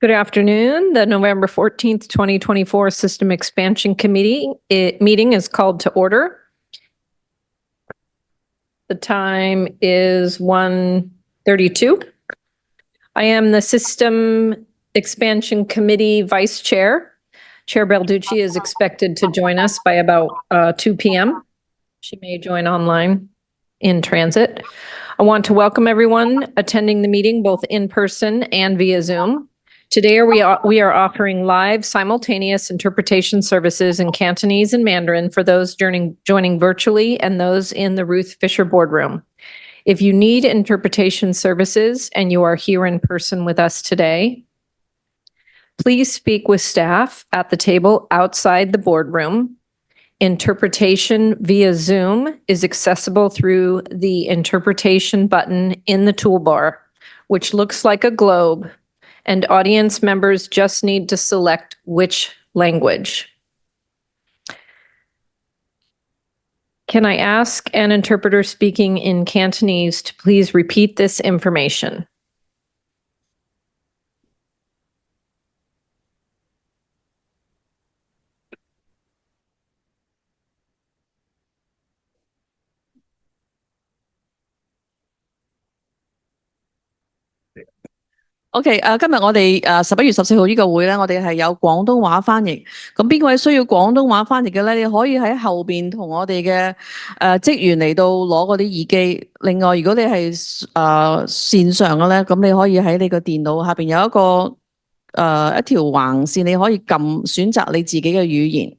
Good afternoon. The November 14th, 2024 System Expansion Committee meeting is called to order. The time is 1:32. I am the System Expansion Committee Vice Chair. Chair Balducci is expected to join us by about 2 p.m. She may join online in transit. I want to welcome everyone attending the meeting both in person and via Zoom. Today we are offering live simultaneous interpretation services in Cantonese and Mandarin for those joining virtually and those in the Ruth Fisher boardroom. If you need interpretation services and you are here in person with us today, please speak with staff at the table outside the boardroom. Interpretation via Zoom is accessible through the interpretation button in the toolbar, which looks like a globe, and audience members just need to select which language. Can I ask an interpreter speaking in Cantonese to please repeat this information? OK，今日我哋11月14號呢個會咧，我哋係有廣東話翻譯。咁邊位需要廣東話翻譯嘅咧？你可以喺後邊同我哋嘅職員嚟到攞嗰啲耳機。另外，如果你係線上嘅咧，咁你可以喺你個電腦下邊有一條橫線，你可以選擇你自己嘅語言。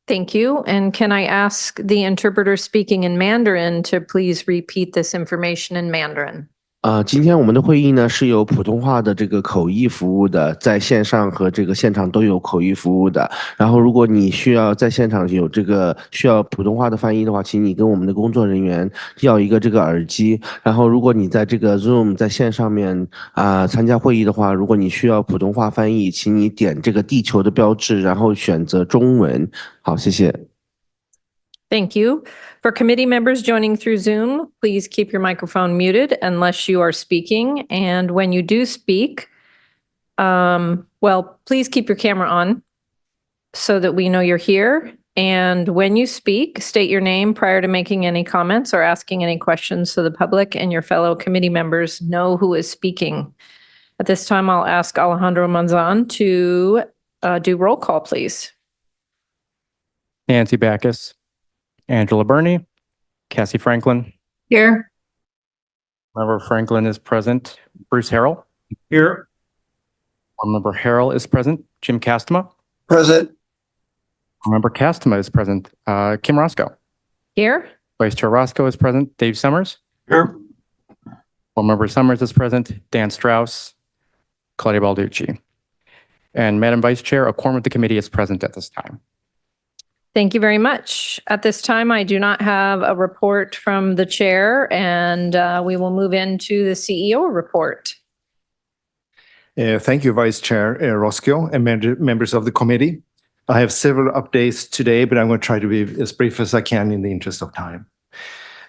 Thank you. And can I ask the interpreter speaking in Mandarin to please repeat this information in Mandarin? 今天我们的会议呢是有普通话的这个口译服务的，在线上和这个现场都有口译服务的。然后如果你需要在现场有这个需要普通话的翻译的话，请你跟我们的工作人员要一个这个耳机。然后如果你在这个 Zoom 在线上面参加会议的话，如果你需要普通话翻译，请你点这个地球的标志，然后选择中文。好，谢谢。Thank you. For committee members joining through Zoom, please keep your microphone muted unless you are speaking. And when you do speak, please keep your camera on so that we know you're here. And when you speak, state your name prior to making any comments or asking any questions so the public and your fellow committee members know who is speaking. At this time, I'll ask Alejandro Manzan to do roll call, please. Nancy Backus. Angela Burney, Cassie Franklin. Here. Member Franklin is present. Bruce Harrell. Here. Member Harrell is present. Jim Castema. Present. Member Castema is present. Kim Roscoe. Here. Vice Chair Roscoe is present. Dave Summers. Here. Member Summers is present. Dan Strauss. Claudia Balducci. And Madam Vice Chair, a quorum of the committee is present at this time. Thank you very much. At this time, I do not have a report from the chair, and we will move into the CEO report. Thank you, Vice Chair Roscoe and members of the committee. I have several updates today, but I'm going to try to be as brief as I can in the interest of time.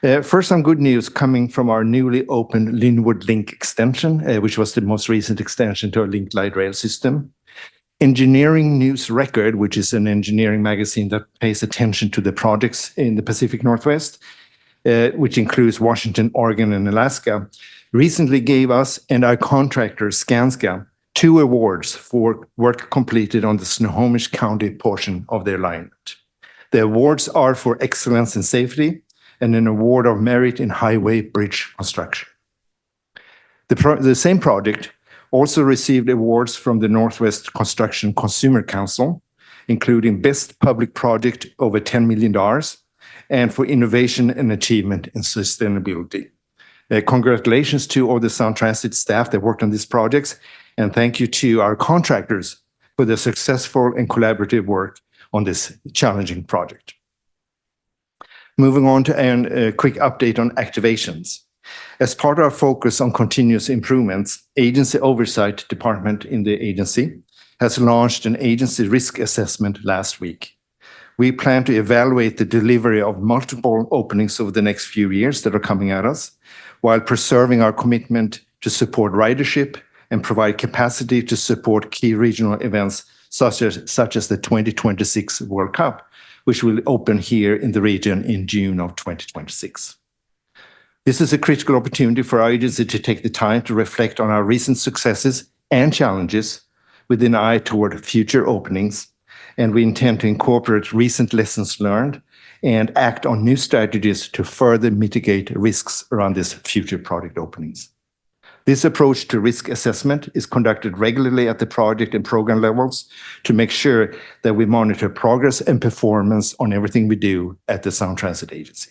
First, some good news coming from our newly opened Linwood Link extension, which was the most recent extension to our Link Light Rail system. Engineering News Record, which is an engineering magazine that pays attention to the projects in the Pacific Northwest, which includes Washington, Oregon, and Alaska, recently gave us and our contractor, Skanska, 2 awards for work completed on the Snohomish County portion of their alignment. The awards are for excellence in safety and an award of merit in highway bridge construction. The same project also received awards from the Northwest Construction Consumer Council, including Best Public Project over $10 million, and for Innovation and Achievement in Sustainability. Congratulations to all the Sound Transit staff that worked on these projects, and thank you to our contractors for the successful and collaborative work on this challenging project. Moving on to a quick update on activations. As part of our focus on continuous improvements, Agency Oversight Department in the agency has launched an agency risk assessment last week. We plan to evaluate the delivery of multiple openings over the next few years that are coming at us, while preserving our commitment to support ridership and provide capacity to support key regional events such as the 2026 World Cup, which will open here in the region in June of 2026. This is a critical opportunity for our agency to take the time to reflect on our recent successes and challenges with an eye toward future openings, and we intend to incorporate recent lessons learned and act on new strategies to further mitigate risks around these future project openings. This approach to risk assessment is conducted regularly at the project and program levels to make sure that we monitor progress and performance on everything we do at the Sound Transit Agency.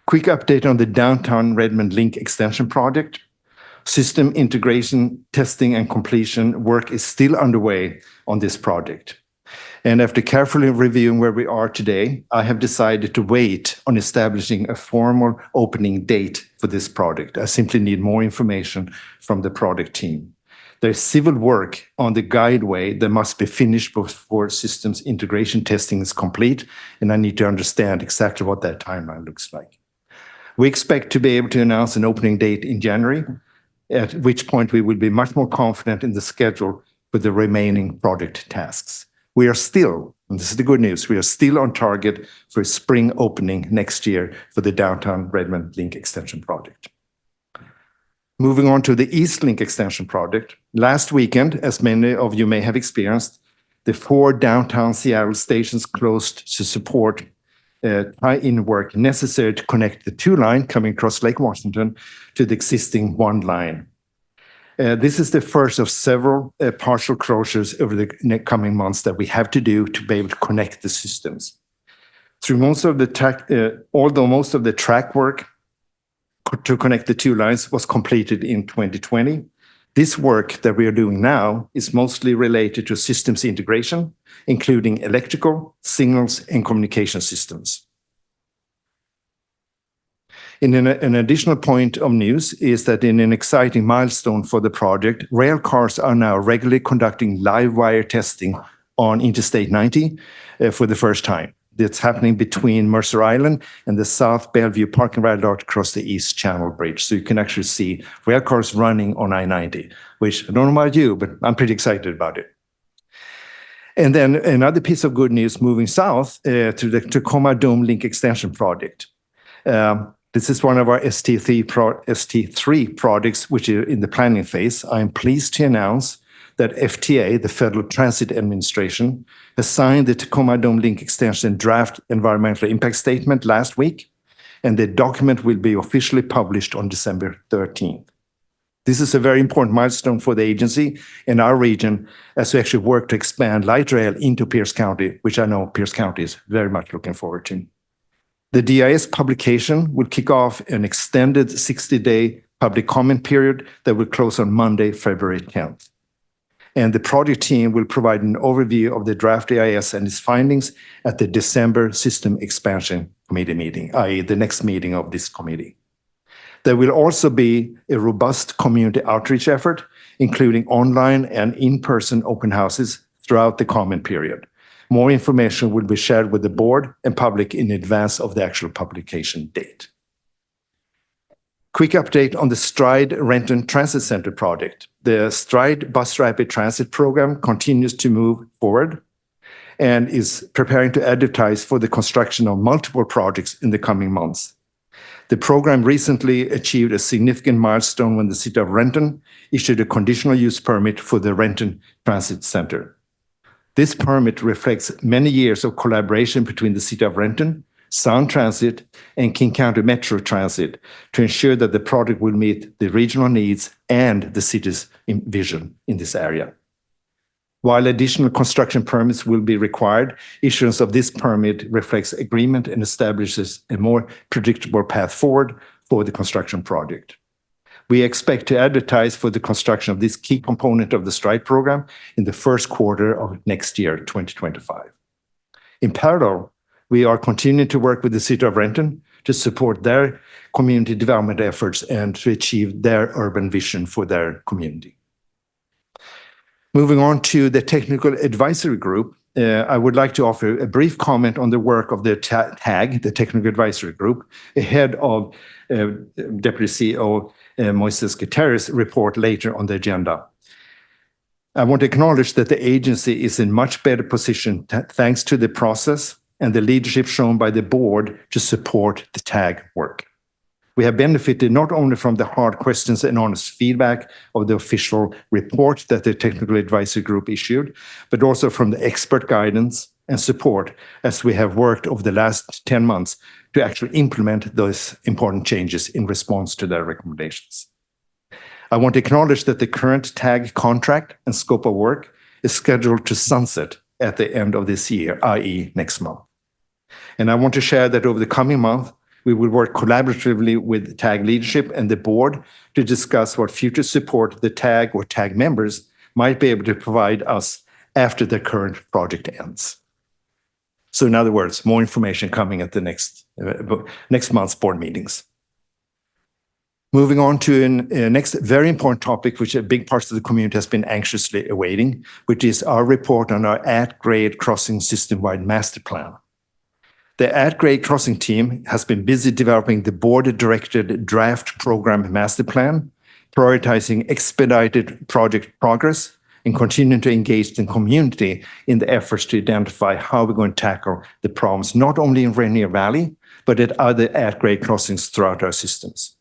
Quick update on the Downtown Redmond Link Extension project. System integration, testing, and completion work is still underway on this project. And after carefully reviewing where we are today, I have decided to wait on establishing a formal opening date for this project. I simply need more information from the project team. There's civil work on the guideway that must be finished before systems integration testing is complete, and I need to understand exactly what that timeline looks like. We expect to be able to announce an opening date in January, at which point we will be much more confident in the schedule for the remaining project tasks. We are still, and this is the good news, we are still on target for a spring opening next year for the Downtown Redmond Link Extension project. Moving on to the East Link Extension project. Last weekend, as many of you may have experienced, the 4 downtown Seattle stations closed to support tie-in work necessary to connect the 2 line coming across Lake Washington to the existing 1 line. This is the first of several partial closures over the coming months that we have to do to be able to connect the systems. Through most of the although most of the track work to connect the 2 lines was completed in 2020, this work that we are doing now is mostly related to systems integration, including electrical, signals, and communication systems. An additional point of news is that in an exciting milestone for the project, rail cars are now regularly conducting live wire testing on Interstate 90 for the first time. That's happening between Mercer Island and the South Bellevue parking right out across the East Channel Bridge. So you can actually see rail cars running on I-90, which I don't know about you, but I'm pretty excited about it. And then another piece of good news moving south to the Tacoma Dome Link Extension project. This is one of our ST3 projects, which are in the planning phase. I'm pleased to announce that FTA, the Federal Transit Administration, has signed the Tacoma Dome Link Extension draft environmental impact statement last week, and the document will be officially published on December 13th. This is a very important milestone for the agency and our region as we actually work to expand light rail into Pierce County, which I know Pierce County is very much looking forward to. The DIS publication will kick off an extended 60-day public comment period that will close on Monday, February 10th. And the project team will provide an overview of the draft EIS and its findings at the December System Expansion Committee meeting, i.e. the next meeting of this committee. There will also be a robust community outreach effort, including online and in-person open houses throughout the comment period. More information will be shared with the board and public in advance of the actual publication date. Quick update on the Stride Renton Transit Center project. The Stride Bus Rapid Transit program continues to move forward and is preparing to advertise for the construction of multiple projects in the coming months. The program recently achieved a significant milestone when the City of Renton issued a conditional use permit for the Renton Transit Center. This permit reflects many years of collaboration between the City of Renton, Sound Transit, and King County Metro Transit to ensure that the project will meet the regional needs and the city's vision in this area. While additional construction permits will be required, issuance of this permit reflects agreement and establishes a more predictable path forward for the construction project. We expect to advertise for the construction of this key component of the Stride program in the first quarter of next year, 2025. In parallel, we are continuing to work with the City of Renton to support their community development efforts and to achieve their urban vision for their community. Moving on to the Technical Advisory Group, I would like to offer a brief comment on the work of the TAG, the Technical Advisory Group, ahead of Deputy CEO Moises Gutierrez's report later on the agenda. I want to acknowledge that the agency is in much better position thanks to the process and the leadership shown by the board to support the TAG work. We have benefited not only from the hard questions and honest feedback of the official report that the Technical Advisory Group issued, but also from the expert guidance and support as we have worked over the last 10 months to actually implement those important changes in response to their recommendations. I want to acknowledge that the current TAG contract and scope of work is scheduled to sunset at the end of this year, i.e. next month. And I want to share that over the coming month, we will work collaboratively with TAG leadership and the board to discuss what future support the TAG or TAG members might be able to provide us after the current project ends. So in other words, more information coming at the next month's board meetings. Moving on to a next very important topic, which a big part of the community has been anxiously awaiting, which is our report on our at-grade crossing system-wide master plan. The at-grade crossing team has been busy developing the board-directed draft program master plan, prioritizing expedited project progress, and continuing to engage the community in the efforts to identify how we're going to tackle the problems, not only in Rainier Valley, but at other at-grade crossings throughout our systems.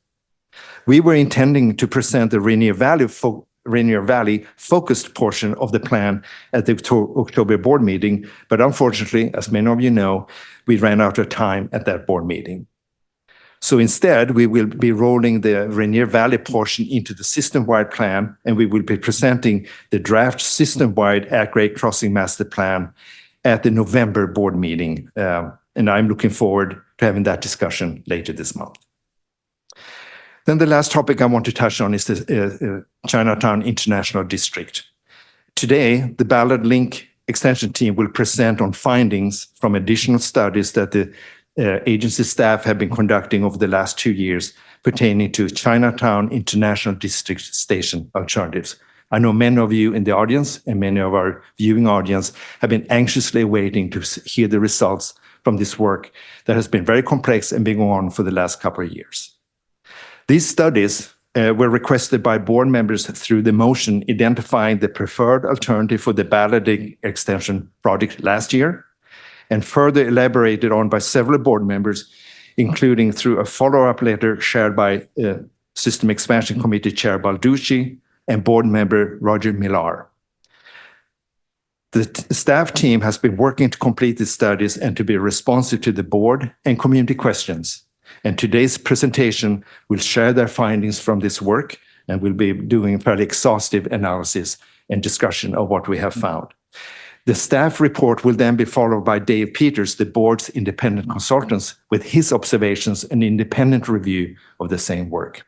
We were intending to present the Rainier Valley focused portion of the plan at the October board meeting, but unfortunately, as many of you know, we ran out of time at that board meeting. So instead, we will be rolling the Rainier Valley portion into the system-wide plan, and we will be presenting the draft system-wide at-grade crossing master plan at the November board meeting. And I'm looking forward to having that discussion later this month. Then the last topic I want to touch on is the Chinatown International District. Today, the Ballard Link extension team will present on findings from additional studies that the agency staff have been conducting over the last 2 years pertaining to Chinatown International District station alternatives. I know many of you in the audience and many of our viewing audience have been anxiously waiting to hear the results from this work that has been very complex and been going on for the last couple of years. These studies were requested by board members through the motion identifying the preferred alternative for the Ballard Link extension project last year, and further elaborated on by several board members, including through a follow-up letter shared by System Expansion Committee Chair Balducci and board member Roger Millar. The staff team has been working to complete these studies and to be responsive to the board and community questions. And today's presentation will share their findings from this work, and we'll be doing fairly exhaustive analysis and discussion of what we have found. The staff report will then be followed by Dave Peters, the board's independent consultant, with his observations and independent review of the same work.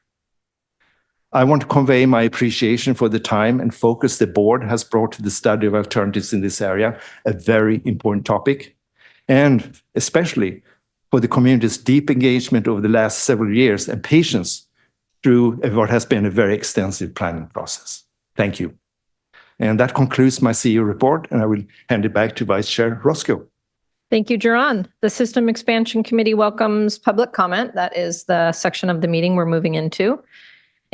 I want to convey my appreciation for the time and focus the board has brought to the study of alternatives in this area, a very important topic, and especially for the community's deep engagement over the last several years and patience through what has been a very extensive planning process. Thank you. And that concludes my CEO report, and I will hand it back to Vice Chair Roscoe. Thank you, Geron. The System Expansion Committee welcomes public comment. That is the section of the meeting we're moving into.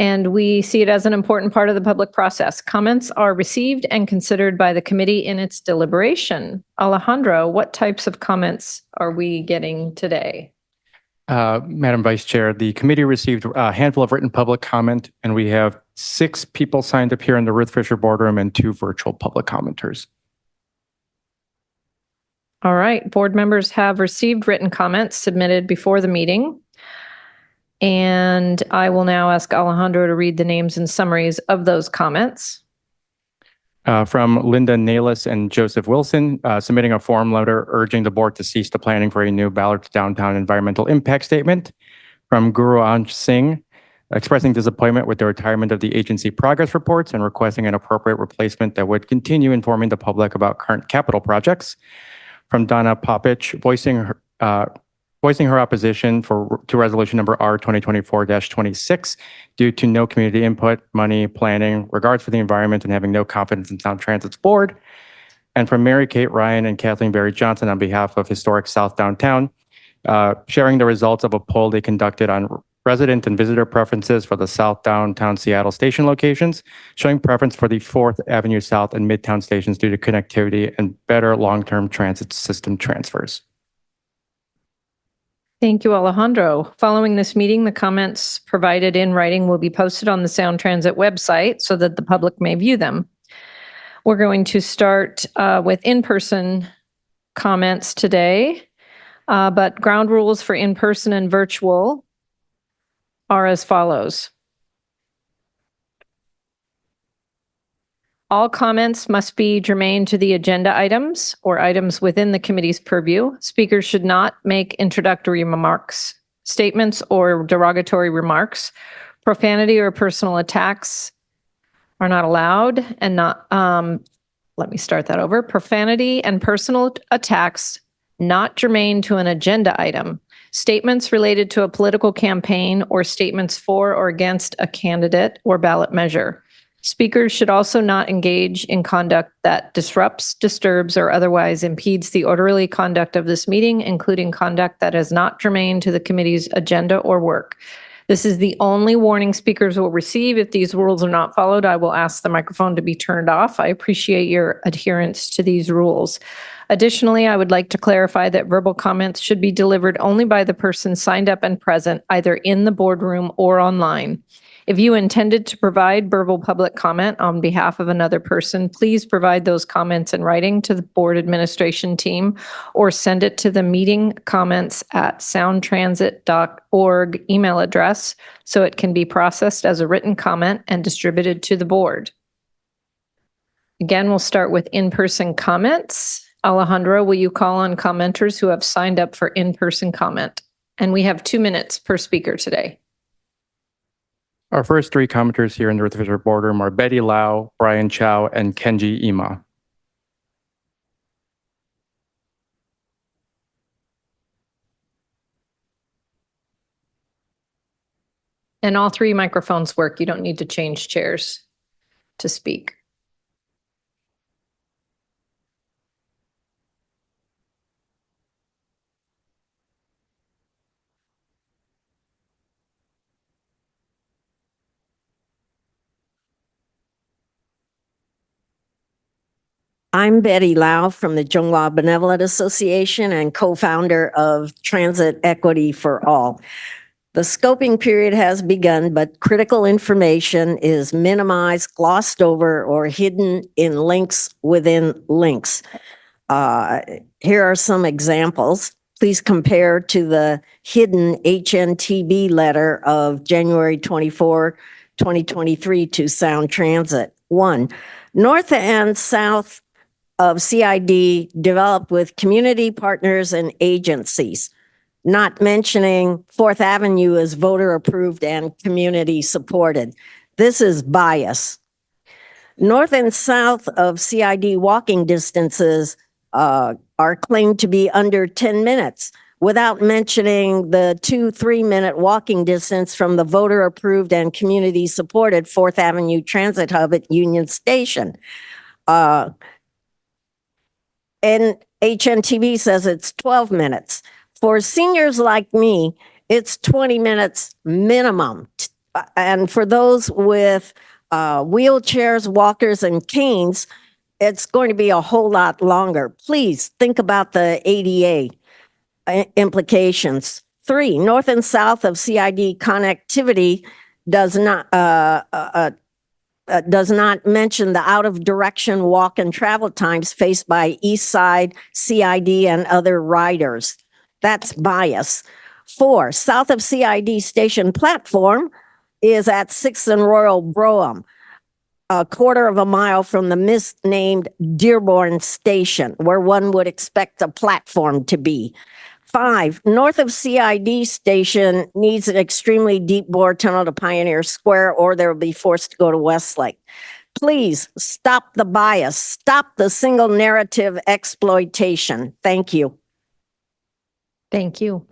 And we see it as an important part of the public process. Comments are received and considered by the committee in its deliberation. Alejandro, what types of comments are we getting today? Madam Vice Chair, the committee received a handful of written public comment, and we have 6 people signed up here in the Ruth Fisher boardroom and 2 virtual public commenters. All right, board members have received written comments submitted before the meeting. And I will now ask Alejandro to read the names and summaries of those comments. From Linda Nalis and Joseph Wilson, submitting a form letter urging the board to cease the planning for a new Ballard Downtown environmental impact statement. From Guru Anj Singh, expressing disappointment with the retirement of the agency progress reports and requesting an appropriate replacement that would continue informing the public about current capital projects. From Donna Popich, voicing her opposition to resolution number R 2024-26 due to no community input, money, planning, regards for the environment, and having no confidence in Sound Transit's board. and from Mary Kate Ryan and Kathleen Berry Johnson on behalf of Historic South Downtown, sharing the results of a poll they conducted on resident and visitor preferences for the South Downtown Seattle station locations, showing preference for the 4th Avenue South and Midtown stations due to connectivity and better long-term transit system transfers. Thank you, Alejandro. Following this meeting, the comments provided in writing will be posted on the Sound Transit website so that the public may view them. We're going to start with in-person comments today, but ground rules for in-person and virtual are as follows. All comments must be germane to the agenda items or items within the committee's purview. Speakers should not make introductory remarks, statements, or derogatory remarks. Profanity or personal attacks are not allowed and not, let me start that over. Profanity and personal attacks not germane to an agenda item. Statements related to a political campaign or statements for or against a candidate or ballot measure. Speakers should also not engage in conduct that disrupts, disturbs, or otherwise impedes the orderly conduct of this meeting, including conduct that is not germane to the committee's agenda or work. This is the only warning speakers will receive. If these rules are not followed, I will ask the microphone to be turned off. I appreciate your adherence to these rules. Additionally, I would like to clarify that verbal comments should be delivered only by the person signed up and present, either in the boardroom or online. If you intended to provide verbal public comment on behalf of another person, please provide those comments in writing to the board administration team or send it to the meeting comments at soundtransit.org email address so it can be processed as a written comment and distributed to the board. Again, we'll start with in-person comments. Alejandro, will you call on commenters who have signed up for in-person comment? And we have 2 minutes per speaker today. Our first 3 commenters here in the North Fisher boardroom are Betty Lau, Brian Chow, and Kenji Ima. And all 3 microphones work. You don't need to change chairs to speak. I'm Betty Lau from the Zhonghua Benevolent Association and co-founder of Transit Equity for All. The scoping period has begun, but critical information is minimized, glossed over, or hidden in links within links. Here are some examples. Please compare to the hidden HNTB letter of January 24, 2023 to Sound Transit. 1, North and South of CID developed with community partners and agencies, not mentioning 4th Avenue is voter approved and community supported. This is bias. North and south of CID walking distances are claimed to be under 10 minutes without mentioning the 2-3 minute walking distance from the voter approved and community supported 4th Avenue Transit Hub at Union Station. And HNTB says it's 12 minutes. For seniors like me, it's 20 minutes minimum. And for those with wheelchairs, walkers, and canes, it's going to be a whole lot longer. Please think about the ADA implications. 3, north and south of CID connectivity does not mention the out of direction walk and travel times faced by East Side, CID, and other riders. That's bias. 4, south of CID station platform is at 6th and Royal Brougham, a quarter of a mile from the misnamed Dearborn Station, where one would expect a platform to be. 5, north of CID station needs an extremely deep bore tunnel to Pioneer Square, or they will be forced to go to Westlake. Please stop the bias. Stop the single narrative exploitation. Thank you. Thank you.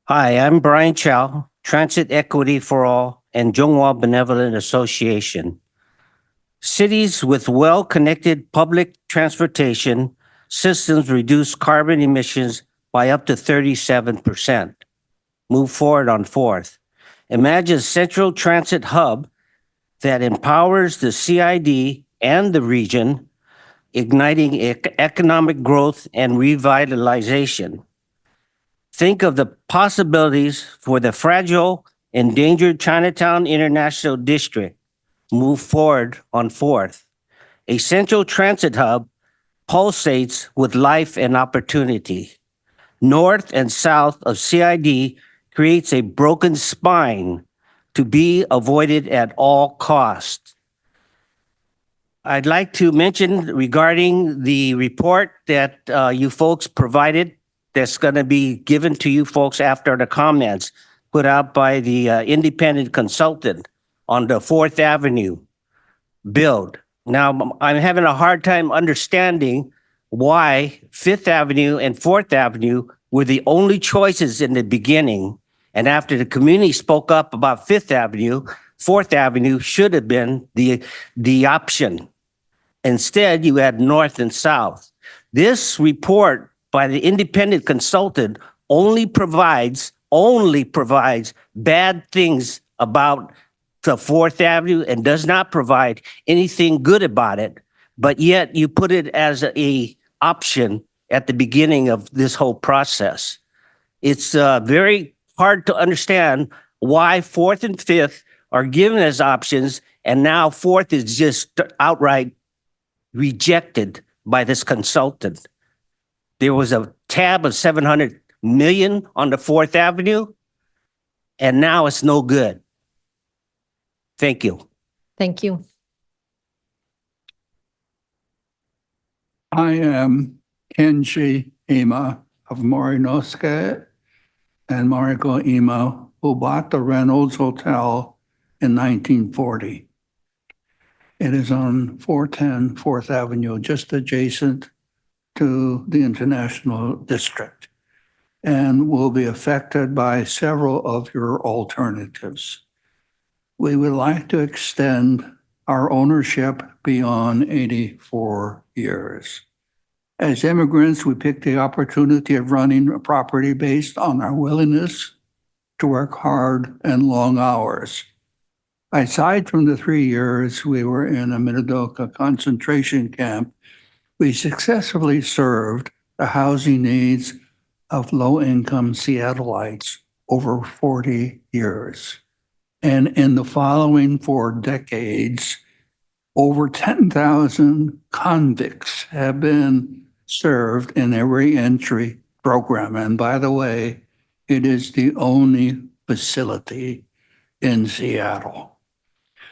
Hi, I'm Brian Chow, Transit Equity for All and Zhonghua Benevolent Association. Cities with well-connected public transportation systems reduce carbon emissions by up to 37%. Move forward on fourth. Imagine a central transit hub that empowers the CID and the region, igniting economic growth and revitalization. Think of the possibilities for the fragile, endangered Chinatown International District. Move forward on fourth. A central transit hub pulsates with life and opportunity. North and south of CID creates a broken spine to be avoided at all costs. I'd like to mention regarding the report that you folks provided that's going to be given to you folks after the comments put out by the independent consultant on the 4th Avenue build. Now, I'm having a hard time understanding why 5th Avenue and 4th Avenue were the only choices in the beginning. And after the community spoke up about 5th Avenue, 4th Avenue should have been the option. Instead, you had north and south. This report by the independent consultant only provides bad things about the 4th Avenue and does not provide anything good about it. But yet you put it as a option at the beginning of this whole process. It's very hard to understand why 4th and 5th are given as options, and now 4th is just outright rejected by this consultant. There was a tab of 700 million on the 4th Avenue, and now it's no good. Thank you. Thank you. I am Kenji Ima of Morinosuke and Mariko Ima, who bought the Reynolds Hotel in 1940. It is on 410 4th Avenue, just adjacent to the International District, and will be affected by several of your alternatives. We would like to extend our ownership beyond 84 years. As immigrants, we picked the opportunity of running a property based on our willingness to work hard and long hours. Aside from the 3 years we were in a Minidoka concentration camp, we successfully served the housing needs of low-income Seattleites over 40 years. And in the following 4 decades, over 10,000 convicts have been served in a reentry program. And by the way, it is the only facility in Seattle.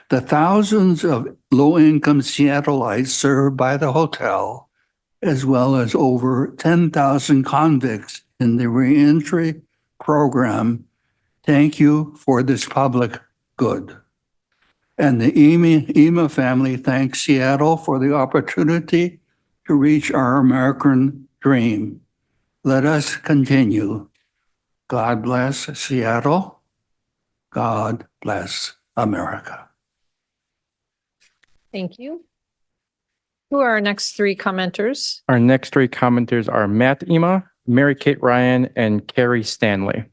The thousands of low-income Seattleites served by the hotel, as well as over 10,000 convicts in the reentry program, thank you for this public good. And the Ima family thanks Seattle for the opportunity to reach our American dream. Let us continue. God bless Seattle. God bless America. Thank you. Who are our next 3 commenters? Our next 3 commenters are Matt Ima, Mary Kate Ryan, and Carrie Stanley.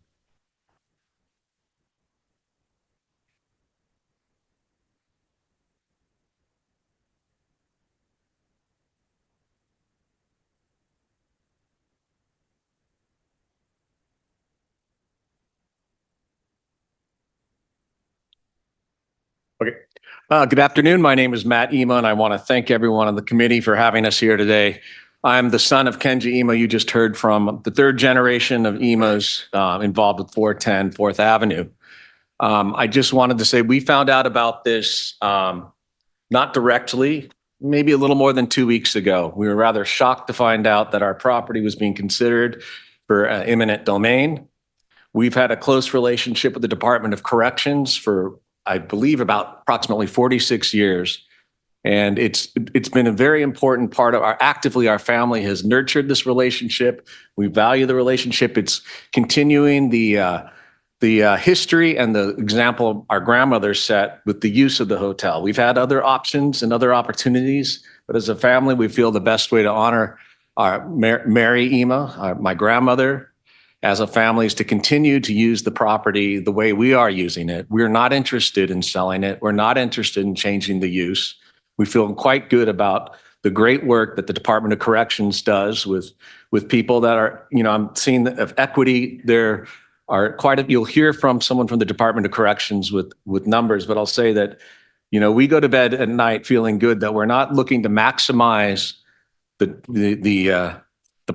Good afternoon. My name is Matt Ima, and I want to thank everyone on the committee for having us here today. I'm the son of Kenji Ima. You just heard from the 3rd generation of Imas involved with 410 4th Avenue. I just wanted to say we found out about this not directly, maybe a little more than 2 weeks ago. We were rather shocked to find out that our property was being considered for eminent domain. We've had a close relationship with the Department of Corrections for, I believe, about approximately 46 years. And it's been a very important part of our family has nurtured this relationship. We value the relationship. It's continuing the the history and the example our grandmother set with the use of the hotel. We've had other options and other opportunities, but as a family, we feel the best way to honor our Mary Ema, my grandmother, as a family is to continue to use the property the way we are using it. We're not interested in selling it. We're not interested in changing the use. We feel quite good about the great work that the Department of Corrections does with people that are, I'm seeing that of equity. There are you'll hear from someone from the Department of Corrections with numbers, but I'll say that, we go to bed at night feeling good that we're not looking to maximize the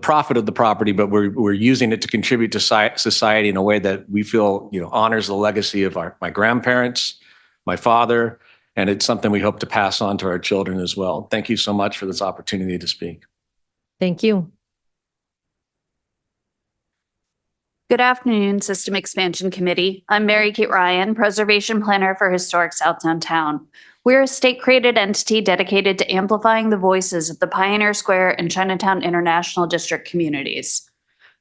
profit of the property, but we're using it to contribute to society in a way that we feel, honors the legacy of my grandparents, my father, and it's something we hope to pass on to our children as well. Thank you so much for this opportunity to speak. Thank you. Good afternoon, System Expansion Committee. I'm Mary Kate Ryan, Preservation Planner for Historic South Downtown. We're a state-created entity dedicated to amplifying the voices of the Pioneer Square and Chinatown International District communities.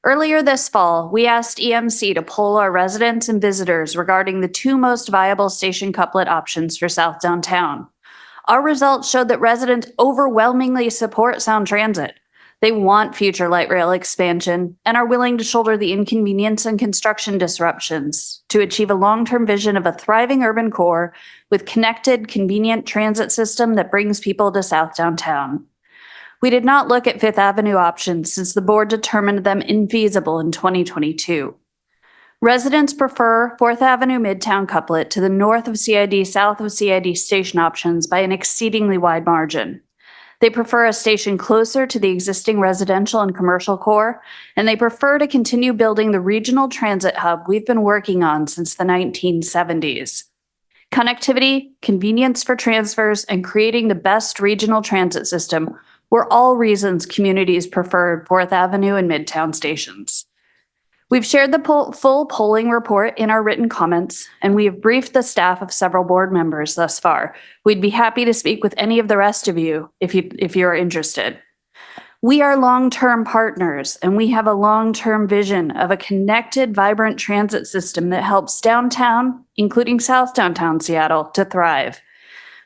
Earlier this fall, we asked EMC to poll our residents and visitors regarding the two most viable station couplet options for South Downtown. Our results showed that residents overwhelmingly support Sound Transit. They want future light rail expansion and are willing to shoulder the inconvenience and construction disruptions to achieve a long-term vision of a thriving urban core with connected, convenient transit system that brings people to South Downtown. We did not look at Fifth Avenue options since the board determined them infeasible in 2022. Residents prefer Fourth Avenue Midtown couplet to the north of CID, south of CID station options by an exceedingly wide margin. They prefer a station closer to the existing residential and commercial core, and they prefer to continue building the regional transit hub we've been working on since the 1970s. Connectivity, convenience for transfers, and creating the best regional transit system were all reasons communities preferred Fourth Avenue and Midtown stations. We've shared the full polling report in our written comments, and we have briefed the staff of several board members thus far. We'd be happy to speak with any of the rest of you if you're interested. We are long-term partners, and we have a long-term vision of a connected, vibrant transit system that helps downtown, including South Downtown Seattle, to thrive.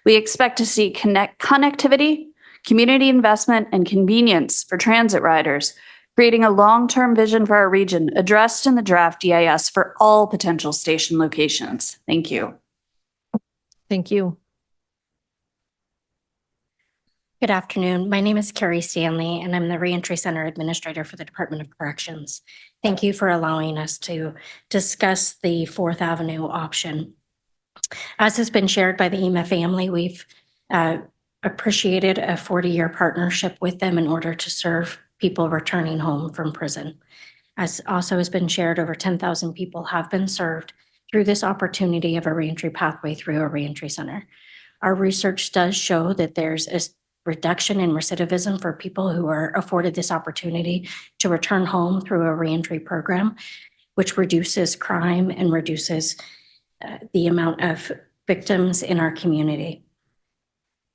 We expect to see connectivity, community investment, and convenience for transit riders, creating a long-term vision for our region addressed in the draft EIS for all potential station locations. Thank you. Thank you. Good afternoon. My name is Carrie Stanley, and I'm the Reentry Center Administrator for the Department of Corrections. Thank you for allowing us to discuss the Fourth Avenue option. As has been shared by the EMA family, we've appreciated a 40-year partnership with them in order to serve people returning home from prison. As also has been shared, over 10,000 people have been served through this opportunity of a reentry pathway through a reentry center. Our research does show that there's a reduction in recidivism for people who are afforded this opportunity to return home through a reentry program, which reduces crime and reduces the amount of victims in our community.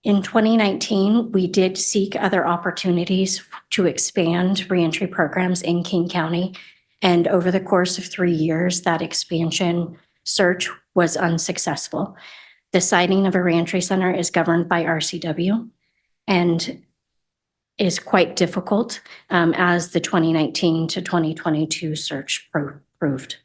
In 2019, we did seek other opportunities to expand reentry programs in King County. And over the course of 3 years, that expansion search was unsuccessful. The siting of a reentry center is governed by RCW and is quite difficult, as the 2019 to 2022 search proved.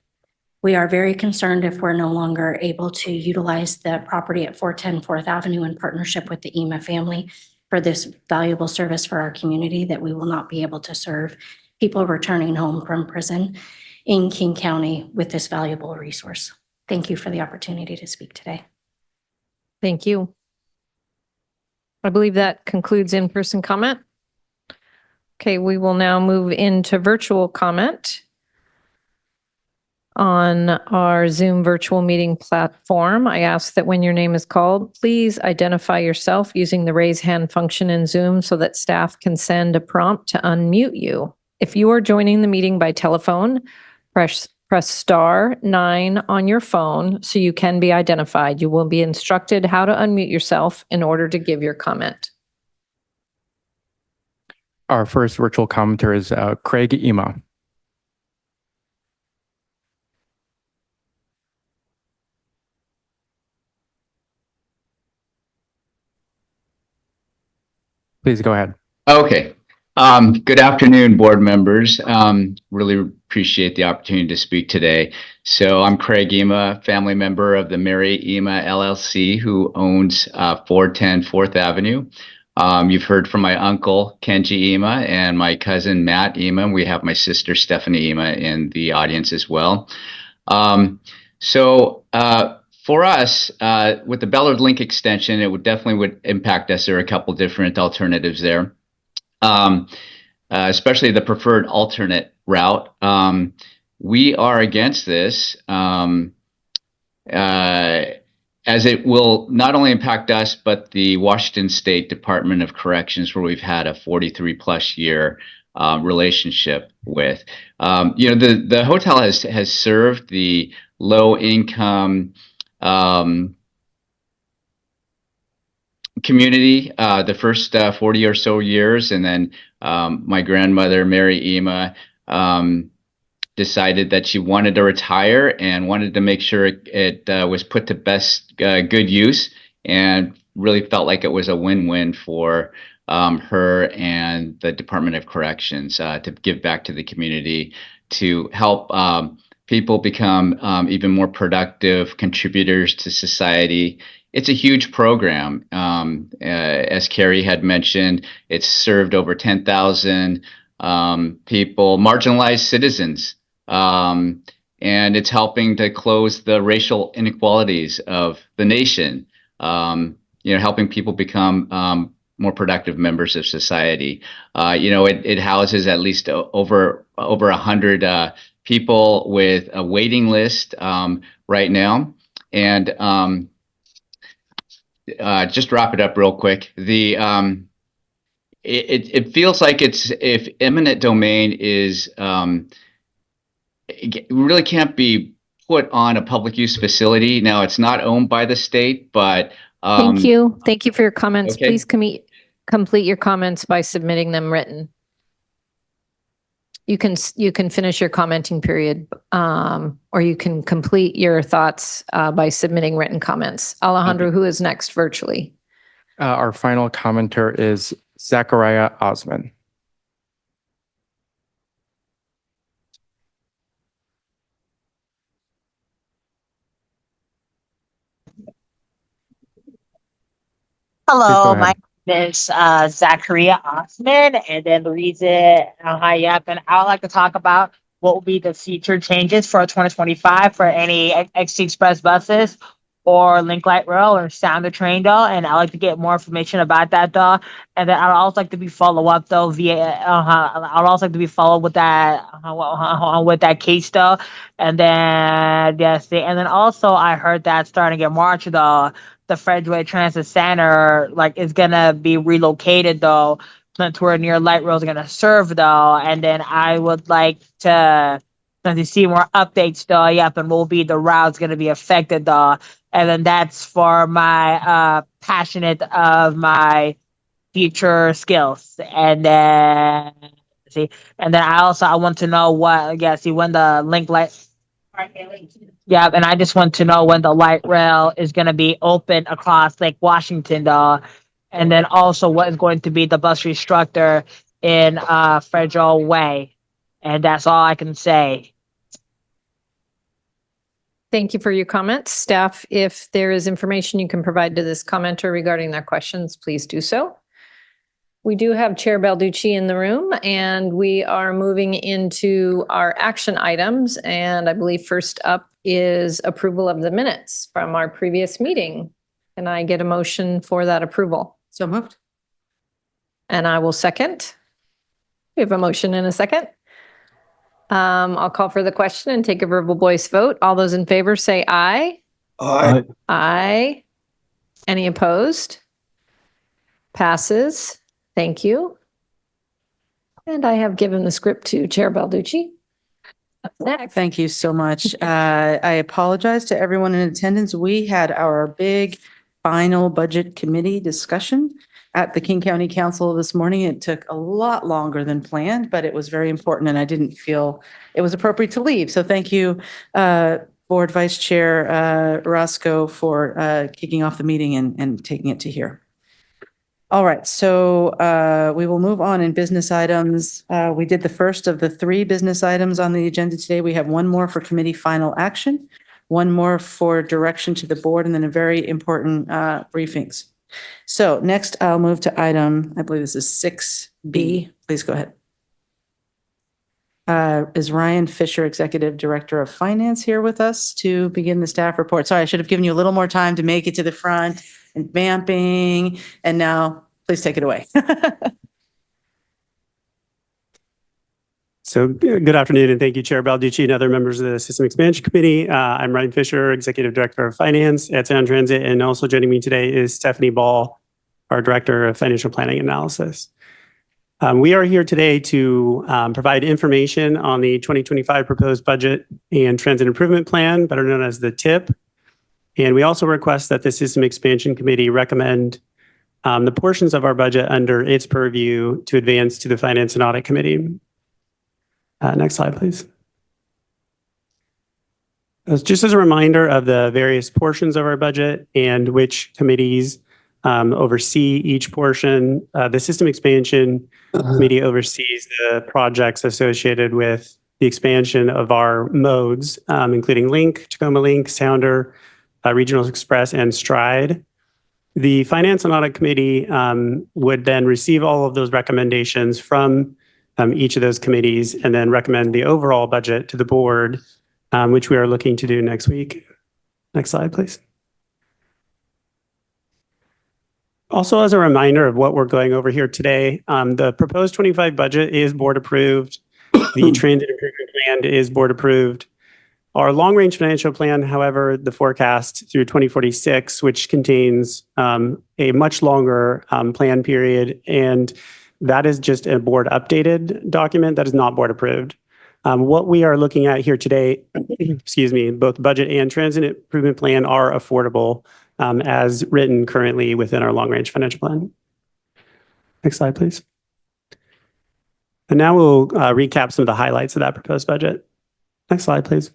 We are very concerned if we're no longer able to utilize the property at 410 4th Avenue in partnership with the EMA family for this valuable service for our community, that we will not be able to serve people returning home from prison in King County with this valuable resource. Thank you for the opportunity to speak today. Thank you. I believe that concludes in-person comment. Okay, we will now move into virtual comment. On our Zoom virtual meeting platform, I ask that when your name is called, please identify yourself using the raise hand function in Zoom so that staff can send a prompt to unmute you. If you are joining the meeting by telephone, press star 9 on your phone so you can be identified. You will be instructed how to unmute yourself in order to give your comment. Our first virtual commenter is Craig Ema. Please go ahead. Okay. Good afternoon, board members. Really appreciate the opportunity to speak today. So I'm Craig Ema, family member of the Mary Ema LLC, who owns 410 4th Avenue. You've heard from my uncle, Kenji Ema, and my cousin, Matt Ema. We have my sister, Stephanie Ema, in the audience as well. For us, with the Bellard Link extension, it would definitely impact us. There are a couple different alternatives there. Especially the preferred alternate route. We are against this as it will not only impact us, but the Washington State Department of Corrections, where we've had a 43+ year relationship with. The hotel has served the low income community the first 40 or so years, and then my grandmother, Mary Ema, decided that she wanted to retire and wanted to make sure it was put to best good use, and really felt like it was a win-win for her and the Department of Corrections to give back to the community, to help people become even more productive contributors to society. It's a huge program. As Carrie had mentioned, it's served over 10,000 people, marginalized citizens, and it's helping to close the racial inequalities of the nation, helping people become more productive members of society. It houses at least over 100 people with a waiting list right now. And just wrap it up real quick. It feels like if eminent domain is it really can't be put on a public use facility. Now, it's not owned by the state, but Thank you. Thank you for your comments. Okay. Please complete your comments by submitting them written. You can finish your commenting period, or you can complete your thoughts by submitting written comments. Alejandro, who is next virtually? Our final commenter is Zachariah Osman. Hello, ahead. my name is Zachariah Osman, and then Louise Hayep, and I would like to talk about what will be the feature changes for 2025 for any XT Express buses or Link Light Rail or Sounder Train though, and I'd like to get more information about that though, and then I'd also like to be follow up though via I'd also like to be followed with that case though, and then yes, and then also I heard that starting in March though, the Fredway Transit Center is gonna be relocated though to where near light rail is gonna serve though, and then I would like to see more updates though. Yep, and what will be the routes gonna be affected though, and then that's for my passionate of my future skills, and then I want to know when the link light. Yeah, and I just want to know when the light rail is going to be open across Lake Washington, though, and then also what is going to be the bus restructure in Federal Way, and that's all I can say. Thank you for your comments. Staff, if there is information you can provide to this commenter regarding their questions, please do so. We do have Chair Balducci in the room, and we are moving into our action items. And I believe first up is approval of the minutes from our previous meeting. Can I get a motion for that approval? So moved. And I will second. We have a motion and a second. I'll call for the question and take a verbal voice vote. All those in favor say aye. Aye. Aye. Any opposed? Passes. Thank you. And I have given the script to Chair Balducci. Up next. Thank you so much. I apologize to everyone in attendance. We had our big final budget committee discussion at the King County Council this morning. It took a lot longer than planned, but it was very important and I didn't feel it was appropriate to leave. So thank you, Board Vice Chair Roscoe, for kicking off the meeting and taking it to here. All right, so we will move on in business items. We did the first of the 3 business items on the agenda today. We have one more for committee final action, one more for direction to the board, and then a very important briefings. So next I'll move to item, I believe this is 6B. Please go ahead. Is Ryan Fisher, Executive Director of Finance, here with us to begin the staff report? Sorry, I should have given you a little more time to make it to the front and vamping. And now, please take it away. So good afternoon, and thank you, Chair Balducci and other members of the System Expansion Committee. I'm Ryan Fisher, Executive Director of Finance at Sound Transit, and also joining me today is Stephanie Ball, our Director of Financial Planning Analysis. We are here today to provide information on the 2025 proposed budget and transit improvement plan, better known as the TIP. And we also request that the System Expansion Committee recommend the portions of our budget under its purview to advance to the Finance and Audit Committee. Next slide, please. Just as a reminder of the various portions of our budget and which committees oversee each portion, the System Expansion Committee oversees the projects associated with the expansion of our modes, including Link, Tacoma Link, Sounder, Regional Express, and Stride. The Finance and Audit Committee would then receive all of those recommendations from each of those committees and then recommend the overall budget to the board, which we are looking to do next week. Next slide, please. Also, as a reminder of what we're going over here today, the proposed 25 budget is board approved. The transit improvement plan is board approved. Our long-range financial plan, however, the forecast through 2046, which contains a much longer plan period, and that is just a board updated document that is not board approved. What we are looking at here today, excuse me, both budget and transit improvement plan are affordable as written currently within our long-range financial plan. Next slide, please. And now we'll recap some of the highlights of that proposed budget. Next slide, please.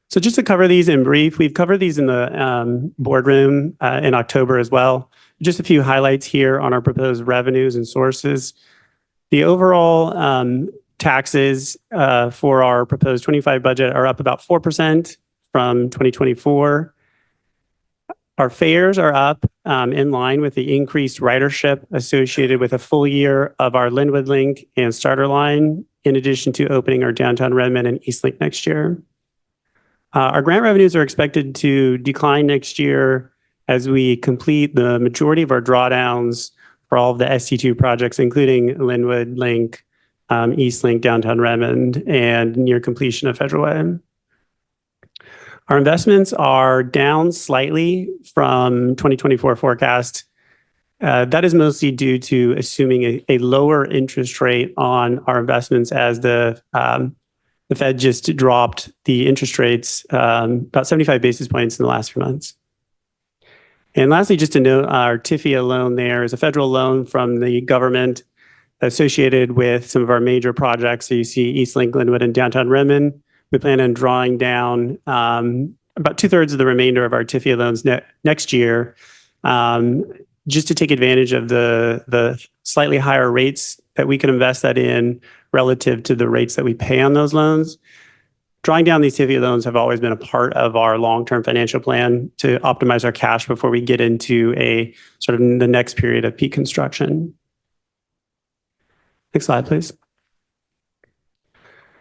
So just to cover these in brief, we've covered these in the boardroom in October as well. Just a few highlights here on our proposed revenues and sources. The overall taxes for our proposed 25 budget are up about 4% from 2024. Our fares are up in line with the increased ridership associated with a full year of our Linwood Link and Starter Line, in addition to opening our downtown Redmond and East Link next year. Our grant revenues are expected to decline next year as we complete the majority of our drawdowns for all of the ST2 projects, including Linwood Link, East Link, downtown Redmond, and near completion of Federal Way. Our investments are down slightly from 2024 forecast. That is mostly due to assuming a lower interest rate on our investments as the Fed just dropped the interest rates about 75 basis points in the last few months. And lastly, just to note, our TIFIA loan there is a federal loan from the government associated with some of our major projects. So you see East Link, Linwood, and downtown Redmond. We plan on drawing down about 2/3 of the remainder of our TIFIA loans next year, just to take advantage of the slightly higher rates that we can invest that in relative to the rates that we pay on those loans. Drawing down these TIFIA loans have always been a part of our long-term financial plan to optimize our cash before we get into a sort of the next period of peak construction. Next slide, please.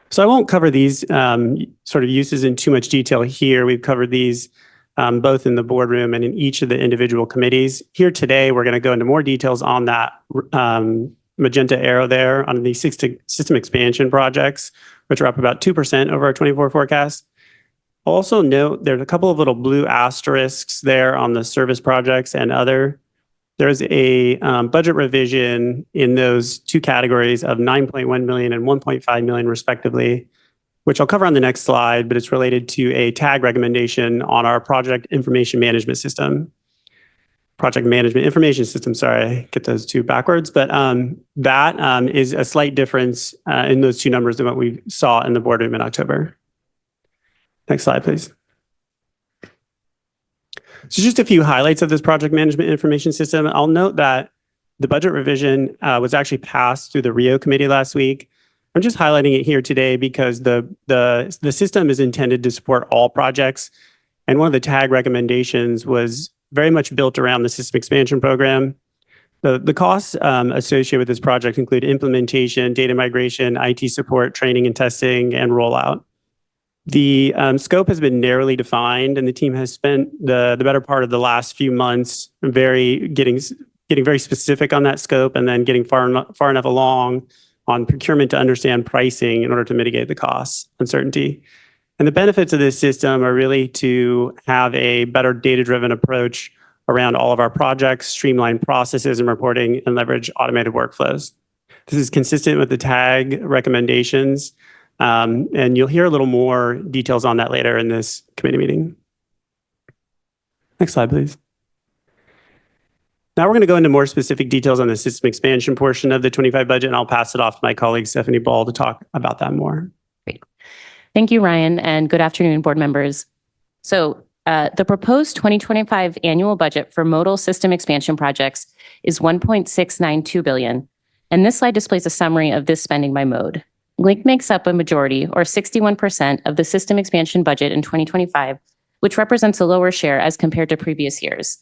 So I won't cover these sort of uses in too much detail here. We've covered these both in the boardroom and in each of the individual committees. Here today, we're going to go into more details on that magenta arrow there on the system expansion projects, which are up about 2% over our 24 forecast. Also note there's a couple of little blue asterisks there on the service projects and other. There's a budget revision in those two categories of $9.1 million and $1.5 million respectively, which I'll cover on the next slide, but it's related to a tag recommendation on our project information management system. Project management information system, sorry, get those two backwards, but that is a slight difference in those two numbers than what we saw in the boardroom in October. Next slide, please. So just a few highlights of this project management information system. I'll note that the budget revision was actually passed through the Rio committee last week. I'm just highlighting it here today because the system is intended to support all projects. And one of the TAG recommendations was very much built around the system expansion program. The costs associated with this project include implementation, data migration, IT support, training and testing, and rollout. The scope has been narrowly defined, and the team has spent the better part of the last few months getting very specific on that scope, and then getting far enough along on procurement to understand pricing in order to mitigate the cost uncertainty. And the benefits of this system are really to have a better data-driven approach around all of our projects, streamline processes and reporting, and leverage automated workflows. This is consistent with the TAG recommendations. And you'll hear a little more details on that later in this committee meeting. Next slide, please. Now we're going to go into more specific details on the system expansion portion of the 25 budget, and I'll pass it off to my colleague Stephanie Ball to talk about that more. Great. Thank you, Ryan, and good afternoon, board members. So the proposed 2025 annual budget for modal system expansion projects is $1.692 billion, and this slide displays a summary of this spending by mode. Link makes up a majority, or 61%, of the system expansion budget in 2025, which represents a lower share as compared to previous years.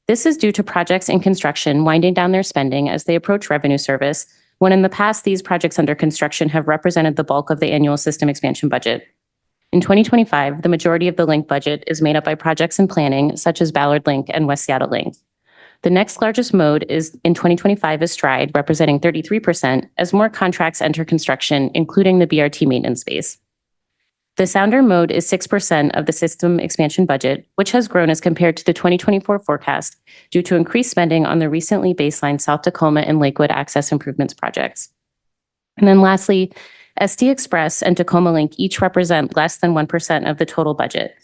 This is due to projects in construction winding down their spending as they approach revenue service, when in the past these projects under construction have represented the bulk of the annual system expansion budget. In 2025, the majority of the Link budget is made up by projects in planning, such as Ballard Link and West Seattle Link. The next largest mode is in 2025 is Stride, representing 33%, as more contracts enter construction, including the BRT maintenance phase. The Sounder mode is 6% of the system expansion budget, which has grown as compared to the 2024 forecast due to increased spending on the recently baselined South Tacoma and Lakewood access improvements projects. And then lastly, ST Express and Tacoma Link each represent less than 1% of the total budget.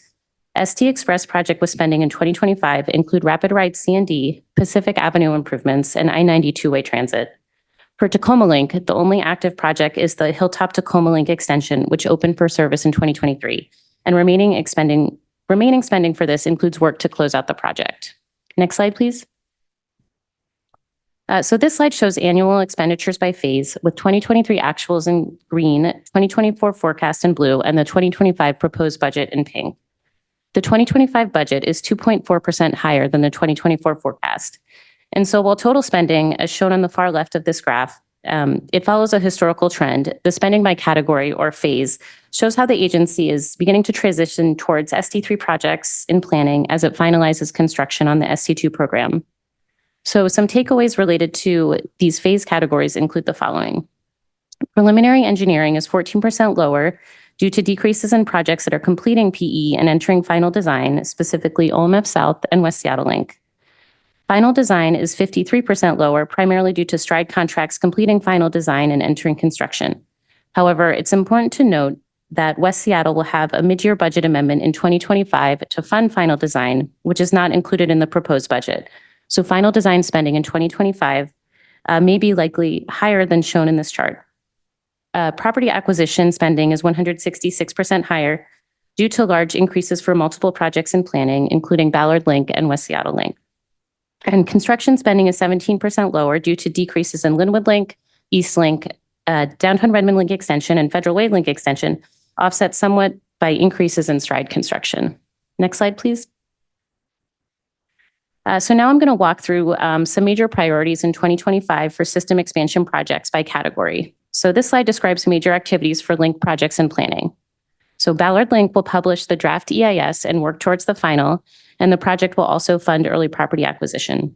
ST Express project with spending in 2025 include Rapid Ride C&D, Pacific Avenue improvements, and I-90 two-way transit. For Tacoma Link, the only active project is the Hilltop Tacoma Link extension, which opened for service in 2023, and remaining spending for this includes work to close out the project. Next slide, please. So this slide shows annual expenditures by phase, with 2023 actuals in green, 2024 forecast in blue, and the 2025 proposed budget in pink. The 2025 budget is 2.4% higher than the 2024 forecast. And so while total spending, as shown on the far left of this graph, it follows a historical trend, the spending by category or phase shows how the agency is beginning to transition towards ST3 projects in planning as it finalizes construction on the ST2 program. So some takeaways related to these phase categories include the following. Preliminary engineering is 14% lower due to decreases in projects that are completing PE and entering final design, specifically OMF South and West Seattle Link. Final design is 53% lower, primarily due to Stride contracts completing final design and entering construction. However, it's important to note that West Seattle will have a mid-year budget amendment in 2025 to fund final design, which is not included in the proposed budget. So final design spending in 2025 may be likely higher than shown in this chart. Property acquisition spending is 166% higher due to large increases for multiple projects in planning, including Ballard Link and West Seattle Link. And construction spending is 17% lower due to decreases in Linwood Link, East Link, Downtown Redmond Link Extension, and Federal Way Link Extension, offset somewhat by increases in Stride construction. Next slide, please. So now I'm going to walk through some major priorities in 2025 for system expansion projects by category. So this slide describes major activities for Link projects and planning. So Ballard Link will publish the draft EIS and work towards the final, and the project will also fund early property acquisition.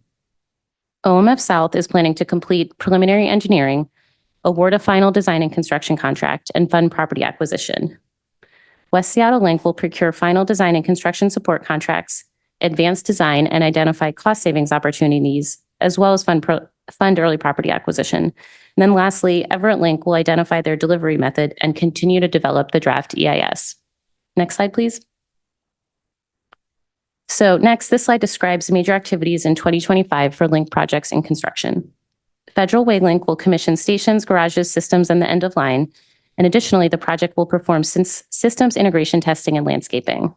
OMF South is planning to complete preliminary engineering, award a final design and construction contract, and fund property acquisition. West Seattle Link will procure final design and construction support contracts, advance design, and identify cost savings opportunities, as well as fund early property acquisition. And then lastly, Everett Link will identify their delivery method and continue to develop the draft EIS. Next slide, please. So next, this slide describes major activities in 2025 for Link projects in construction. Federal Way Link will commission stations, garages, systems, and the end of line. And additionally, the project will perform systems integration testing and landscaping.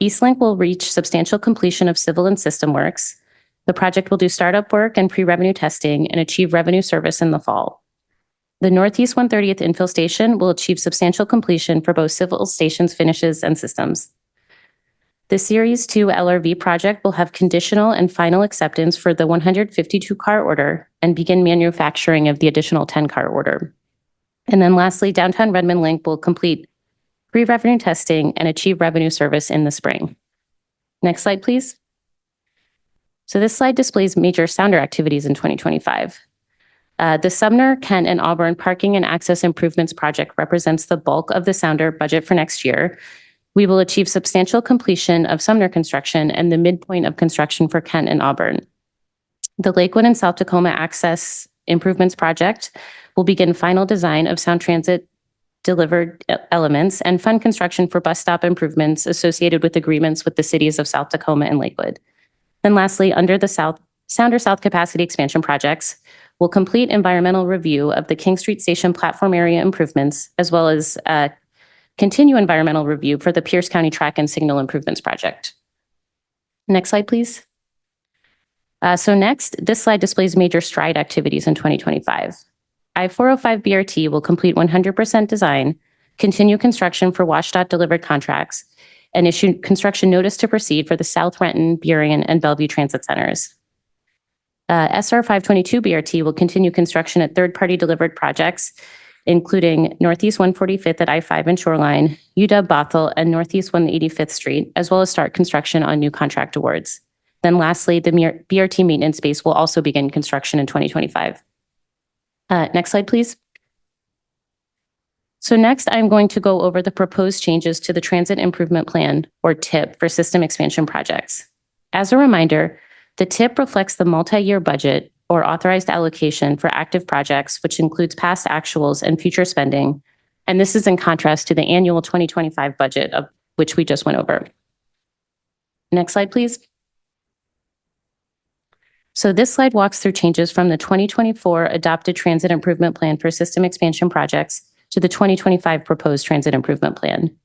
Eastlink will reach substantial completion of civil and system works. The project will do startup work and pre-revenue testing and achieve revenue service in the fall. The Northeast 130th infill station will achieve substantial completion for both civil stations finishes and systems. The Series 2 LRV project will have conditional and final acceptance for the 152-car order and begin manufacturing of the additional 10-car order. And then lastly, Downtown Redmond Link will complete pre-revenue testing and achieve revenue service in the spring. Next slide, please. So this slide displays major sounder activities in 2025. The Sumner, Kent, and Auburn Parking and Access Improvements Project represents the bulk of the sounder budget for next year. We will achieve substantial completion of Sumner construction and the midpoint of construction for Kent and Auburn. The Lakewood and South Tacoma Access Improvements Project will begin final design of Sound Transit delivered elements and fund construction for bus stop improvements associated with agreements with the cities of South Tacoma and Lakewood. Then lastly, under the Sounder South Capacity Expansion Projects, we'll complete environmental review of the King Street Station platform area improvements, as well as continue environmental review for the Pierce County Track and Signal Improvements Project. Next slide, please. So next, this slide displays major STRIDE activities in 2025. I-405 BRT will complete 100% design, continue construction for WashDOT delivered contracts, and issue construction notice to proceed for the South Renton, Burien, and Bellevue Transit Centers. SR 522 BRT will continue construction at third-party delivered projects, including Northeast 145th at I-5 and Shoreline, UW Bothell, and Northeast 185th Street, as well as start construction on new contract awards. Then lastly, the BRT maintenance space will also begin construction in 2025. Next slide, please. So next, I'm going to go over the proposed changes to the Transit Improvement Plan, or TIP, for system expansion projects. As a reminder, the TIP reflects the multi-year budget or authorized allocation for active projects, which includes past actuals and future spending. And this is in contrast to the annual 2025 budget, of which we just went over. Next slide, please. So this slide walks through changes from the 2024 adopted Transit Improvement Plan for system expansion projects to the 2025 proposed Transit Improvement Plan.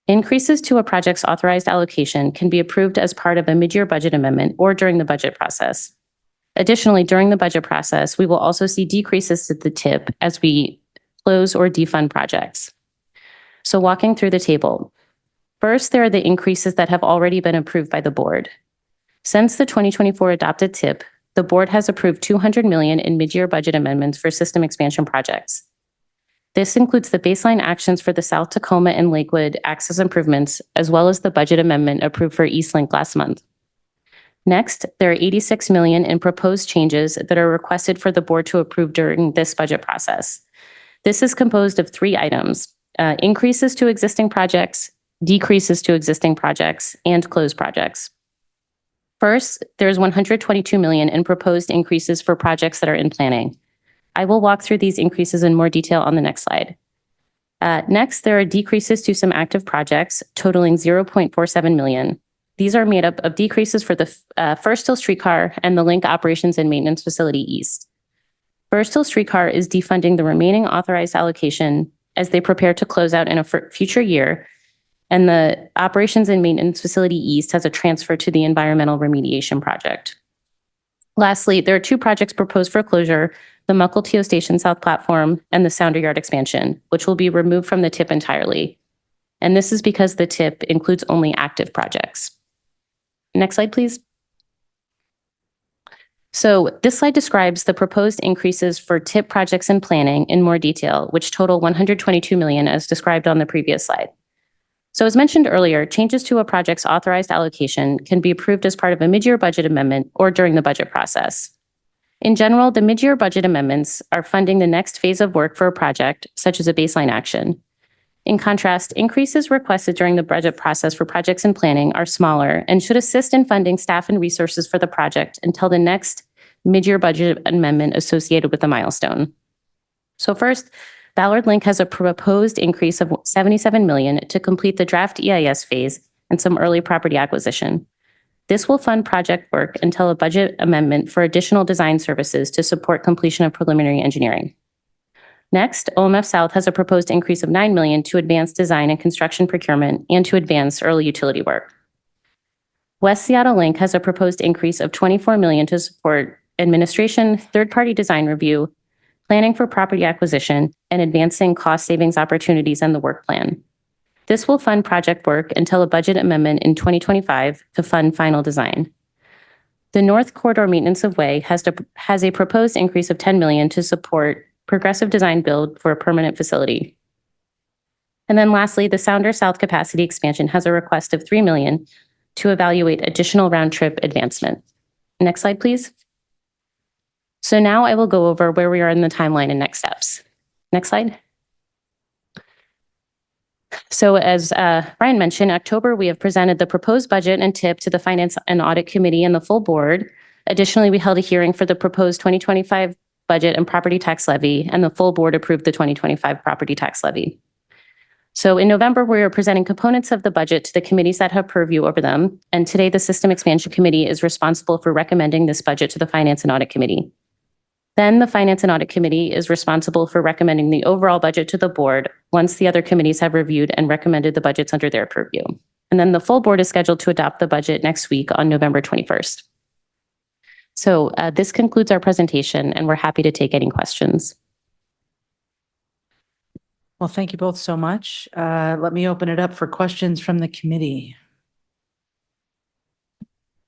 Increases to a project's authorized allocation can be approved as part of a mid-year budget amendment or during the budget process. Additionally, during the budget process, we will also see decreases to the TIP as we close or defund projects. So walking through the table. First, there are the increases that have already been approved by the board. Since the 2024 adopted TIP, the board has approved $200 million in mid-year budget amendments for system expansion projects. This includes the baseline actions for the South Tacoma and Lakewood access improvements, as well as the budget amendment approved for Eastlink last month. Next, there are $86 million in proposed changes that are requested for the board to approve during this budget process. This is composed of 3 items: increases to existing projects, decreases to existing projects, and closed projects. First, there's $122 million in proposed increases for projects that are in planning. I will walk through these increases in more detail on the next slide. Next, there are decreases to some active projects totaling $0.47 million. These are made up of decreases for the First Hill Streetcar and the Link Operations and Maintenance Facility East. First Hill Streetcar is defunding the remaining authorized allocation as they prepare to close out in a future year, and the Operations and Maintenance Facility East has a transfer to the Environmental Remediation Project. Lastly, there are 2 projects proposed for closure: the Mukilteo Station South Platform and the Sounder Yard expansion, which will be removed from the TIP entirely. And this is because the TIP includes only active projects. Next slide, please. So this slide describes the proposed increases for TIP projects in planning in more detail, which total $122 million as described on the previous slide. So as mentioned earlier, changes to a project's authorized allocation can be approved as part of a mid-year budget amendment or during the budget process. In general, the mid-year budget amendments are funding the next phase of work for a project, such as a baseline action. In contrast, increases requested during the budget process for projects in planning are smaller and should assist in funding staff and resources for the project until the next mid-year budget amendment associated with the milestone. So first, Ballard Link has a proposed increase of $77 million to complete the draft EIS phase and some early property acquisition. This will fund project work until a budget amendment for additional design services to support completion of preliminary engineering. Next, OMF South has a proposed increase of 9 million to advance design and construction procurement and to advance early utility work. West Seattle Link has a proposed increase of 24 million to support administration, third-party design review, planning for property acquisition, and advancing cost savings opportunities and the work plan. This will fund project work until a budget amendment in 2025 to fund final design. The North Corridor Maintenance of Way has a proposed increase of 10 million to support progressive design build for a permanent facility. And then lastly, the Sounder South capacity expansion has a request of 3 million to evaluate additional round trip advancement. Next slide, please. So now I will go over where we are in the timeline and next steps. Next slide. So as Ryan mentioned, in October, we have presented the proposed budget and TIP to the Finance and Audit Committee and the full board. Additionally, we held a hearing for the proposed 2025 budget and property tax levy, and the full board approved the 2025 property tax levy. So in November, we are presenting components of the budget to the committees that have purview over them. And today, the System Expansion Committee is responsible for recommending this budget to the Finance and Audit Committee. Then the Finance and Audit Committee is responsible for recommending the overall budget to the board once the other committees have reviewed and recommended the budgets under their purview. And then the full board is scheduled to adopt the budget next week on November 21st. So this concludes our presentation, and we're happy to take any questions. Well, thank you both so much. Let me open it up for questions from the committee.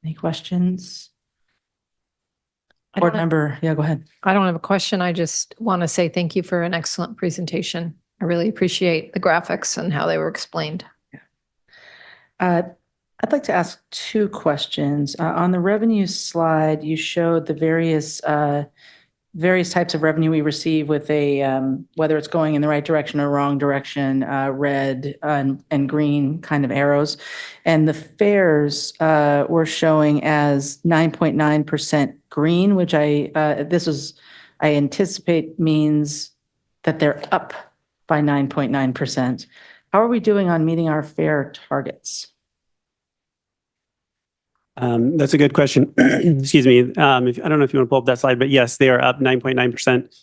Any questions? Board member, yeah, go ahead. I don't have a question. I just want to say thank you for an excellent presentation. I really appreciate the graphics and how they were explained. I'd like to ask two questions. On the revenue slide, you showed the various types of revenue we receive with whether it's going in the right direction or wrong direction, red and green kind of arrows. And the fares were showing as 9.9% green, which I anticipate means that they're up by 9.9%. How are we doing on meeting our fare targets? That's a good question. Excuse me. I don't know if you want to pull up that slide, but yes, they are up 9.9%.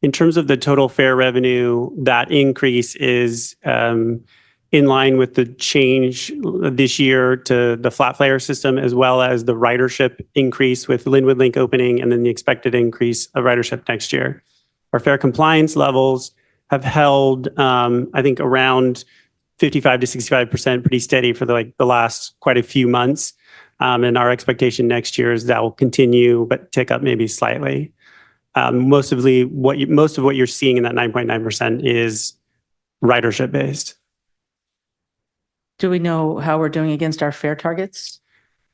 In terms of the total fare revenue, that increase is in line with the change this year to the flat fare system, as well as the ridership increase with Linwood Link opening and then the expected increase of ridership next year. Our fare compliance levels have held, I think, around 55 to 65%, pretty steady for the last quite a few months. And our expectation next year is that will continue, but tick up maybe slightly. Most of what you're seeing in that 9.9% is ridership based. Do we know how we're doing against our fare targets?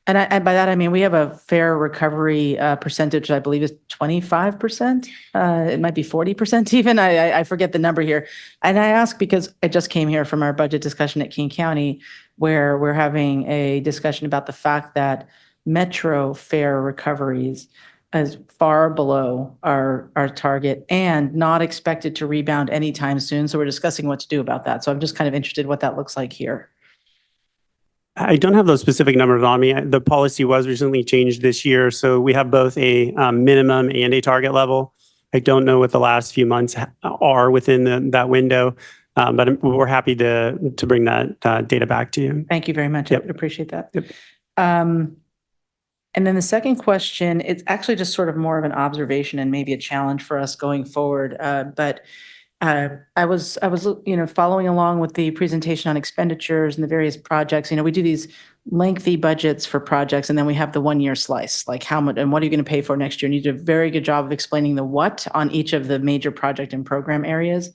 And by that, I mean, we have a fare recovery percentage, I believe is 25%. It might be 40% even. I forget the number here. And I ask because I just came here from our budget discussion at King County, where we're having a discussion about the fact that metro fare recoveries is far below our target and not expected to rebound anytime soon. So we're discussing what to do about that. So I'm just kind of interested what that looks like here. I don't have those specific numbers on me. The policy was recently changed this year, so we have both a minimum and a target level. I don't know what the last few months are within that window, but we're happy to bring that data back to you. Thank you very much. Yep. I appreciate that. Yep. And then the second question, it's actually just sort of more of an observation and maybe a challenge for us going forward. But I was following along with the presentation on expenditures and the various projects. We do these lengthy budgets for projects, and then we have the 1 year slice, like how much and what are you going to pay for next year? And you did a very good job of explaining the what on each of the major project and program areas.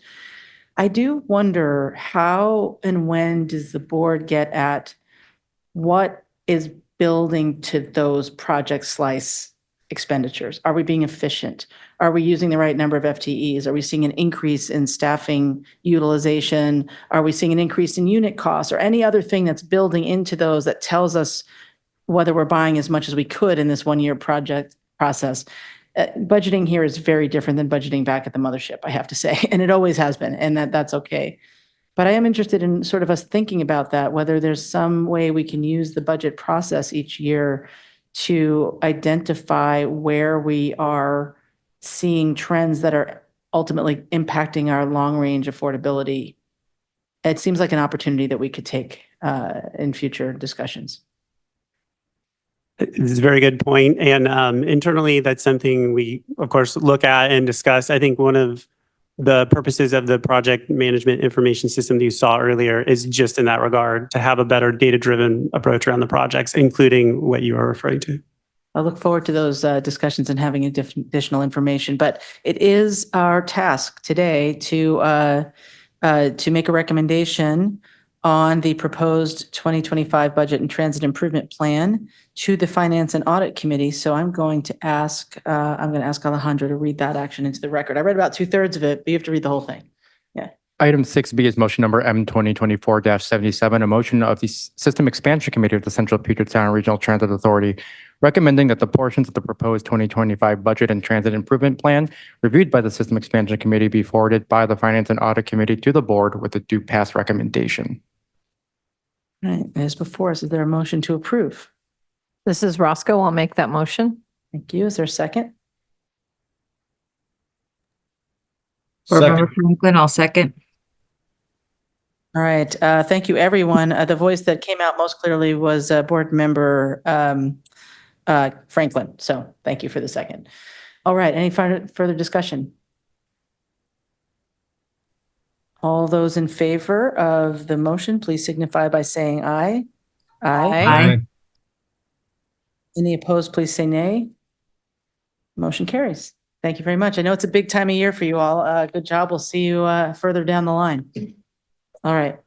I do wonder how and when does the board get at what is building to those project slice expenditures? Are we being efficient? Are we using the right number of FTEs? Are we seeing an increase in staffing utilization? Are we seeing an increase in unit costs or any other thing that's building into those that tells us whether we're buying as much as we could in this 1 year project process? Budgeting here is very different than budgeting back at the mothership, I have to say, and it always has been, and that's okay. But I am interested in sort of us thinking about that, whether there's some way we can use the budget process each year to identify where we are seeing trends that are ultimately impacting our long-range affordability. It seems like an opportunity that we could take in future discussions. This is a very good point. And internally, that's something we, of course, look at and discuss. I think one of the purposes of the project management information system that you saw earlier is just in that regard, to have a better data-driven approach around the projects, including what you are referring to. I look forward to those discussions and having additional information. But it is our task today to make a recommendation on the proposed 2025 budget and transit improvement plan to the Finance and Audit Committee. So I'm going to ask Alejandro to read that action into the record. I read about 2/3 of it, but you have to read the whole thing. Yeah. Item 6B is motion number M 2024-77, a motion of the System Expansion Committee of the Central Puget Sound Regional Transit Authority recommending that the portions of the proposed 2025 budget and transit improvement plan reviewed by the System Expansion Committee be forwarded by the Finance and Audit Committee to the board with a do pass recommendation. All right, as before us, is there a motion to approve? This is Roscoe. I'll make that motion. Thank you. Is there a second? Board Member Franklin, I'll second. All right, thank you, everyone. The voice that came out most clearly was Board Member Franklin. So thank you for the second. All right, any further discussion? All those in favor of the motion, please signify by saying aye. Aye. Any opposed, please say nay. Motion carries. Thank you very much. I know it's a big time of year for you all. Good job. We'll see you further down the line. All right.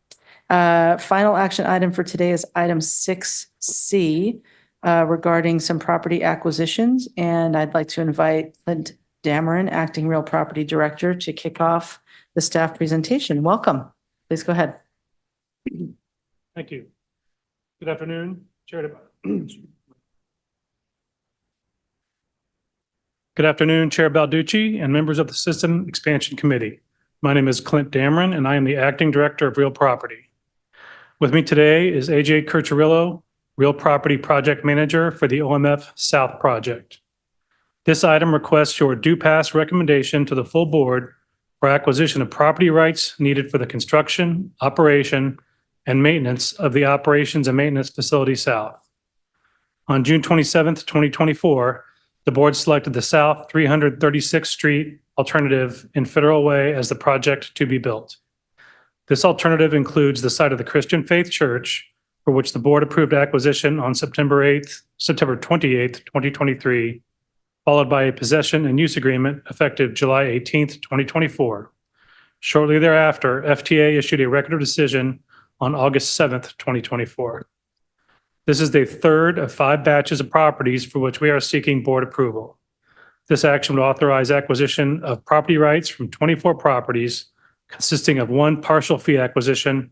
Final action item for today is item 6C regarding some property acquisitions. And I'd like to invite Clint Dameron, Acting Real Property Director, to kick off the staff presentation. Welcome. Please go ahead. Thank you. Good afternoon, Chair. Good afternoon, Chair Balducci and members of the System Expansion Committee. My name is Clint Dameron, and I am the Acting Director of Real Property. With me today is AJ Curcirillo, Real Property Project Manager for the OMF South Project. This item requests your due pass recommendation to the full board for acquisition of property rights needed for the construction, operation, and maintenance of the Operations and Maintenance Facility South. On June 27th, 2024, the board selected the South 336th Street alternative in Federal Way as the project to be built. This alternative includes the site of the Christian Faith Church, for which the board approved acquisition on September 28th, 2023, followed by a possession and use agreement effective July 18th, 2024. Shortly thereafter, FTA issued a record of decision on August 7th, 2024. This is the third of 5 batches of properties for which we are seeking board approval. This action would authorize acquisition of property rights from 24 properties, consisting of 1 partial fee acquisition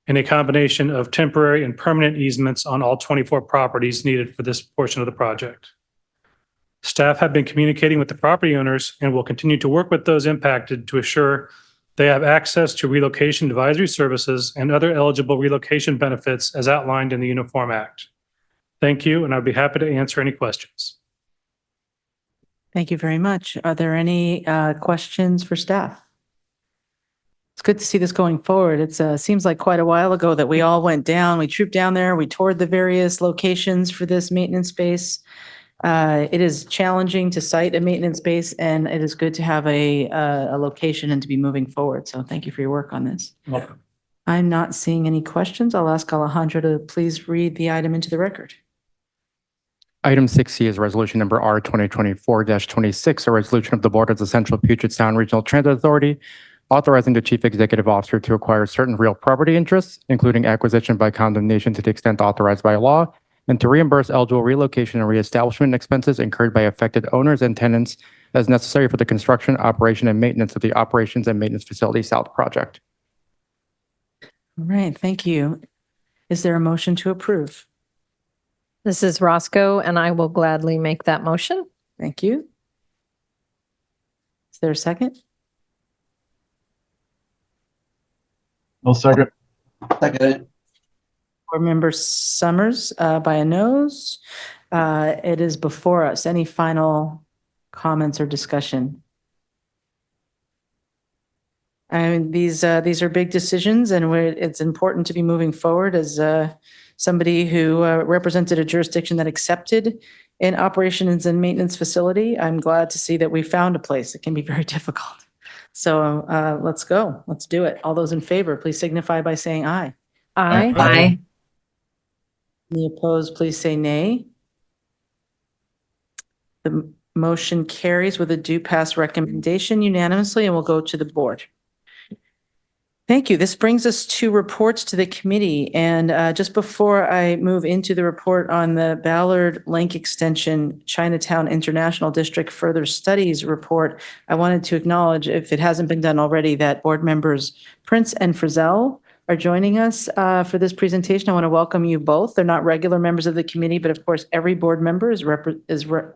and a combination of temporary and permanent easements on all 24 properties needed for this portion of the project. Staff have been communicating with the property owners and will continue to work with those impacted to assure they have access to relocation advisory services and other eligible relocation benefits as outlined in the Uniform Act. Thank you, and I'd be happy to answer any questions. Thank you very much. Are there any questions for staff? It's good to see this going forward. It seems like quite a while ago that we all went down. We trooped down there. We toured the various locations for this maintenance space. It is challenging to site a maintenance space, and it is good to have a location and to be moving forward. So thank you for your work on this. Welcome. I'm not seeing any questions. I'll ask Alejandro to please read the item into the record. Item 6C is resolution number R 2024-26, a resolution of the Board of the Central Puget Sound Regional Transit Authority authorizing the Chief Executive Officer to acquire certain real property interests, including acquisition by condemnation to the extent authorized by law, and to reimburse eligible relocation and reestablishment expenses incurred by affected owners and tenants as necessary for the construction, operation, and maintenance of the Operations and Maintenance Facility South project. All right, thank you. Is there a motion to approve? This is Roscoe, and I will gladly make that motion. Thank you. Is there a second? I'll second. Second. Board Member Summers by a nose. It is before us. Any final comments or discussion? I mean, these are big decisions, and it's important to be moving forward as somebody who represented a jurisdiction that accepted an operations and maintenance facility. I'm glad to see that we found a place. It can be very difficult. So let's go. Let's do it. All those in favor, please signify by saying aye. Aye. Aye. Any opposed, please say nay. The motion carries with a do pass recommendation unanimously, and we'll go to the board. Thank you. This brings us to reports to the committee. And just before I move into the report on the Ballard Link Extension Chinatown International District Further Studies report, I wanted to acknowledge, if it hasn't been done already, that board members Prince and Frizzell are joining us for this presentation. I want to welcome you both. They're not regular members of the committee, but of course, every board member is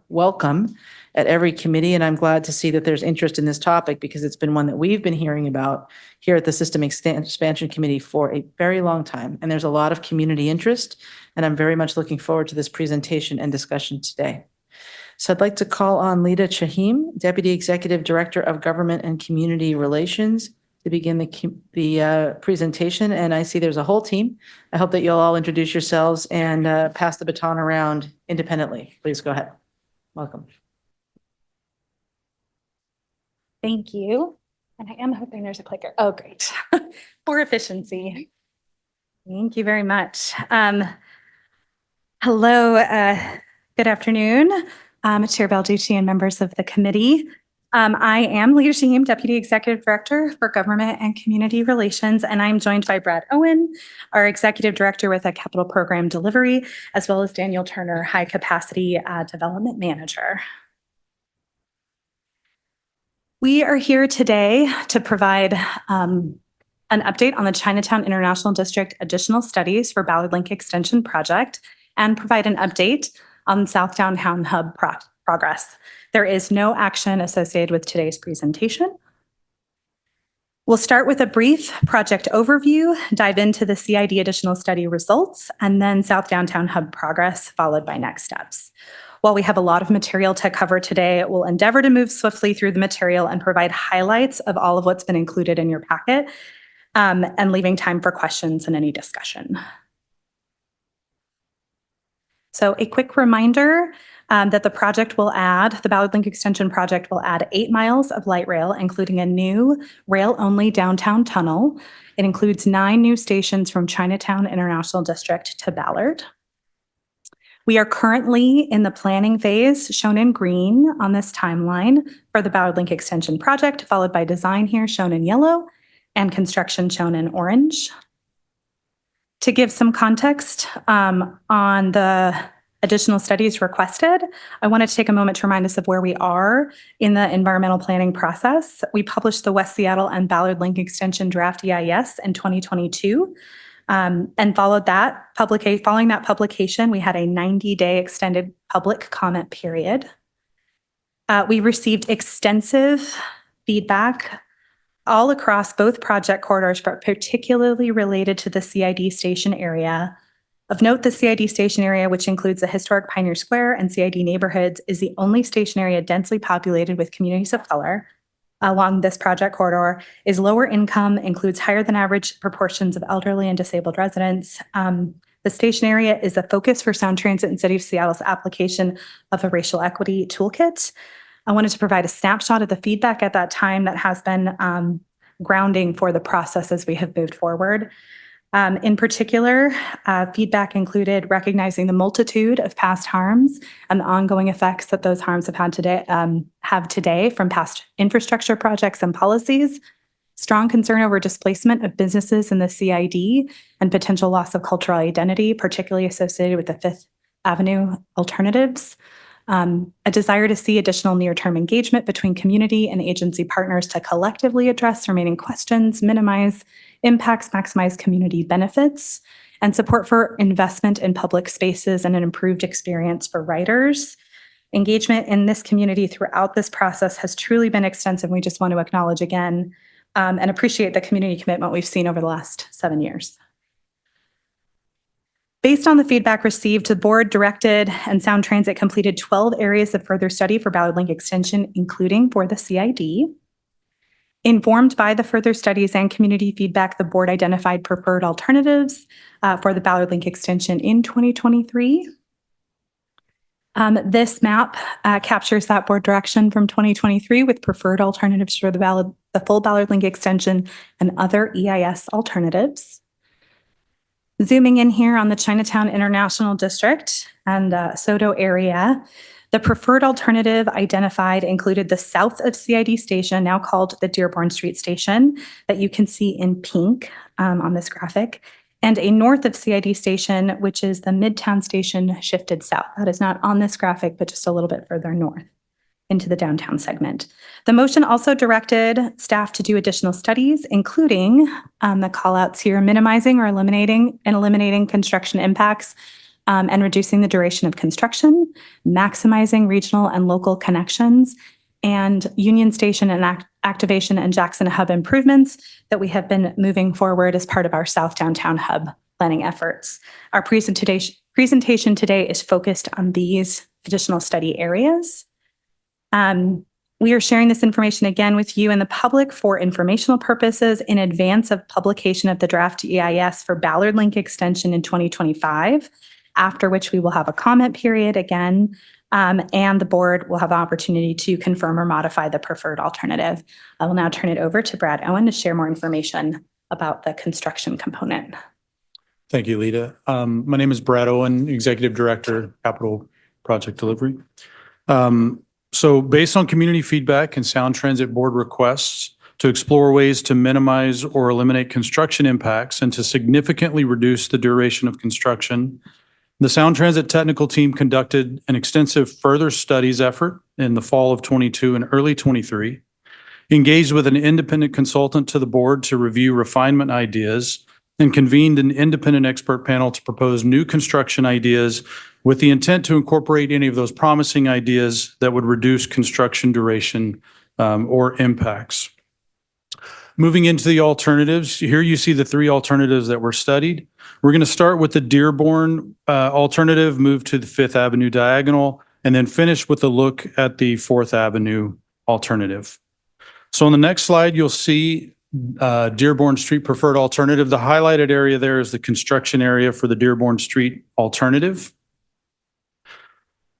welcome at every committee. And I'm glad to see that there's interest in this topic because it's been one that we've been hearing about here at the System Expansion Committee for a very long time. And there's a lot of community interest, and I'm very much looking forward to this presentation and discussion today. So I'd like to call on Lida Chahim, Deputy Executive Director of Government and Community Relations, to begin the presentation. And I see there's a whole team. I hope that you'll all introduce yourselves and pass the baton around independently. Please go ahead. Welcome. Thank you. And I am hoping there's a clicker. Oh, great. For efficiency. Thank you very much. Hello, good afternoon, Chair Balducci and members of the committee. I am Lida Chahim, Deputy Executive Director for Government and Community Relations, and I'm joined by Brad Owen, our Executive Director with a Capital Program Delivery, as well as Daniel Turner, High Capacity Development Manager. We are here today to provide an update on the Chinatown International District additional studies for Ballard Link Extension project and provide an update on South Downtown Hub progress. There is no action associated with today's presentation. We'll start with a brief project overview, dive into the CID additional study results, and then South Downtown Hub progress, followed by next steps. While we have a lot of material to cover today, we'll endeavor to move swiftly through the material and provide highlights of all of what's been included in your packet, and leaving time for questions and any discussion. So a quick reminder that the Ballard Link Extension project will add 8 miles of light rail, including a new rail-only downtown tunnel. It includes 9 new stations from Chinatown International District to Ballard. We are currently in the planning phase, shown in green on this timeline, for the Ballard Link Extension project, followed by design here, shown in yellow, and construction shown in orange. To give some context on the additional studies requested, I wanted to take a moment to remind us of where we are in the environmental planning process. We published the West Seattle and Ballard Link Extension Draft EIS in 2022. And following that publication, we had a 90-day extended public comment period. We received extensive feedback all across both project corridors, but particularly related to the CID station area. Of note, the CID station area, which includes the historic Pioneer Square and CID neighborhoods, is the only station area densely populated with communities of color along this project corridor, is lower income, includes higher than average proportions of elderly and disabled residents. The station area is a focus for Sound Transit and City of Seattle's application of a racial equity toolkit. I wanted to provide a snapshot of the feedback at that time that has been grounding for the process as we have moved forward. In particular, feedback included recognizing the multitude of past harms and the ongoing effects that those harms have today from past infrastructure projects and policies, strong concern over displacement of businesses in the CID and potential loss of cultural identity, particularly associated with the Fifth Avenue alternatives, a desire to see additional near-term engagement between community and agency partners to collectively address remaining questions, minimize impacts, maximize community benefits, and support for investment in public spaces and an improved experience for riders. Engagement in this community throughout this process has truly been extensive. We just want to acknowledge again and appreciate the community commitment we've seen over the last 7 years. Based on the feedback received, the board directed and Sound Transit completed 12 areas of further study for Ballard Link Extension, including for the CID. Informed by the further studies and community feedback, the board identified preferred alternatives for the Ballard Link extension in 2023. This map captures that board direction from 2023 with preferred alternatives for the full Ballard Link extension and other EIS alternatives. Zooming in here on the Chinatown International District and SoDo area, the preferred alternative identified included the south of CID Station, now called the Dearborn Street Station, that you can see in pink on this graphic, and a north of CID Station, which is the Midtown Station shifted south. That is not on this graphic, but just a little bit further north into the downtown segment. The motion also directed staff to do additional studies, including the callouts here, minimizing or eliminating construction impacts and reducing the duration of construction, maximizing regional and local connections, and Union Station and activation and Jackson Hub improvements that we have been moving forward as part of our South Downtown Hub planning efforts. Our presentation today is focused on these additional study areas. We are sharing this information again with you and the public for informational purposes in advance of publication of the draft EIS for Ballard Link extension in 2025, after which we will have a comment period again, and the board will have the opportunity to confirm or modify the preferred alternative. I will now turn it over to Brad Owen to share more information about the construction component. Thank you, Lita. My name is Brad Owen, Executive Director, Capital Project Delivery. So based on community feedback and Sound Transit Board requests to explore ways to minimize or eliminate construction impacts and to significantly reduce the duration of construction, the Sound Transit technical team conducted an extensive further studies effort in the fall of 22 and early 23, engaged with an independent consultant to the board to review refinement ideas, and convened an independent expert panel to propose new construction ideas with the intent to incorporate any of those promising ideas that would reduce construction duration or impacts. Moving into the alternatives, here you see the three alternatives that were studied. We're going to start with the Dearborn alternative, move to the Fifth Avenue diagonal, and then finish with a look at the Fourth Avenue alternative. So on the next slide, you'll see Dearborn Street preferred alternative. The highlighted area there is the construction area for the Dearborn Street alternative.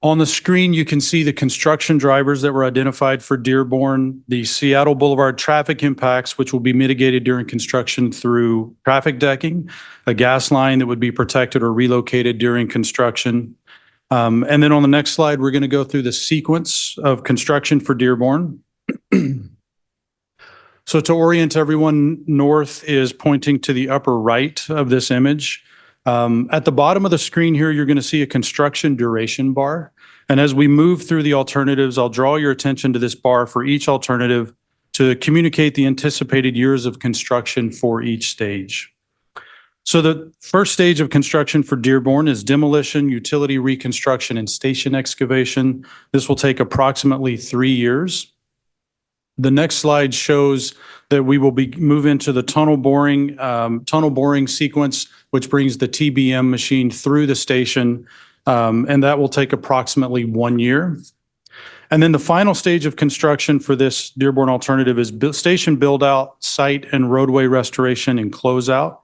On the screen, you can see the construction drivers that were identified for Dearborn, the Seattle Boulevard traffic impacts, which will be mitigated during construction through traffic decking, a gas line that would be protected or relocated during construction. And then on the next slide, we're going to go through the sequence of construction for Dearborn. So to orient everyone, north is pointing to the upper right of this image. At the bottom of the screen here, you're going to see a construction duration bar. And as we move through the alternatives, I'll draw your attention to this bar for each alternative to communicate the anticipated years of construction for each stage. So the first stage of construction for Dearborn is demolition, utility reconstruction, and station excavation. This will take approximately 3 years. The next slide shows that we will move into the tunnel boring sequence, which brings the TBM machine through the station, and that will take approximately 1 year. And then the final stage of construction for this Dearborn alternative is station build-out, site and roadway restoration, and closeout.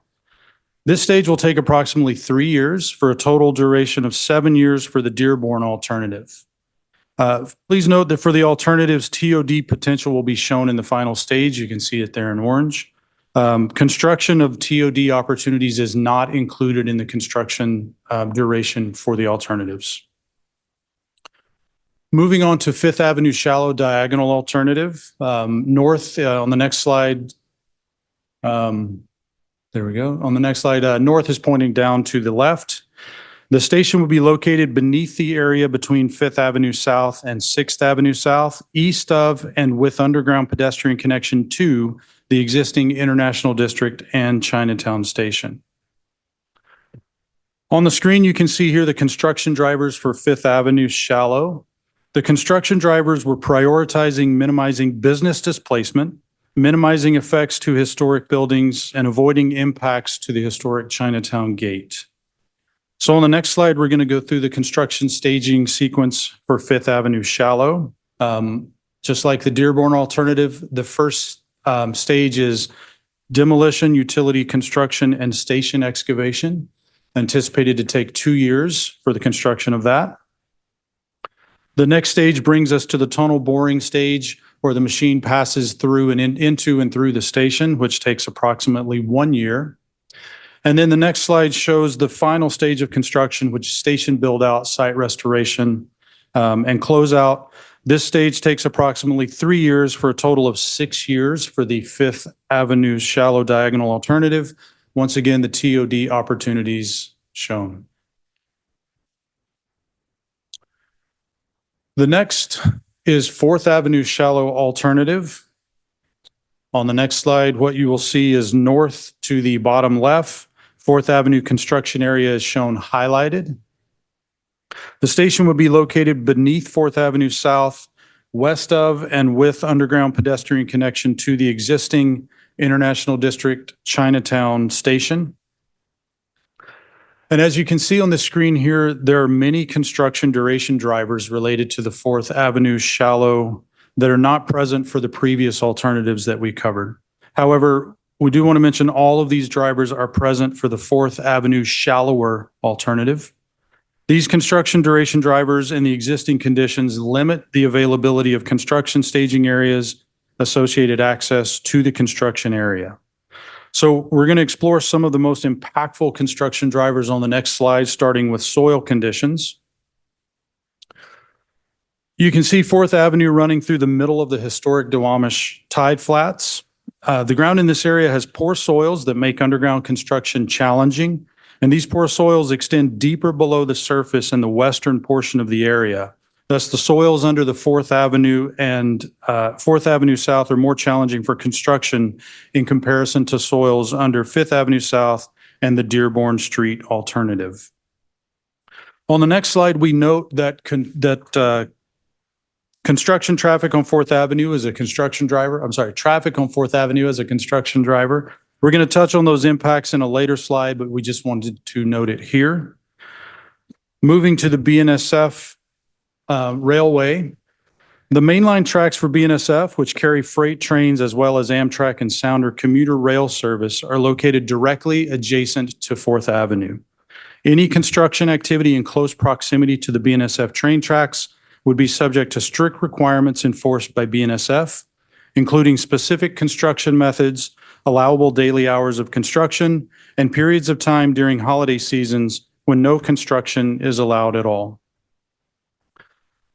This stage will take approximately 3 years for a total duration of 7 years for the Dearborn alternative. Please note that for the alternatives, TOD potential will be shown in the final stage. You can see it there in orange. Construction of TOD opportunities is not included in the construction duration for the alternatives. Moving on to Fifth Avenue shallow diagonal alternative. North on the next slide. There we go. On the next slide, north is pointing down to the left. The station will be located beneath the area between Fifth Avenue South and Sixth Avenue South, east of and with underground pedestrian connection to the existing International District and Chinatown Station. On the screen, you can see here the construction drivers for Fifth Avenue shallow. The construction drivers were prioritizing minimizing business displacement, minimizing effects to historic buildings, and avoiding impacts to the historic Chinatown Gate. So on the next slide, we're going to go through the construction staging sequence for Fifth Avenue shallow. Just like the Dearborn alternative, the first stage is demolition, utility construction, and station excavation, anticipated to take 2 years for the construction of that. The next stage brings us to the tunnel boring stage, where the machine passes through and into and through the station, which takes approximately 1 year. And then the next slide shows the final stage of construction, which is station build out, site restoration, and closeout. This stage takes approximately 3 years for a total of 6 years for the Fifth Avenue shallow diagonal alternative. Once again, the TOD opportunities shown. The next is Fourth Avenue shallow alternative. On the next slide, what you will see is north to the bottom left, Fourth Avenue construction area is shown highlighted. The station would be located beneath Fourth Avenue South, west of and with underground pedestrian connection to the existing International District Chinatown station. And as you can see on the screen here, there are many construction duration drivers related to the Fourth Avenue shallow that are not present for the previous alternatives that we covered. However, we do want to mention all of these drivers are present for the Fourth Avenue shallower alternative. These construction duration drivers and the existing conditions limit the availability of construction staging areas, associated access to the construction area. So we're going to explore some of the most impactful construction drivers on the next slide, starting with soil conditions. You can see Fourth Avenue running through the middle of the historic Duwamish tide flats. The ground in this area has poor soils that make underground construction challenging, and these poor soils extend deeper below the surface in the western portion of the area. Thus, the soils under the Fourth Avenue and Fourth Avenue South are more challenging for construction in comparison to soils under Fifth Avenue South and the Dearborn Street alternative. On the next slide, we note that construction traffic on Fourth Avenue is a construction driver. I'm sorry, traffic on Fourth Avenue is a construction driver. We're going to touch on those impacts in a later slide, but we just wanted to note it here. Moving to the BNSF Railway, the mainline tracks for BNSF, which carry freight trains as well as Amtrak and Sounder commuter rail service, are located directly adjacent to Fourth Avenue. Any construction activity in close proximity to the BNSF train tracks would be subject to strict requirements enforced by BNSF, including specific construction methods, allowable daily hours of construction, and periods of time during holiday seasons when no construction is allowed at all.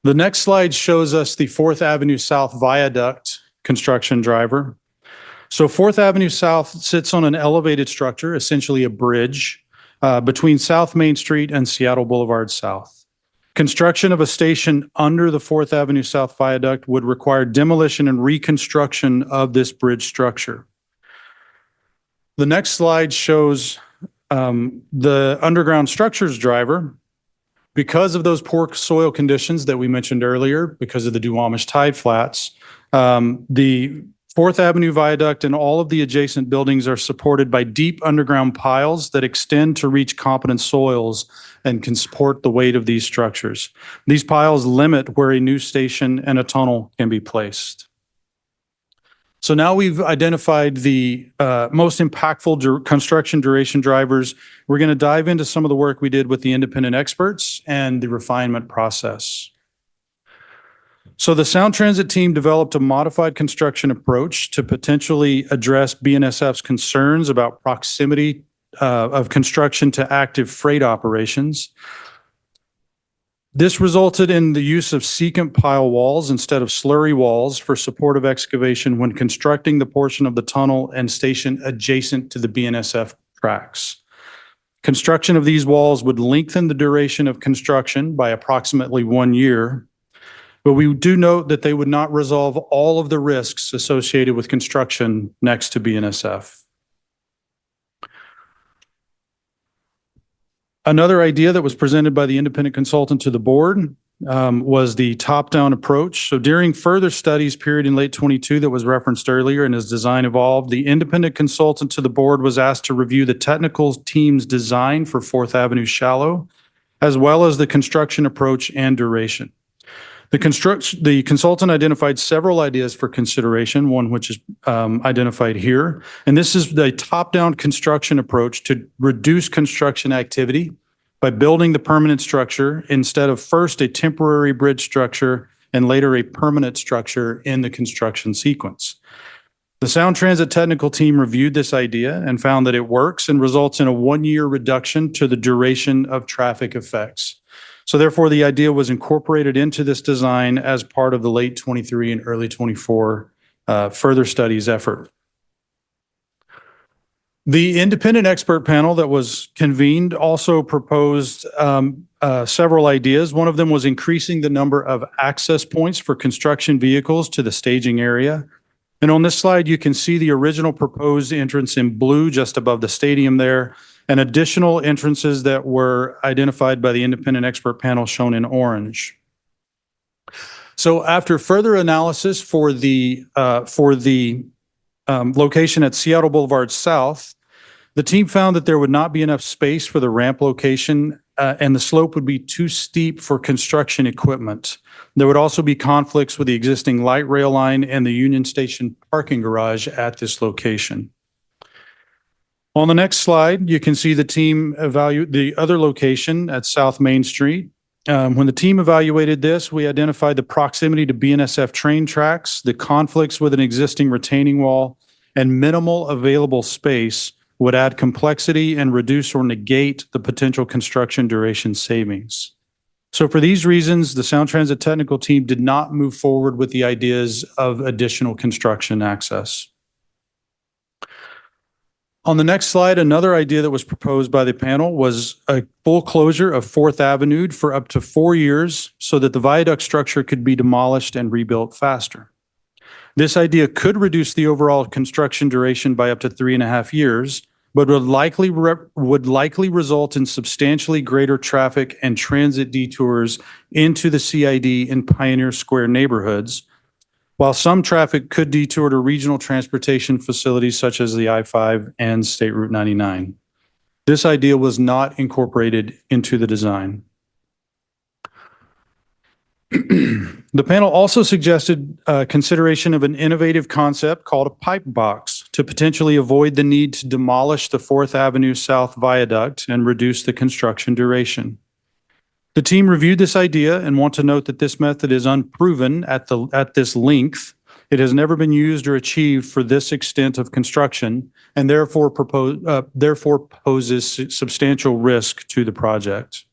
The next slide shows us the Fourth Avenue South Viaduct construction driver. So Fourth Avenue South sits on an elevated structure, essentially a bridge, between South Main Street and Seattle Boulevard South. Construction of a station under the Fourth Avenue South Viaduct would require demolition and reconstruction of this bridge structure. The next slide shows the underground structures driver. Because of those poor soil conditions that we mentioned earlier, because of the Duwamish tide flats, the Fourth Avenue Viaduct and all of the adjacent buildings are supported by deep underground piles that extend to reach competent soils and can support the weight of these structures. These piles limit where a new station and a tunnel can be placed. So now we've identified the most impactful construction duration drivers. We're going to dive into some of the work we did with the independent experts and the refinement process. So the Sound Transit team developed a modified construction approach to potentially address BNSF's concerns about proximity of construction to active freight operations. This resulted in the use of secant pile walls instead of slurry walls for supportive excavation when constructing the portion of the tunnel and station adjacent to the BNSF tracks. Construction of these walls would lengthen the duration of construction by approximately 1 year, but we do note that they would not resolve all of the risks associated with construction next to BNSF. Another idea that was presented by the independent consultant to the board was the top-down approach. So during further studies period in late 22 that was referenced earlier and as design evolved, the independent consultant to the board was asked to review the technical team's design for Fourth Avenue Shallow, as well as the construction approach and duration. The consultant identified several ideas for consideration, one which is identified here. And this is the top-down construction approach to reduce construction activity by building the permanent structure instead of first a temporary bridge structure and later a permanent structure in the construction sequence. The Sound Transit technical team reviewed this idea and found that it works and results in a 1-year reduction to the duration of traffic effects. So therefore, the idea was incorporated into this design as part of the late 23 and early 24 further studies effort. The independent expert panel that was convened also proposed several ideas. One of them was increasing the number of access points for construction vehicles to the staging area. And on this slide, you can see the original proposed entrance in blue just above the stadium there, and additional entrances that were identified by the independent expert panel shown in orange. So after further analysis for the location at Seattle Boulevard South, the team found that there would not be enough space for the ramp location and the slope would be too steep for construction equipment. There would also be conflicts with the existing light rail line and the Union Station parking garage at this location. On the next slide, you can see the team evaluate the other location at South Main Street. When the team evaluated this, we identified the proximity to BNSF train tracks, the conflicts with an existing retaining wall, and minimal available space would add complexity and reduce or negate the potential construction duration savings. So for these reasons, the Sound Transit technical team did not move forward with the ideas of additional construction access. On the next slide, another idea that was proposed by the panel was a full closure of 4th Avenue for up to 4 years so that the viaduct structure could be demolished and rebuilt faster. This idea could reduce the overall construction duration by up to 3.5 years, but would likely result in substantially greater traffic and transit detours into the CID in Pioneer Square neighborhoods, while some traffic could detour to regional transportation facilities such as the I-5 and State Route 99. This idea was not incorporated into the design. The panel also suggested consideration of an innovative concept called a pipe box to potentially avoid the need to demolish the 4th Avenue South Viaduct and reduce the construction duration. The team reviewed this idea and want to note that this method is unproven at this length. It has never been used or achieved for this extent of construction and therefore poses substantial risk to the project.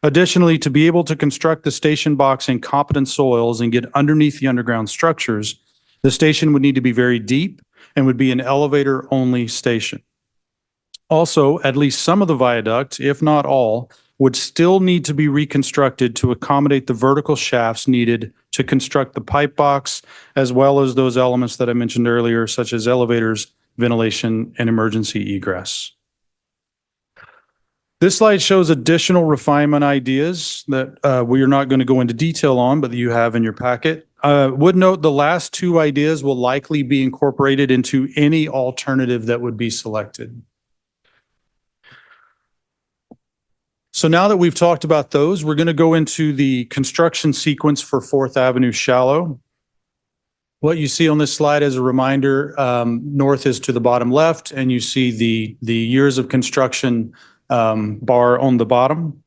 Additionally, to be able to construct the station box in competent soils and get underneath the underground structures, the station would need to be very deep and would be an elevator-only station. Also, at least some of the viaduct, if not all, would still need to be reconstructed to accommodate the vertical shafts needed to construct the pipe box, as well as those elements that I mentioned earlier, such as elevators, ventilation, and emergency egress. This slide shows additional refinement ideas that we are not going to go into detail on, but that you have in your packet. Would note the last 2 ideas will likely be incorporated into any alternative that would be selected. So now that we've talked about those, we're going to go into the construction sequence for 4th Avenue Shallow. What you see on this slide as a reminder, north is to the bottom left, and you see the years of construction bar on the bottom.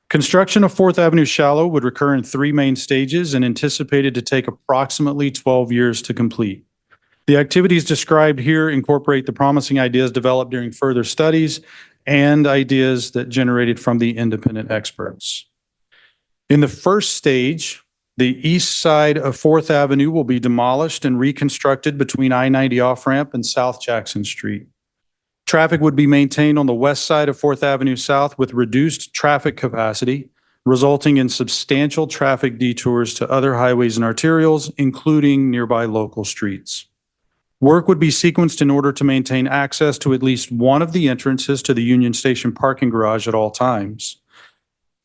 Construction of 4th Avenue Shallow would recur in 3 main stages and anticipated to take approximately 12 years to complete. The activities described here incorporate the promising ideas developed during further studies and ideas that generated from the independent experts. In the first stage, the east side of 4th Avenue will be demolished and reconstructed between I-90 off-ramp and South Jackson Street. Traffic would be maintained on the west side of 4th Avenue South with reduced traffic capacity, resulting in substantial traffic detours to other highways and arterials, including nearby local streets. Work would be sequenced in order to maintain access to at least one of the entrances to the Union Station parking garage at all times.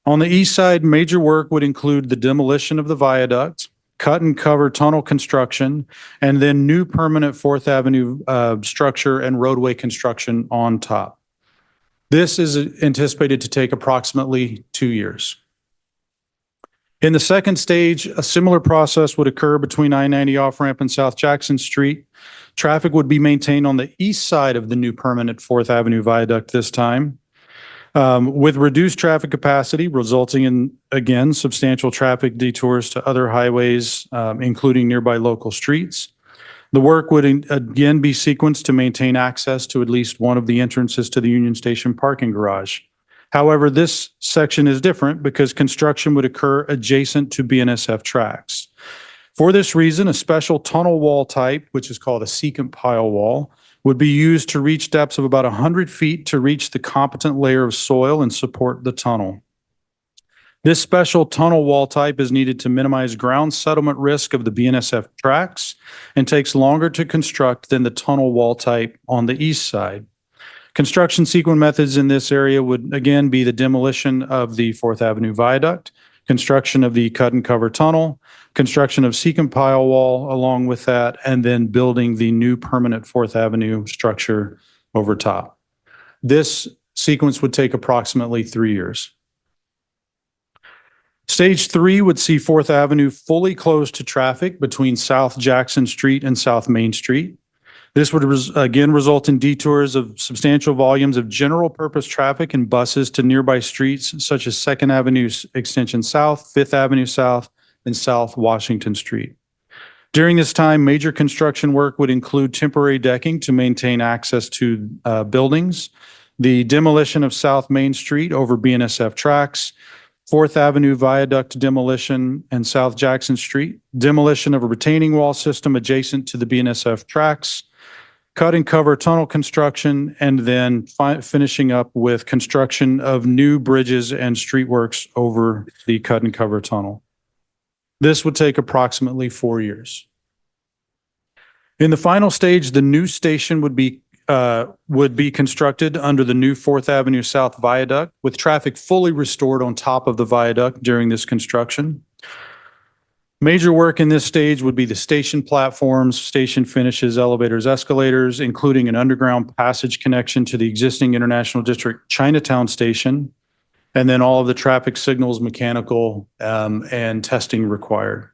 On the east side, major work would include the demolition of the viaduct, cut and cover tunnel construction, and then new permanent 4th Avenue structure and roadway construction on top. This is anticipated to take approximately 2 years. In the second stage, a similar process would occur between I-90 off-ramp and South Jackson Street. Traffic would be maintained on the east side of the new permanent 4th Avenue Viaduct this time, with reduced traffic capacity resulting in, again, substantial traffic detours to other highways, including nearby local streets. The work would again be sequenced to maintain access to at least one of the entrances to the Union Station parking garage. However, this section is different because construction would occur adjacent to BNSF tracks. For this reason, a special tunnel wall type, which is called a secant pile wall, would be used to reach depths of about 100 feet to reach the competent layer of soil and support the tunnel. This special tunnel wall type is needed to minimize ground settlement risk of the BNSF tracks and takes longer to construct than the tunnel wall type on the east side. Construction sequence methods in this area would again be the demolition of the 4th Avenue Viaduct, construction of the cut and cover tunnel, construction of secant pile wall along with that, and then building the new permanent 4th Avenue structure over top. This sequence would take approximately 3 years. Stage 3 would see 4th Avenue fully closed to traffic between South Jackson Street and South Main Street. This would again result in detours of substantial volumes of general purpose traffic and buses to nearby streets such as 2nd Avenue Extension South, 5th Avenue South, and South Washington Street. During this time, major construction work would include temporary decking to maintain access to buildings, the demolition of South Main Street over BNSF tracks, 4th Avenue Viaduct demolition and South Jackson Street, demolition of a retaining wall system adjacent to the BNSF tracks, cut and cover tunnel construction, and then finishing up with construction of new bridges and streetworks over the cut and cover tunnel. This would take approximately 4 years. In the final stage, the new station would be constructed under the new 4th Avenue South Viaduct, with traffic fully restored on top of the viaduct during this construction. Major work in this stage would be the station platforms, station finishes, elevators, escalators, including an underground passage connection to the existing International District Chinatown station, and then all of the traffic signals, mechanical, and testing required.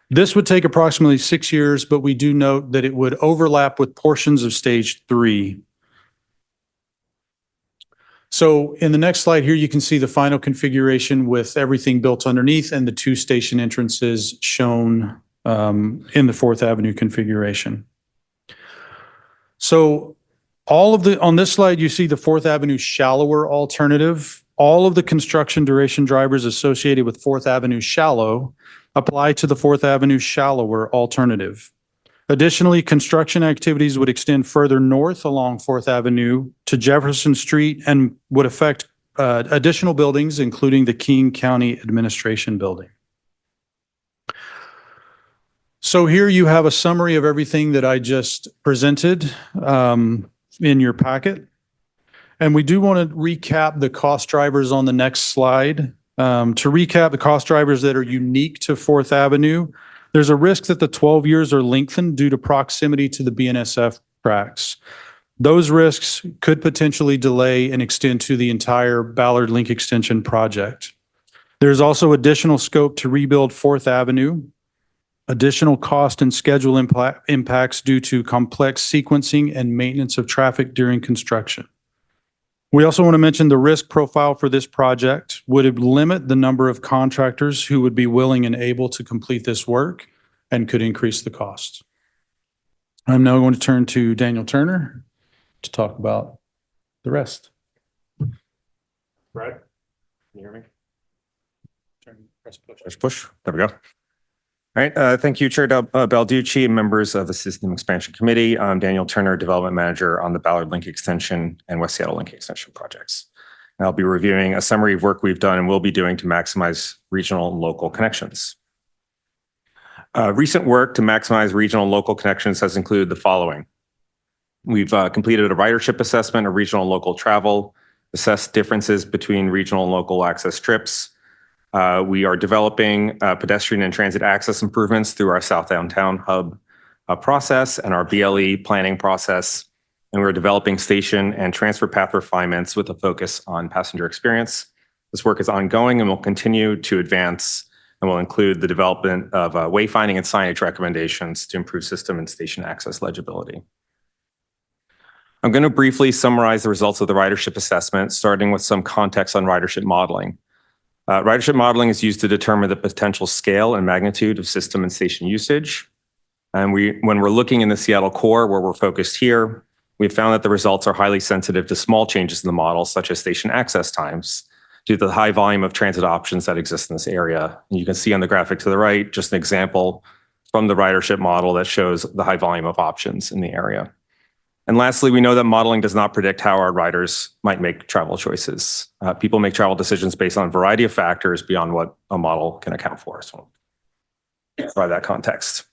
This would take approximately 6 years, but we do note that it would overlap with portions of stage 3. So in the next slide here, you can see the final configuration with everything built underneath and the 2 station entrances shown in the 4th Avenue configuration. So on this slide, you see the 4th Avenue shallower alternative. All of the construction duration drivers associated with 4th Avenue shallow apply to the 4th Avenue shallower alternative. Additionally, construction activities would extend further north along 4th Avenue to Jefferson Street and would affect additional buildings, including the King County Administration Building. So here you have a summary of everything that I just presented in your packet. And we do want to recap the cost drivers on the next slide. To recap the cost drivers that are unique to 4th Avenue, there's a risk that the 12 years are lengthened due to proximity to the BNSF tracks. Those risks could potentially delay and extend to the entire Ballard Link Extension project. There's also additional scope to rebuild 4th Avenue, additional cost and schedule impacts due to complex sequencing and maintenance of traffic during construction. We also want to mention the risk profile for this project would limit the number of contractors who would be willing and able to complete this work and could increase the cost. I'm now going to turn to Daniel Turner to talk about the rest. Brad, can you hear me? Press push. There we go. All right. Thank you, Chair Balducci and members of the System Expansion Committee. I'm Daniel Turner, Development Manager on the Ballard Link Extension and West Seattle Link Extension projects. And I'll be reviewing a summary of work we've done and will be doing to maximize regional and local connections. Recent work to maximize regional and local connections has included the following. We've completed a ridership assessment of regional and local travel, assessed differences between regional and local access trips. We are developing pedestrian and transit access improvements through our South Downtown Hub process and our BLE planning process. And we're developing station and transfer path refinements with a focus on passenger experience. This work is ongoing and will continue to advance and will include the development of wayfinding and signage recommendations to improve system and station access legibility. I'm going to briefly summarize the results of the ridership assessment, starting with some context on ridership modeling. Ridership modeling is used to determine the potential scale and magnitude of system and station usage. And when we're looking in the Seattle core, where we're focused here, we've found that the results are highly sensitive to small changes in the model, such as station access times, due to the high volume of transit options that exist in this area. And you can see on the graphic to the right, just an example from the ridership model that shows the high volume of options in the area. And lastly, we know that modeling does not predict how our riders might make travel choices. People make travel decisions based on a variety of factors beyond what a model can account for. So provide that context.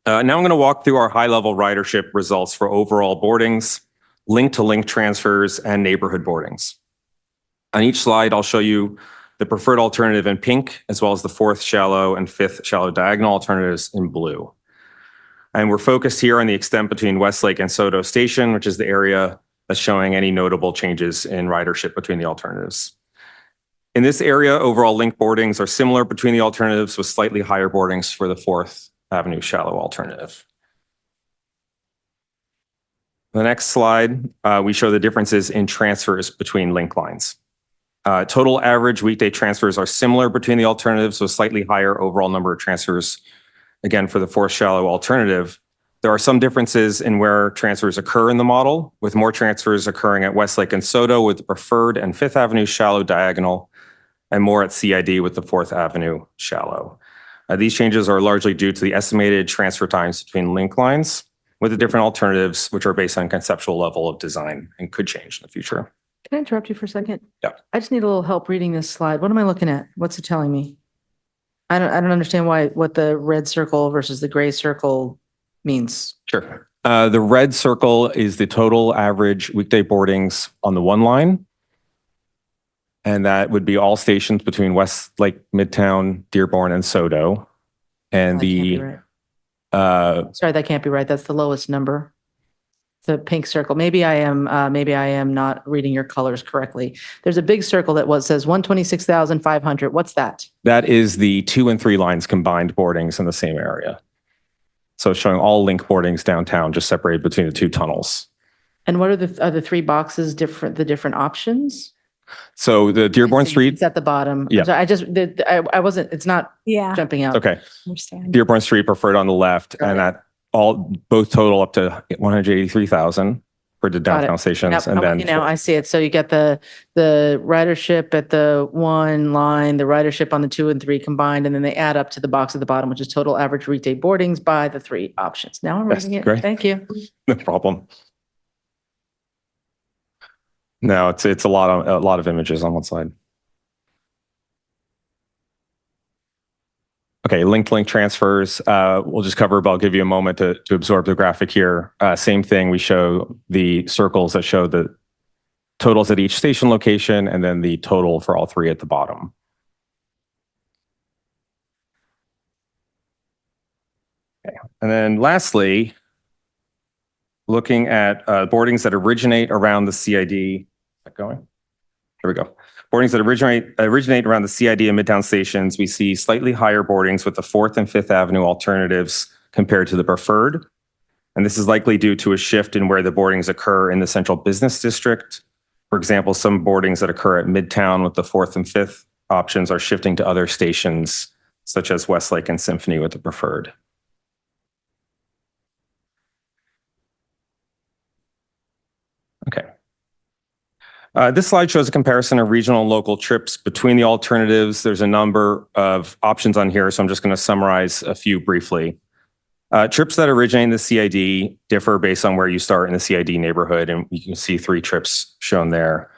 Now I'm going to walk through our high-level ridership results for overall boardings, link-to-link transfers, and neighborhood boardings. On each slide, I'll show you the preferred alternative in pink, as well as the fourth shallow and fifth shallow diagonal alternatives in blue. And we're focused here on the extent between Westlake and SoDo Station, which is the area that's showing any notable changes in ridership between the alternatives. In this area, overall link boardings are similar between the alternatives, with slightly higher boardings for the Fourth Avenue shallow alternative. The next slide, we show the differences in transfers between link lines. Total average weekday transfers are similar between the alternatives, with slightly higher overall number of transfers. Again, for the fourth shallow alternative, there are some differences in where transfers occur in the model, with more transfers occurring at Westlake and SoDo with the preferred and Fifth Avenue shallow diagonal, and more at CID with the Fourth Avenue shallow. These changes are largely due to the estimated transfer times between link lines with the different alternatives, which are based on conceptual level of design and could change in the future. Can I interrupt you for a second? Yeah. I just need a little help reading this slide. What am I looking at? What's it telling me? I don't understand what the red circle versus the gray circle means. Sure. The red circle is the total average weekday boardings on the one line. And that would be all stations between Westlake, Midtown, Dearborn, and SoDo. And That can't be right. Sorry, that can't be right. That's the lowest number. The pink circle. Maybe I am not reading your colors correctly. There's a big circle that says 126,500. What's that? That is the 2 and 3 lines combined boardings in the same area. So it's showing all link boardings downtown, just separated between the two tunnels. And what are the 3 boxes the different options? So the Dearborn Street. It's at the bottom. Yeah. I just, I wasn't, it's not jumping out. Okay. Understand. Dearborn Street preferred on the left, and that both total up to 183,000 for the Got it. downtown stations. Yep, And I'm then with you now, I see it. So you get the ridership at the one line, the ridership on the 2 and 3 combined, and then they add up to the box at the bottom, which is total average weekday boardings by the 3 options. Now I'm Yes, reading it. great. Thank you. no problem. No, it's a lot of images on one slide. Okay, link transfers. We'll just cover, but I'll give you a moment to absorb the graphic here. Same thing, we show the circles that show the totals at each station location, and then the total for all 3 at the bottom. Okay, and then lastly, looking at boardings that originate around the CID. Is that going? Here we go. Boardings that originate around the CID and Midtown stations, we see slightly higher boardings with the 4th and 5th Avenue alternatives compared to the preferred. And this is likely due to a shift in where the boardings occur in the central business district. For example, some boardings that occur at Midtown with the 4th and 5th options are shifting to other stations, such as Westlake and Symphony with the preferred. Okay. This slide shows a comparison of regional and local trips between the alternatives. There's a number of options on here, so I'm just going to summarize a few briefly. Trips that originate in the CID differ based on where you start in the CID neighborhood, and you can see 3 trips shown there.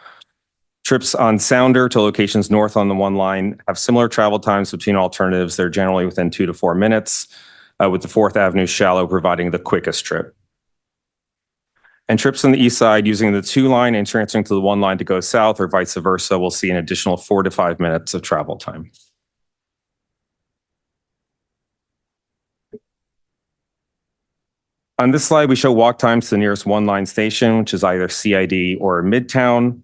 Trips on Sounder to locations north on the one line have similar travel times between alternatives. They're generally within 2 to 4 minutes, with the 4th Avenue shallow providing the quickest trip. And trips on the east side using the 2 line and transferring to the 1 line to go south or vice versa will see an additional 4 to 5 minutes of travel time. On this slide, we show walk times to the nearest 1 line station, which is either CID or Midtown.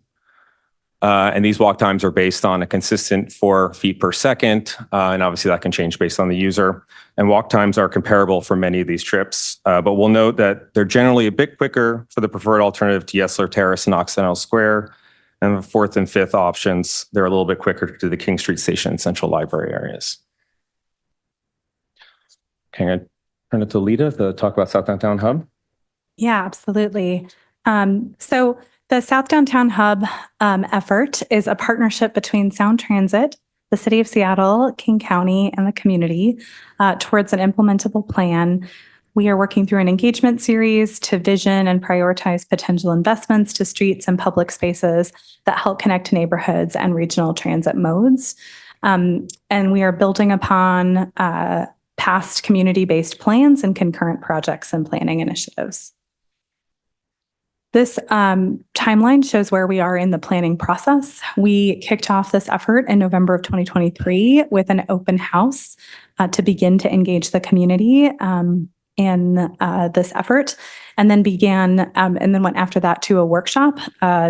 And these walk times are based on a consistent 4 feet per second. And obviously that can change based on the user. And walk times are comparable for many of these trips. But we'll note that they're generally a bit quicker for the preferred alternative to Yesler Terrace and Occidental Square. And the fourth and fifth options, they're a little bit quicker to the King Street Station and Central Library areas. Okay, I turn it to Lita to talk about South Downtown Hub. Yeah, absolutely. So the South Downtown Hub effort is a partnership between Sound Transit, the City of Seattle, King County, and the community towards an implementable plan. We are working through an engagement series to vision and prioritize potential investments to streets and public spaces that help connect neighborhoods and regional transit modes. And we are building upon past community-based plans and concurrent projects and planning initiatives. This timeline shows where we are in the planning process. We kicked off this effort in November of 2023 with an open house to begin to engage the community in this effort, and then went after that to a workshop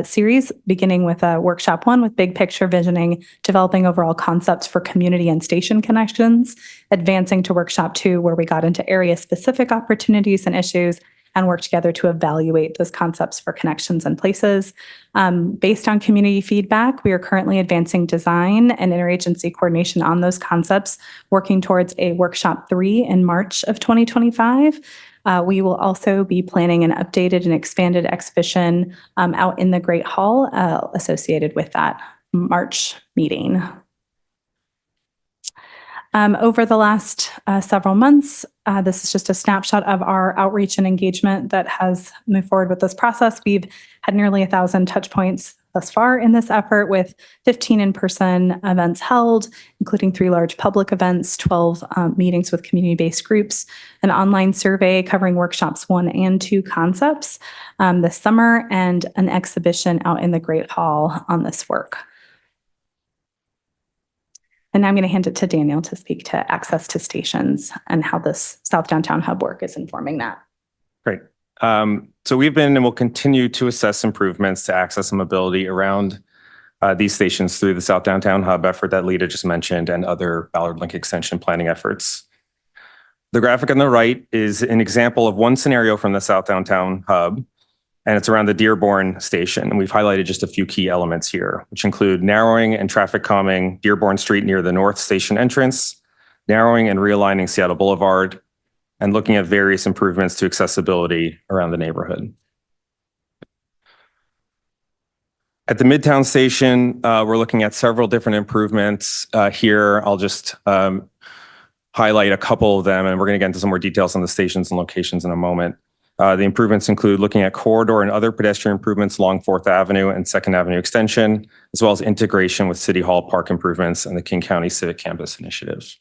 series, beginning with workshop 1 with big picture visioning, developing overall concepts for community and station connections, advancing to workshop 2, where we got into area specific opportunities and issues and work together to evaluate those concepts for connections and places. Based on community feedback, we are currently advancing design and interagency coordination on those concepts, working towards a workshop 3 in March of 2025. We will also be planning an updated and expanded exhibition out in the Great Hall associated with that March meeting. Over the last several months, this is just a snapshot of our outreach and engagement that has moved forward with this process. We've had nearly 1,000 touch points thus far in this effort, with 15 in-person events held, including 3 large public events, 12 meetings with community-based groups, an online survey covering workshops 1 and 2 concepts this summer, and an exhibition out in the Great Hall on this work. And now I'm going to hand it to Daniel to speak to access to stations and how this South Downtown Hub work is informing that. Great. So we've been and will continue to assess improvements to access and mobility around these stations through the South Downtown Hub effort that Lita just mentioned and other Ballard Link extension planning efforts. The graphic on the right is an example of one scenario from the South Downtown Hub, and it's around the Dearborn station. And we've highlighted just a few key elements here, which include narrowing and traffic calming Dearborn Street near the North Station entrance, narrowing and realigning Seattle Boulevard, and looking at various improvements to accessibility around the neighborhood. At the Midtown Station, we're looking at several different improvements here. I'll just highlight a couple of them, and we're going to get into some more details on the stations and locations in a moment. The improvements include looking at corridor and other pedestrian improvements along 4th Avenue and 2nd Avenue extension, as well as integration with City Hall Park improvements and the King County Civic Campus initiatives.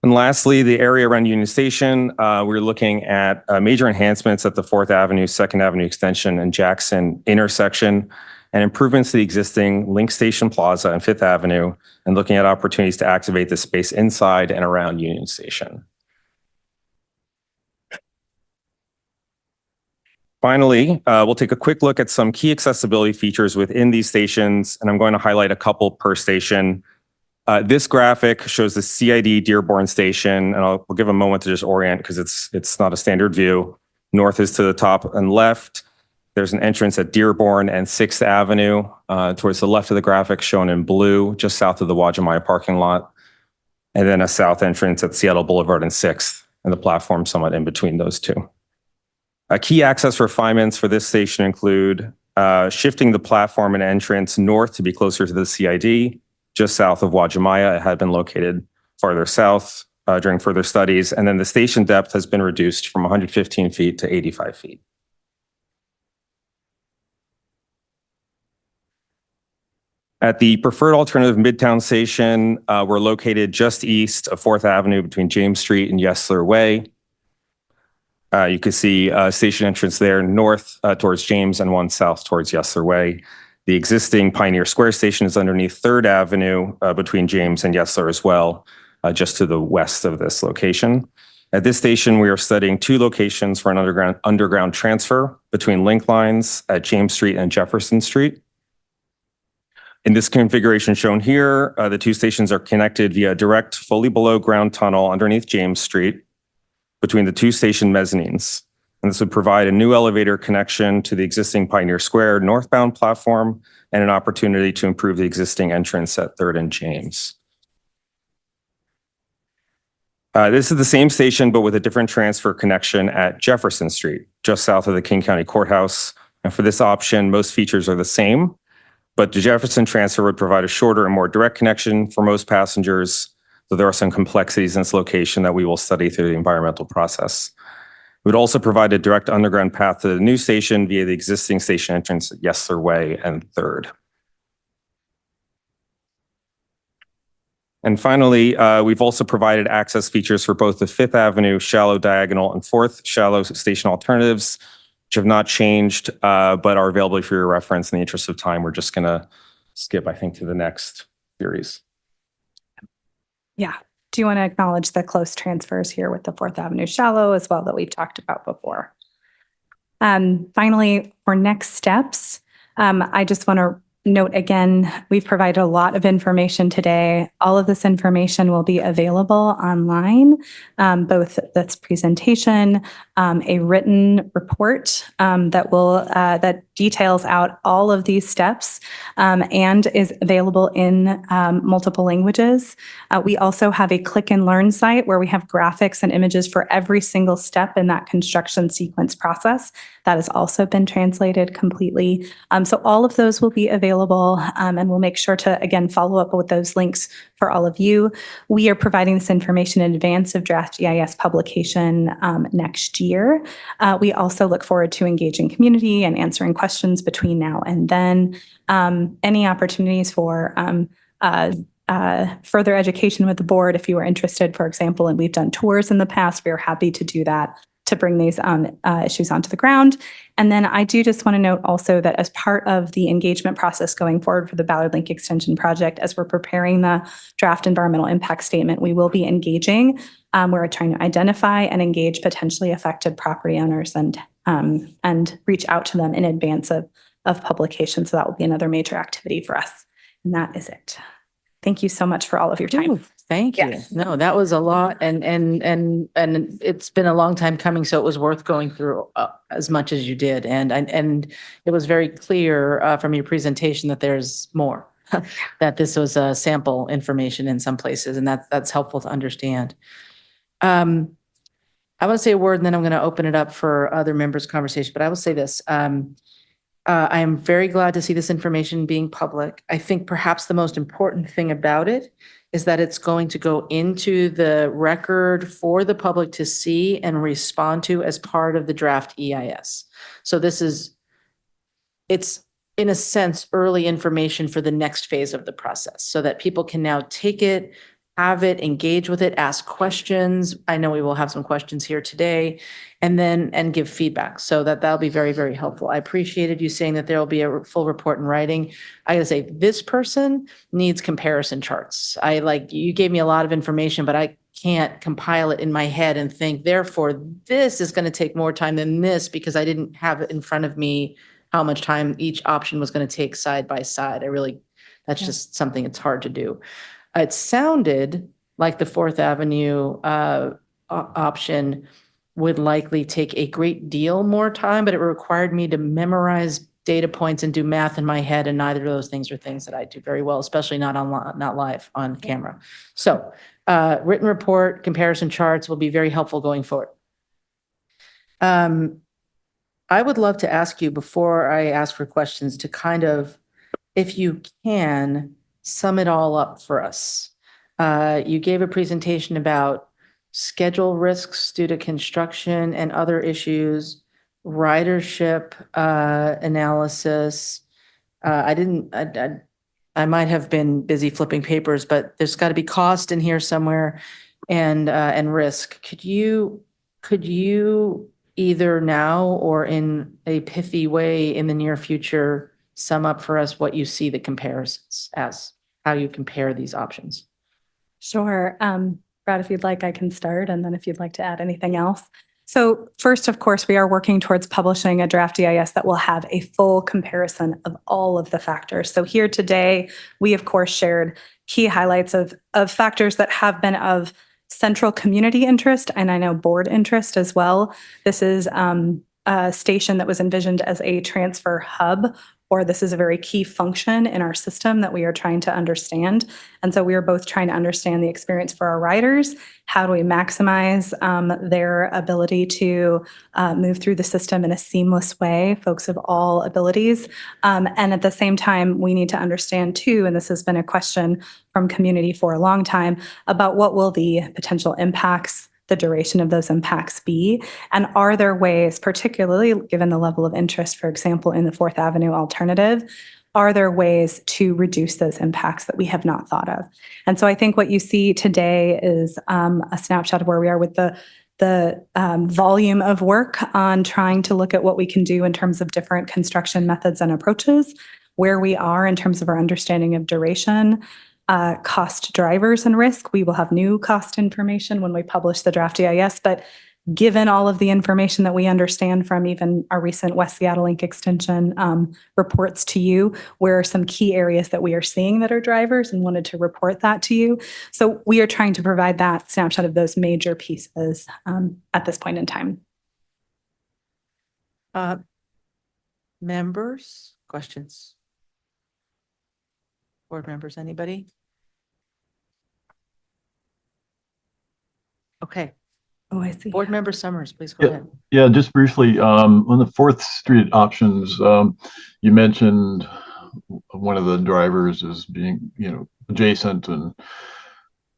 And lastly, the area around Union Station, we're looking at major enhancements at the 4th Avenue, 2nd Avenue extension, and Jackson intersection, and improvements to the existing Link Station Plaza and 5th Avenue, and looking at opportunities to activate the space inside and around Union Station. Finally, we'll take a quick look at some key accessibility features within these stations, and I'm going to highlight a couple per station. This graphic shows the CID Dearborn Station, and we'll give a moment to just orient because it's not a standard view. North is to the top and left. There's an entrance at Dearborn and 6th Avenue towards the left of the graphic shown in blue, just south of the Wajimaya parking lot. And then a south entrance at Seattle Boulevard and 6th, and the platform somewhat in between those two. Key access refinements for this station include shifting the platform and entrance north to be closer to the CID, just south of Wajimaya. It had been located farther south during further studies. And then the station depth has been reduced from 115 feet to 85 feet. At the preferred alternative Midtown Station, we're located just east of 4th Avenue between James Street and Yesler Way. You can see station entrance there north towards James and one south towards Yesler Way. The existing Pioneer Square Station is underneath 3rd Avenue between James and Yesler as well, just to the west of this location. At this station, we are studying 2 locations for an underground transfer between link lines at James Street and Jefferson Street. In this configuration shown here, the 2 stations are connected via a direct, fully below ground tunnel underneath James Street between the 2 station mezzanines. And this would provide a new elevator connection to the existing Pioneer Square northbound platform and an opportunity to improve the existing entrance at 3rd and James. This is the same station, but with a different transfer connection at Jefferson Street, just south of the King County Courthouse. And for this option, most features are the same, but the Jefferson transfer would provide a shorter and more direct connection for most passengers, though there are some complexities in this location that we will study through the environmental process. It would also provide a direct underground path to the new station via the existing station entrance at Yesler Way and 3rd. And finally, we've also provided access features for both the 5th Avenue shallow diagonal and 4th shallow station alternatives, which have not changed, but are available for your reference. In the interest of time, we're just going to skip, I think, to the next series. Yeah. Do you want to acknowledge the close transfers here with the 4th Avenue shallow as well that we've talked about before? Finally, for next steps, I just want to note again, we've provided a lot of information today. All of this information will be available online, both this presentation, a written report that details out all of these steps and is available in multiple languages. We also have a click and learn site where we have graphics and images for every single step in that construction sequence process. That has also been translated completely. So all of those will be available, and we'll make sure to, again, follow up with those links for all of you. We are providing this information in advance of draft GIS publication next year. We also look forward to engaging community and answering questions between now and then. Any opportunities for further education with the board, if you are interested, for example, and we've done tours in the past, we are happy to do that to bring these issues onto the ground. And then I do just want to note also that as part of the engagement process going forward for the Ballard Link Extension project, as we're preparing the draft environmental impact statement, we will be engaging. We're trying to identify and engage potentially affected property owners and reach out to them in advance of publication. So that will be another major activity for us. And that is it. Thank you so much for all of your time. Ooh, thank you. Yes. No, that was a lot, and it's been a long time coming, so it was worth going through as much as you did, and it was very clear from your presentation that there's more, that this was sample information in some places, and that's helpful to understand. I want to say a word, and then I'm going to open it up for other members' conversation. But I will say this. I am very glad to see this information being public. I think perhaps the most important thing about it is that it's going to go into the record for the public to see and respond to as part of the draft EIS. So it's in a sense, early information for the next phase of the process so that people can now take it, have it, engage with it, ask questions. I know we will have some questions here today, and give feedback. So that'll be very, very helpful. I appreciated you saying that there will be a full report in writing. I gotta say, this person needs comparison charts. You gave me a lot of information, but I can't compile it in my head and think, therefore, this is going to take more time than this because I didn't have it in front of me how much time each option was going to take side by side. That's just something it's hard to do. It sounded like the 4th Avenue option would likely take a great deal more time, but it required me to memorize data points and do math in my head, and neither of those things are things that I do very well, especially not live on camera. So written report, comparison charts will be very helpful going forward. I would love to ask you, before I ask for questions, to kind of, if you can, sum it all up for us. You gave a presentation about schedule risks due to construction and other issues, ridership analysis. I might have been busy flipping papers, but there's got to be cost in here somewhere, and risk. Could you either now or in a pithy way in the near future sum up for us what you see the comparisons as, how you compare these options? Sure. Brad, if you'd like, I can start, and then if you'd like to add anything else. So first, of course, we are working towards publishing a draft EIS that will have a full comparison of all of the factors. So here today, we of course shared key highlights of factors that have been of central community interest, and I know board interest as well. This is a station that was envisioned as a transfer hub, or this is a very key function in our system that we are trying to understand. And so we are both trying to understand the experience for our riders. How do we maximize their ability to move through the system in a seamless way, folks of all abilities. And at the same time, we need to understand too, and this has been a question from community for a long time, about what will the potential impacts, the duration of those impacts be? And are there ways, particularly given the level of interest, for example, in the Fourth Avenue alternative, are there ways to reduce those impacts that we have not thought of? And so I think what you see today is a snapshot of where we are with the volume of work on trying to look at what we can do in terms of different construction methods and approaches, where we are in terms of our understanding of duration, cost drivers and risk. We will have new cost information when we publish the draft EIS, but given all of the information that we understand from even our recent West Seattle Link extension reports to you, where are some key areas that we are seeing that are drivers, and wanted to report that to you. So we are trying to provide that snapshot of those major pieces at this point in time. Members, questions? Board members, anybody? Okay. Oh, I see. Board member Summers, please go ahead. Yeah, just briefly, on the 4th Street options, you mentioned one of the drivers is being, adjacent and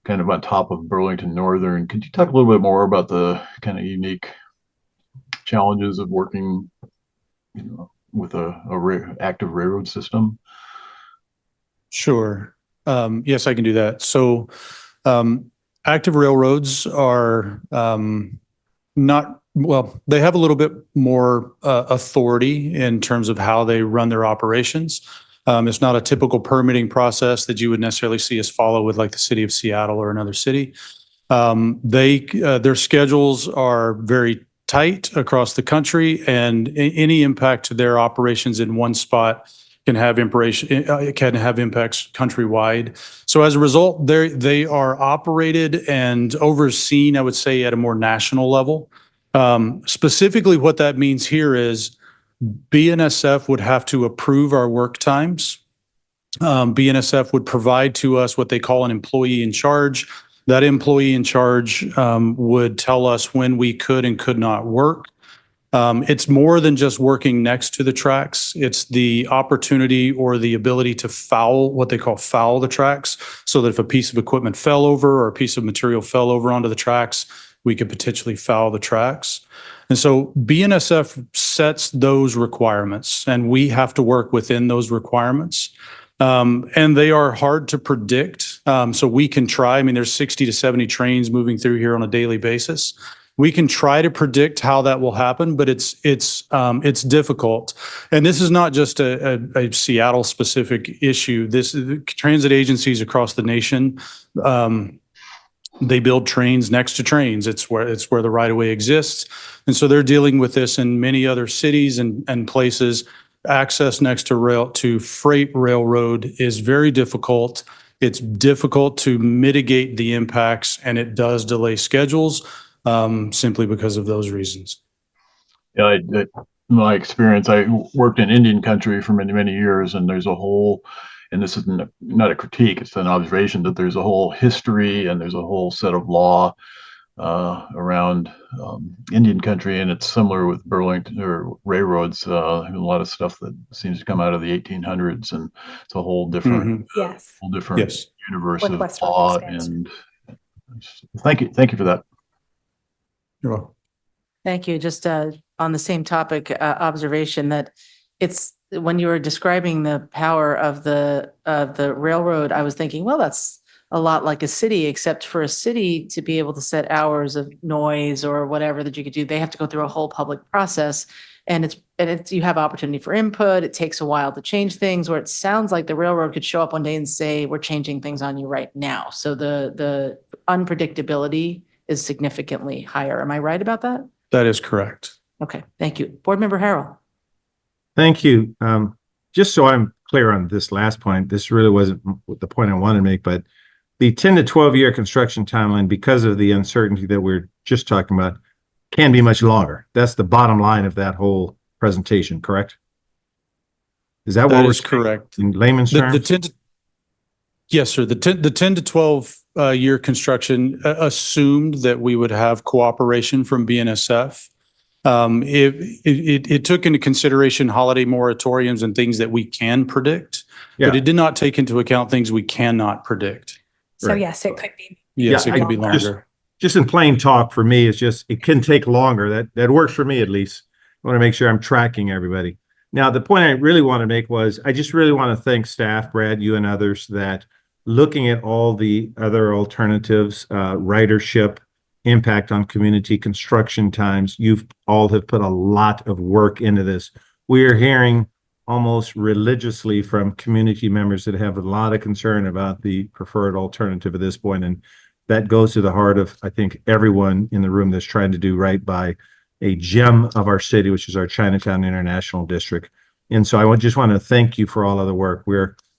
kind of on top of Burlington Northern. Could you talk a little bit more about the kind of unique challenges of working, with a active railroad system? Sure. Yes, I can do that. So active railroads are not, well, they have a little bit more authority in terms of how they run their operations. It's not a typical permitting process that you would necessarily see us follow with like the city of Seattle or another city. Their schedules are very tight across the country, and any impact to their operations in one spot can have impacts countrywide. So as a result, they are operated and overseen, I would say, at a more national level. Specifically, what that means here is BNSF would have to approve our work times. BNSF would provide to us what they call an employee in charge. That employee in charge would tell us when we could and could not work. It's more than just working next to the tracks. It's the opportunity or the ability to foul, what they call foul the tracks, so that if a piece of equipment fell over or a piece of material fell over onto the tracks, we could potentially foul the tracks. And so BNSF sets those requirements, and we have to work within those requirements. And they are hard to predict. So we can try, there's 60 to 70 trains moving through here on a daily basis. We can try to predict how that will happen, but it's difficult. And this is not just a Seattle specific issue. Transit agencies across the nation, they build trains next to trains. It's where the right of way exists. And so they're dealing with this in many other cities and places. Access next to freight railroad is very difficult. It's difficult to mitigate the impacts, and it does delay schedules. Simply because of those reasons. Yeah, my experience, I worked in Indian country for many, many years, and there's a whole, and this is not a critique, it's an observation that there's a whole history and there's a whole set of law around Indian country, and it's similar with Burlington or railroads. A lot of stuff that seems to come out of the 1800s, and it's a whole different, universe of law. And thank you for that. You're welcome. Thank you. Just on the same topic, observation that it's when you were describing the power of the railroad, I was thinking, well, that's a lot like a city, except for a city to be able to set hours of noise or whatever that you could do, they have to go through a whole public process. And it's you have opportunity for input. It takes a while to change things, where it sounds like the railroad could show up one day and say, we're changing things on you right now. So the unpredictability is significantly higher. Am I right about that? That is correct. Okay, thank you. Board Member Harrell. Thank you. Just so I'm clear on this last point, this really wasn't the point I wanted to make, but the 10 to 12-year construction timeline, because of the uncertainty that we're just talking about, can be much longer. That's the bottom line of that whole presentation, correct? Is that what That we're is correct. in layman's The terms? 10 to, yes, sir. The 10 to 12 year construction assumed that we would have cooperation from BNSF. It took into consideration holiday moratoriums and things that we can predict, but Yeah. it did not take into account things we cannot predict. So Right. yes, it could be. Yes, Yeah, it could be just- longer. Just in plain talk for me, it's just, it can take longer. That works for me at least. I want to make sure I'm tracking everybody. Now, the point I really want to make was, I just really want to thank staff, Brad, you and others, that looking at all the other alternatives, ridership, impact on community, construction times, you've all have put a lot of work into this. We are hearing almost religiously from community members that have a lot of concern about the preferred alternative at this point, and that goes to the heart of, I think, everyone in the room that's trying to do right by a gem of our city, which is our Chinatown International District. And so just want to thank you for all of the work.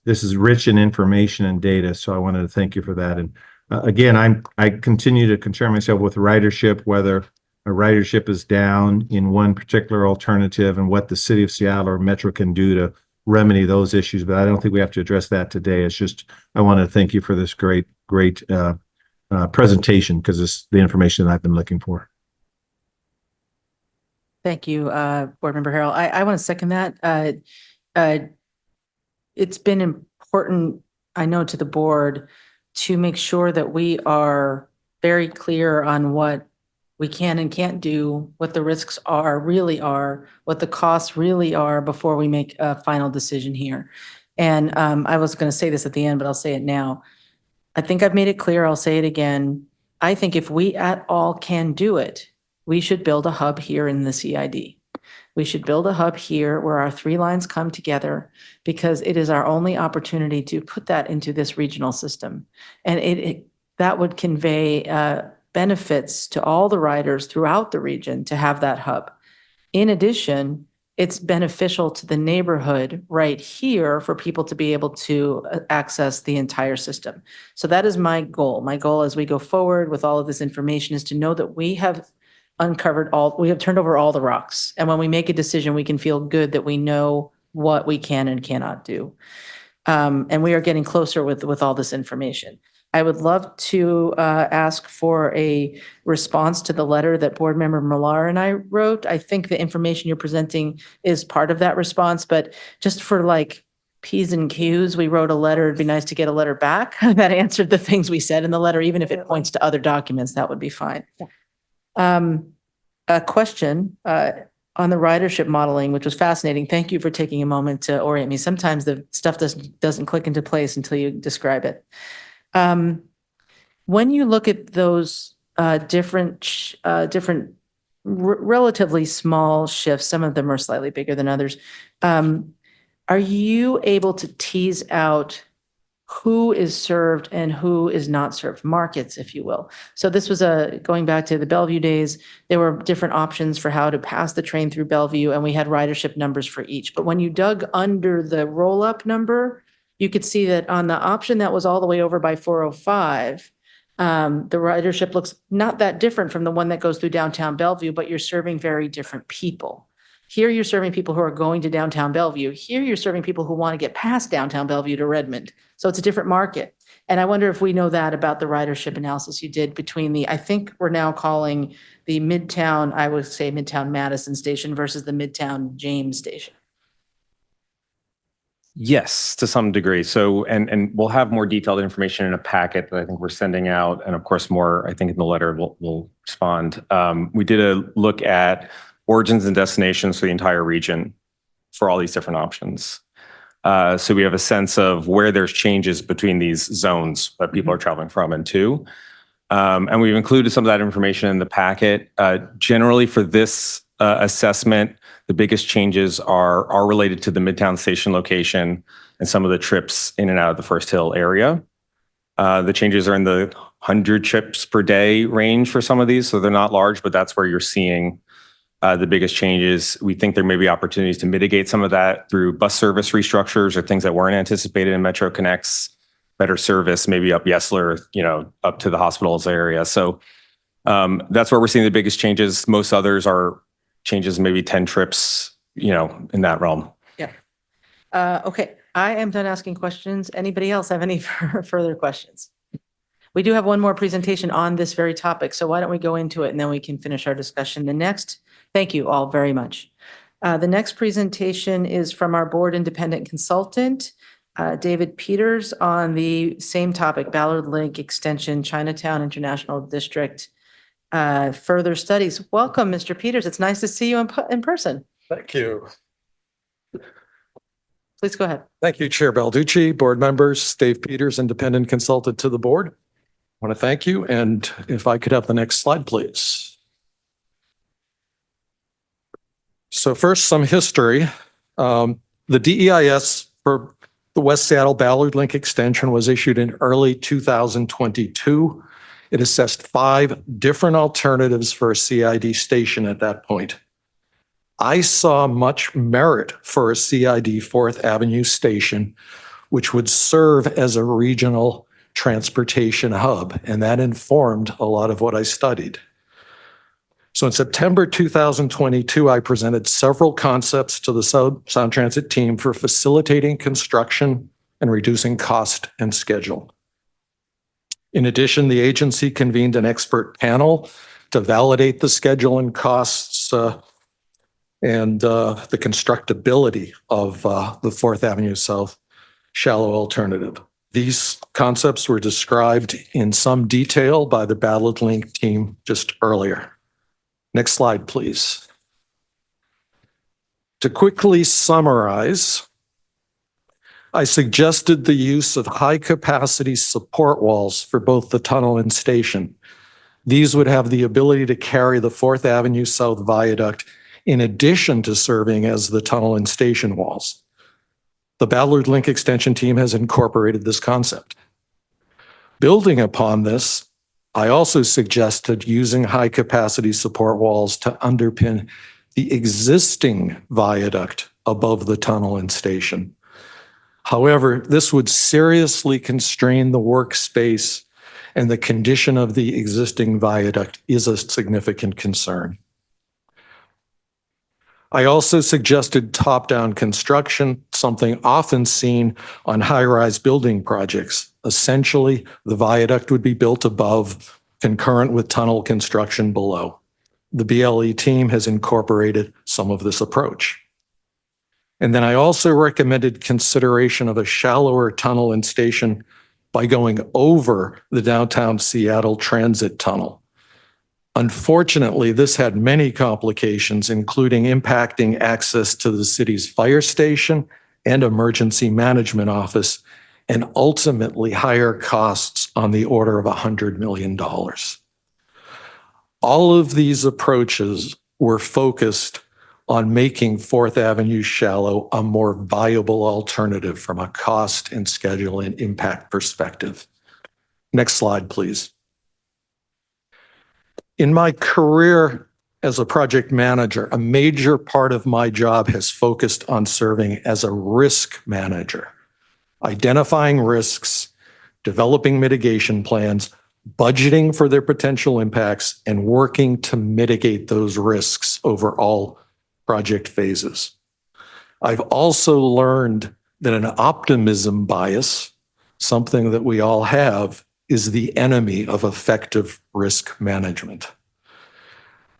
This is rich in information and data, so I wanted to thank you for that. And again, I continue to concern myself with ridership, whether a ridership is down in one particular alternative and what the city of Seattle or Metro can do to remedy those issues. But I don't think we have to address that today. It's just, I want to thank you for this great presentation, because it's the information that I've been looking for. Thank you, Board Member Harrell. I want to second that. It's been important, I know, to the board to make sure that we are very clear on what we can and can't do, what the risks really are, what the costs really are before we make a final decision here. And I was going to say this at the end, but I'll say it now. I think I've made it clear. I'll say it again. I think if we at all can do it, we should build a hub here in the CID. We should build a hub here where our three lines come together, because it is our only opportunity to put that into this regional system. And that would convey benefits to all the riders throughout the region to have that hub. In addition, it's beneficial to the neighborhood right here for people to be able to access the entire system. So that is my goal. My goal as we go forward with all of this information is to know that we have we have turned over all the rocks. And when we make a decision, we can feel good that we know what we can and cannot do. And we are getting closer with all this information. I would love to ask for a response to the letter that Board Member Millar and I wrote. I think the information you're presenting is part of that response, but just for like P's and Q's, we wrote a letter. It'd be nice to get a letter back that answered the things we said in the letter, even if it points to other documents, that would be fine. A question on the ridership modeling, which was fascinating. Thank you for taking a moment to orient me. Sometimes the stuff doesn't click into place until you describe it. When you look at those different relatively small shifts, some of them are slightly bigger than others, are you able to tease out who is served and who is not served, markets, if you will? So this was going back to the Bellevue days, there were different options for how to pass the train through Bellevue, and we had ridership numbers for each. But when you dug under the roll-up number, you could see that on the option that was all the way over by 405, the ridership looks not that different from the one that goes through downtown Bellevue, but you're serving very different people. Here you're serving people who are going to downtown Bellevue. Here you're serving people who want to get past downtown Bellevue to Redmond. So it's a different market. And I wonder if we know that about the ridership analysis you did between I think we're now calling the Midtown, I would say Midtown Madison station versus the Midtown James station. Yes, to some degree. So, and we'll have more detailed information in a packet that I think we're sending out. And of course, more, I think in the letter we'll respond. We did a look at origins and destinations for the entire region for all these different options. So we have a sense of where there's changes between these zones that people are traveling from and to. And we've included some of that information in the packet. Generally for this assessment, the biggest changes are related to the Midtown Station location and some of the trips in and out of the First Hill area. The changes are in the 100 trips per day range for some of these. So they're not large, but that's where you're seeing the biggest changes. We think there may be opportunities to mitigate some of that through bus service restructures or things that weren't anticipated in Metro Connects, better service, maybe up Yesler, up to the hospitals area. So that's where we're seeing the biggest changes. Most others are changes, maybe 10 trips, in that realm. Yeah. Okay, I am done asking questions. Anybody else have any further questions? We do have one more presentation on this very topic, so why don't we go into it and then we can finish our discussion. Thank you all very much. The next presentation is from our board independent consultant, David Peters, on the same topic, Ballard Link Extension, Chinatown International District, further studies. Welcome, Mr. Peters. It's nice to see you in person. Thank you. Please go ahead. Thank you, Chair Balducci, board members, Dave Peters, independent consultant to the board. I want to thank you. And if I could have the next slide, please. So first, some history. The DEIS for the West Seattle Ballard Link extension was issued in early 2022. It assessed 5 different alternatives for a CID station at that point. I saw much merit for a CID 4th Avenue station, which would serve as a regional transportation hub, and that informed a lot of what I studied. So in September 2022, I presented several concepts to the Sound Transit team for facilitating construction and reducing cost and schedule. In addition, the agency convened an expert panel to validate the schedule and costs and the constructability of the 4th Avenue South shallow alternative. These concepts were described in some detail by the Ballard Link team just earlier. Next slide, please. To quickly summarize, I suggested the use of high-capacity support walls for both the tunnel and station. These would have the ability to carry the 4th Avenue South viaduct in addition to serving as the tunnel and station walls. The Ballard Link extension team has incorporated this concept. Building upon this, I also suggested using high-capacity support walls to underpin the existing viaduct above the tunnel and station. However, this would seriously constrain the workspace, and the condition of the existing viaduct is a significant concern. I also suggested top-down construction, something often seen on high-rise building projects. Essentially, the viaduct would be built above, concurrent with tunnel construction below. The BLE team has incorporated some of this approach. And then I also recommended consideration of a shallower tunnel and station by going over the downtown Seattle Transit Tunnel. Unfortunately, this had many complications, including impacting access to the city's fire station and emergency management office, and ultimately higher costs on the order of $100 million. All of these approaches were focused on making 4th Avenue shallow a more viable alternative from a cost and schedule and impact perspective. Next slide, please. In my career as a project manager, a major part of my job has focused on serving as a risk manager, identifying risks, developing mitigation plans, budgeting for their potential impacts, and working to mitigate those risks over all project phases. I've also learned that an optimism bias, something that we all have, is the enemy of effective risk management.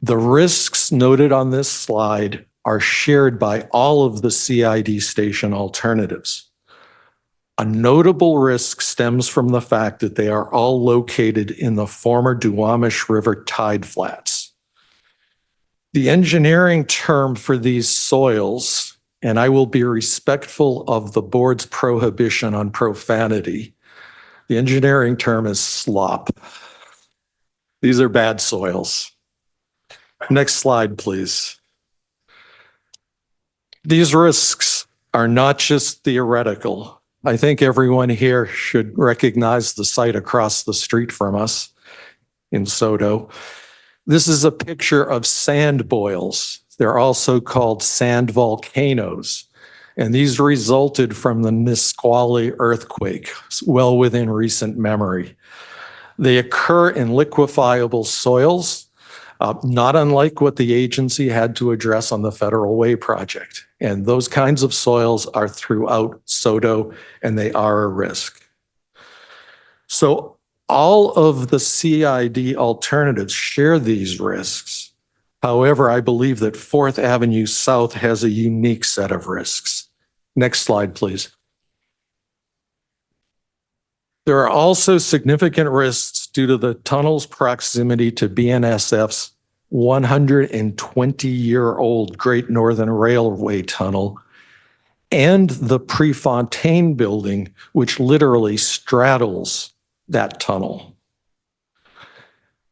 The risks noted on this slide are shared by all of the CID station alternatives. A notable risk stems from the fact that they are all located in the former Duwamish River tide flats. The engineering term for these soils, and I will be respectful of the board's prohibition on profanity, the engineering term is slop. These are bad soils. Next slide, please. These risks are not just theoretical. I think everyone here should recognize the site across the street from us in Soto. This is a picture of sand boils. They're also called sand volcanoes. And these resulted from the Nisqually earthquake, well within recent memory. They occur in liquefiable soils, not unlike what the agency had to address on the Federal Way project. And those kinds of soils are throughout Soto, and they are a risk. So all of the CID alternatives share these risks. However, I believe that 4th Avenue South has a unique set of risks. Next slide, please. There are also significant risks due to the tunnel's proximity to BNSF's 120-year-old Great Northern Railway Tunnel and the Prefontaine building, which literally straddles that tunnel.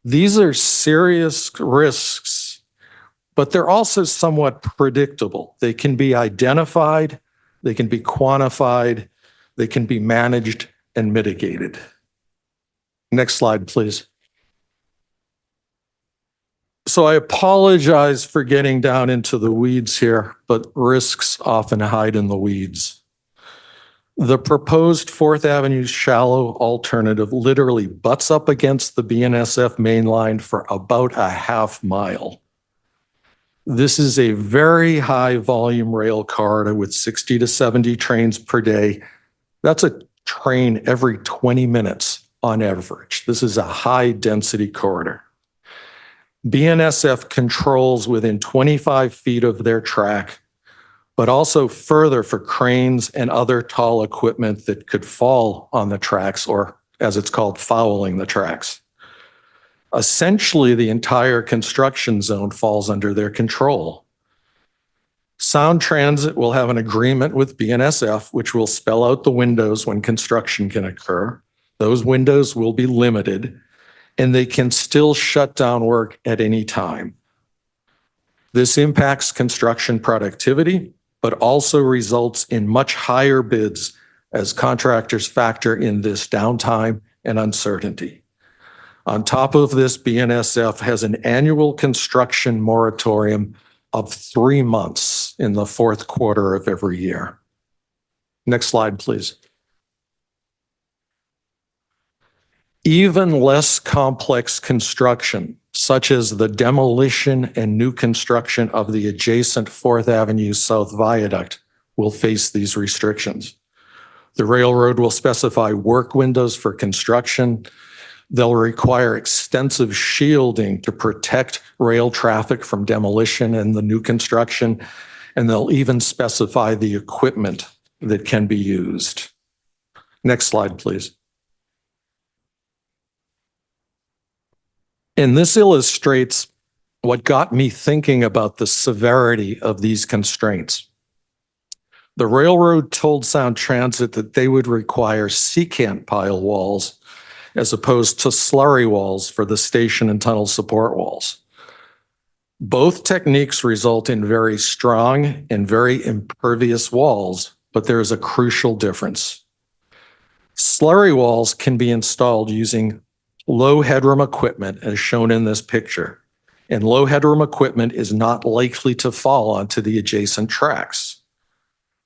These are serious risks, but they're also somewhat predictable. They can be identified, they can be quantified, they can be managed and mitigated. Next slide, please. So I apologize for getting down into the weeds here, but risks often hide in the weeds. The proposed 4th Avenue shallow alternative literally butts up against the BNSF main line for about a half mile. This is a very high volume rail corridor with 60 to 70 trains per day. That's a train every 20 minutes on average. This is a high density corridor. BNSF controls within 25 feet of their track, but also further for cranes and other tall equipment that could fall on the tracks, or as it's called, fouling the tracks. Essentially, the entire construction zone falls under their control. Sound Transit will have an agreement with BNSF, which will spell out the windows when construction can occur. Those windows will be limited, and they can still shut down work at any time. This impacts construction productivity, but also results in much higher bids as contractors factor in this downtime and uncertainty. On top of this, BNSF has an annual construction moratorium of 3 months in the 4th quarter of every year. Next slide, please. Even less complex construction, such as the demolition and new construction of the adjacent 4th Avenue South Viaduct, will face these restrictions. The railroad will specify work windows for construction. They'll require extensive shielding to protect rail traffic from demolition and the new construction, and they'll even specify the equipment that can be used. Next slide, please. And this illustrates what got me thinking about the severity of these constraints. The railroad told Sound Transit that they would require secant pile walls as opposed to slurry walls for the station and tunnel support walls. Both techniques result in very strong and very impervious walls, but there is a crucial difference. Slurry walls can be installed using low headroom equipment as shown in this picture, and low headroom equipment is not likely to fall onto the adjacent tracks.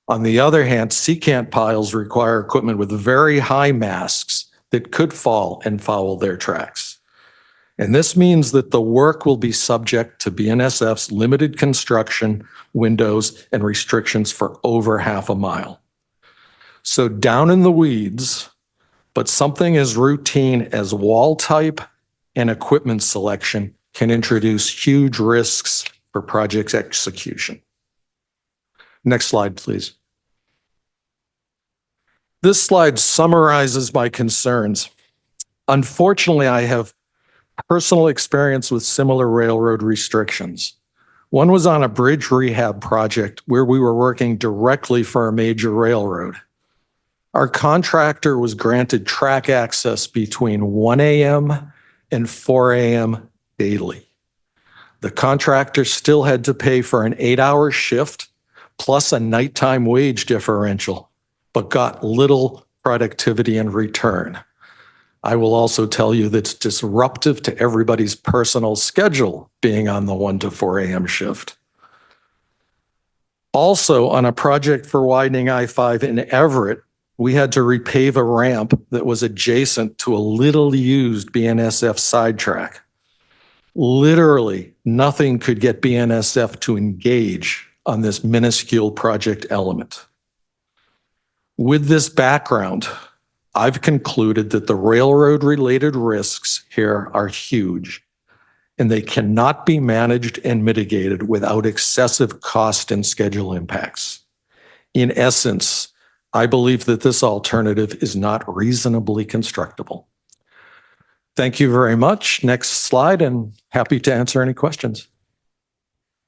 On the other hand, secant piles require equipment with very high masks that could fall and foul their tracks. And this means that the work will be subject to BNSF's limited construction windows and restrictions for over half a mile. So down in the weeds, but something as routine as wall type and equipment selection can introduce huge risks for project execution. Next slide, please. This slide summarizes my concerns. Unfortunately, I have personal experience with similar railroad restrictions. One was on a bridge rehab project where we were working directly for a major railroad. Our contractor was granted track access between 1 a.m. and 4 a.m. daily. The contractor still had to pay for an 8-hour shift plus a nighttime wage differential but got little productivity in return. I will also tell you that it's disruptive to everybody's personal schedule being on the 1 to 4 a.m. shift. Also, on a project for widening I-5 in Everett, we had to repave a ramp that was adjacent to a little used BNSF sidetrack. Literally, nothing could get BNSF to engage on this minuscule project element. With this background, I've concluded that the railroad-related risks here are huge, and they cannot be managed and mitigated without excessive cost and schedule impacts. In essence, I believe that this alternative is not reasonably constructible. Thank you very much. Next slide, and happy to answer any questions.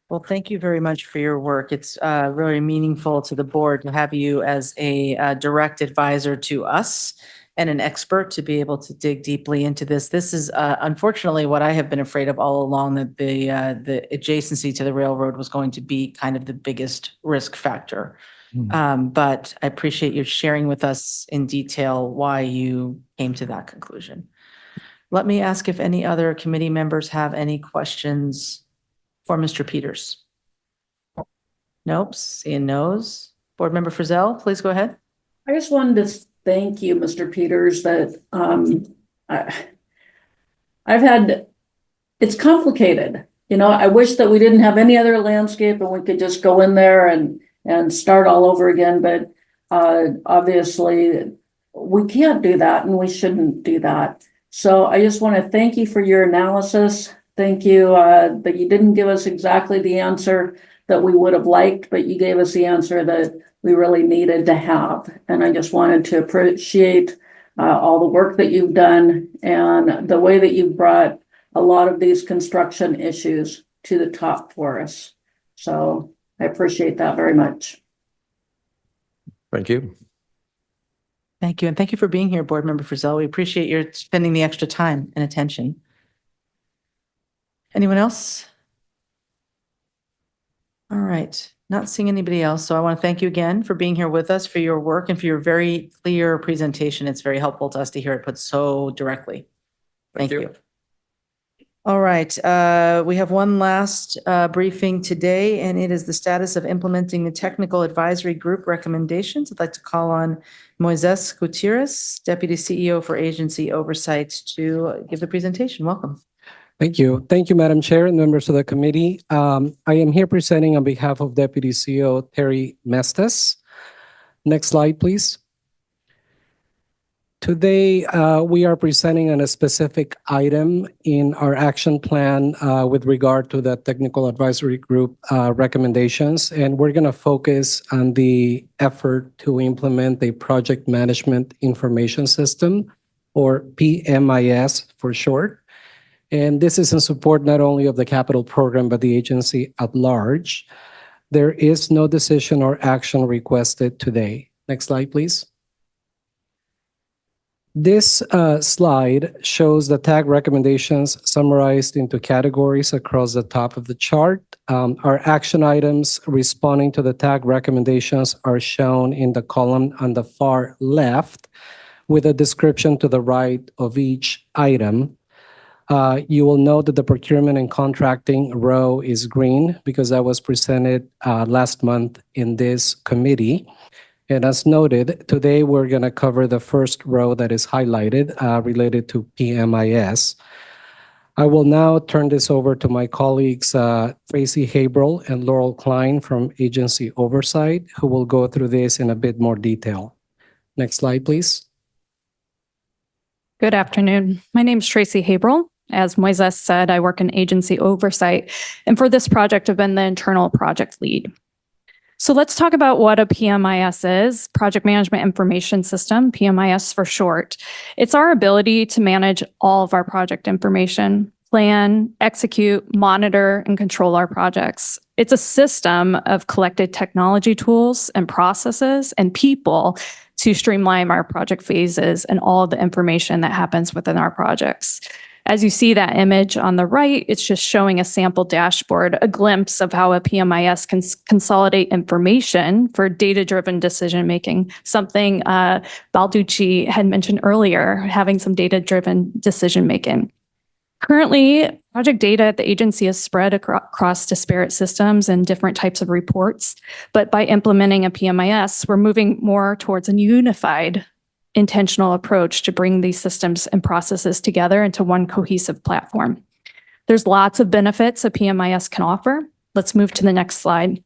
Well, thank you very much for your work. It's really meaningful to the board to have you as a direct advisor to us and an expert to be able to dig deeply into this. This is unfortunately what I have been afraid of all along, that the adjacency to the railroad was going to be kind of the biggest risk factor. But I appreciate you sharing with us in detail why you came to that conclusion. Let me ask if any other committee members have any questions for Mr. Peters. Nope, seeing no's. Board Member Frizzell, please go ahead. I just wanted to thank you, Mr. Peters, that it's complicated. You know, I wish that we didn't have any other landscape and we could just go in there and start all over again. But obviously we can't do that and we shouldn't do that. So I just want to thank you for your analysis. Thank you that you didn't give us exactly the answer that we would have liked, but you gave us the answer that we really needed to have. And I just wanted to appreciate all the work that you've done and the way that you've brought a lot of these construction issues to the top for us. So I appreciate that very much. Thank you. Thank you. And thank you for being here, Board Member Frizzell. We appreciate your spending the extra time and attention. Anyone else? All right. Not seeing anybody else. So I want to thank you again for being here with us, for your work, and for your very clear presentation. It's very helpful to us to hear it put so directly. Thank you. All right. We have one last briefing today, and it is the status of implementing the Technical Advisory Group recommendations. I'd like to call on Moises Gutierrez, Deputy CEO for Agency Oversight, to give the presentation. Welcome. Thank you. Thank you, Madam Chair and members of the committee. I am here presenting on behalf of Deputy CEO Terry Mestes. Next slide, please. Today, we are presenting on a specific item in our action plan with regard to the Technical Advisory Group recommendations, and we're going to focus on the effort to implement a Project Management Information System, or PMIS for short. And this is in support not only of the capital program, but the agency at large. There is no decision or action requested today. Next slide, please. This slide shows the TAG recommendations summarized into categories across the top of the chart. Our action items responding to the TAG recommendations are shown in the column on the far left, with a description to the right of each item. You will note that the procurement and contracting row is green because that was presented last month in this committee. And as noted, today we're going to cover the first row that is highlighted related to PMIS. I will now turn this over to my colleagues, Tracy Habrel and Laurel Klein from Agency Oversight, who will go through this in a bit more detail. Next slide, please. Good afternoon. My name is Tracy Habrel. As Moises said, I work in Agency Oversight, and for this project, I've been the internal project lead. So let's talk about what a PMIS is, Project Management Information System, PMIS for short. It's our ability to manage all of our project information, plan, execute, monitor, and control our projects. It's a system of collected technology tools and processes and people to streamline our project phases and all of the information that happens within our projects. As you see that image on the right, it's just showing a sample dashboard, a glimpse of how a PMIS can consolidate information for data-driven decision-making, something Balducci had mentioned earlier, having some data-driven decision-making. Currently, project data at the agency is spread across disparate systems and different types of reports, but by implementing a PMIS, we're moving more towards a unified intentional approach to bring these systems and processes together into one cohesive platform. There's lots of benefits a PMIS can offer. Let's move to the next slide.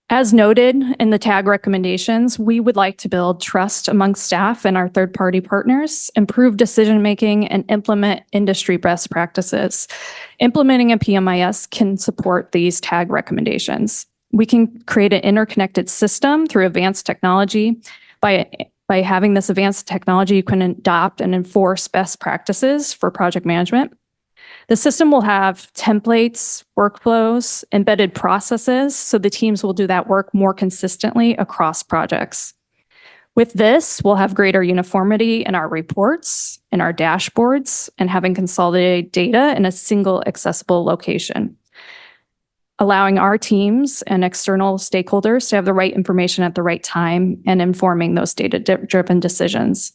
As noted in the TAG recommendations, we would like to build trust among staff and our third-party partners, improve decision-making, and implement industry best practices. Implementing a PMIS can support these TAG recommendations. We can create an interconnected system through advanced technology. By having this advanced technology, you can adopt and enforce best practices for project management. The system will have templates, workflows, embedded processes, so the teams will do that work more consistently across projects. With this, we'll have greater uniformity in our reports, in our dashboards, and having consolidated data in a single accessible location, allowing our teams and external stakeholders to have the right information at the right time and informing those data-driven decisions.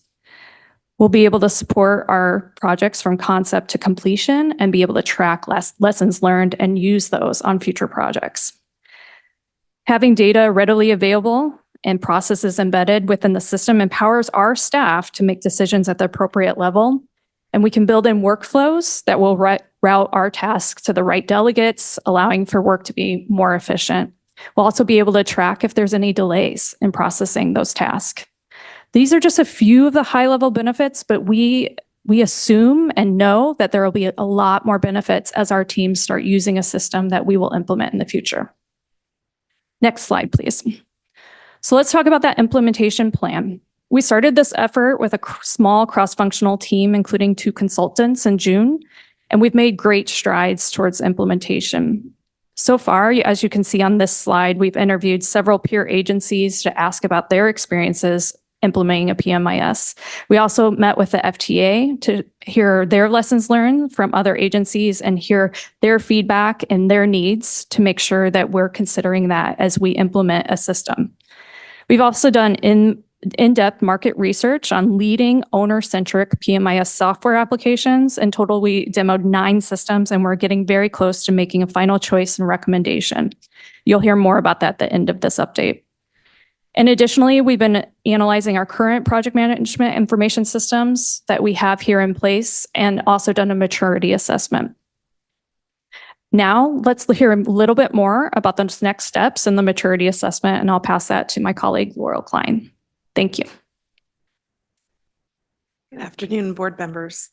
We'll be able to support our projects from concept to completion and be able to track lessons learned and use those on future projects. Having data readily available and processes embedded within the system empowers our staff to make decisions at the appropriate level, and we can build in workflows that will route our tasks to the right delegates, allowing for work to be more efficient. We'll also be able to track if there's any delays in processing those tasks. These are just a few of the high-level benefits, but we assume and know that there will be a lot more benefits as our teams start using a system that we will implement in the future. Next slide, please. So let's talk about that implementation plan. We started this effort with a small cross-functional team, including 2 consultants in June, and we've made great strides towards implementation. So far, as you can see on this slide, we've interviewed several peer agencies to ask about their experiences implementing a PMIS. We also met with the FTA to hear their lessons learned from other agencies and hear their feedback and their needs to make sure that we're considering that as we implement a system. We've also done in-depth market research on leading owner-centric PMIS software applications. In total, we demoed 9 systems, and we're getting very close to making a final choice and recommendation. You'll hear more about that at the end of this update. And additionally, we've been analyzing our current project management information systems that we have here in place and also done a maturity assessment. Now, let's hear a little bit more about the next steps in the maturity assessment, and I'll pass that to my colleague, Laurel Klein. Thank you. Good afternoon, board members.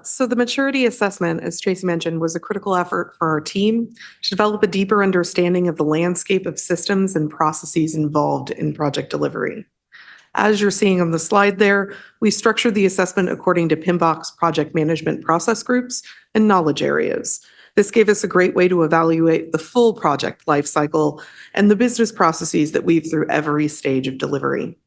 So the maturity assessment, as Tracy mentioned, was a critical effort for our team to develop a deeper understanding of the landscape of systems and processes involved in project delivery. As you're seeing on the slide there, we structured the assessment according to PMBOK's project management process groups and knowledge areas. This gave us a great way to evaluate the full project lifecycle and the business processes that weave through every stage of delivery.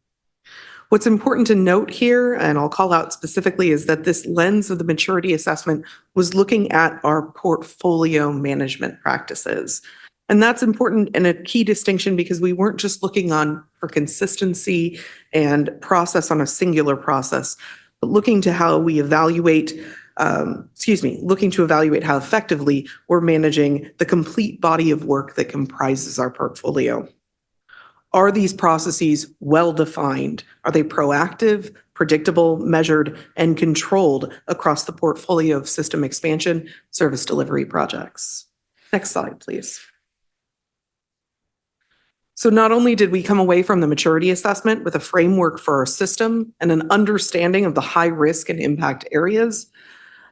What's important to note here, and I'll call out specifically, is that this lens of the maturity assessment was looking at our portfolio management practices. And that's important and a key distinction because we weren't just looking for consistency and process on a singular process, but looking to how we evaluate, looking to evaluate how effectively we're managing the complete body of work that comprises our portfolio. Are these processes well-defined? Are they proactive, predictable, measured, and controlled across the portfolio of system expansion service delivery projects? Next slide, please. So not only did we come away from the maturity assessment with a framework for our system and an understanding of the high risk and impact areas,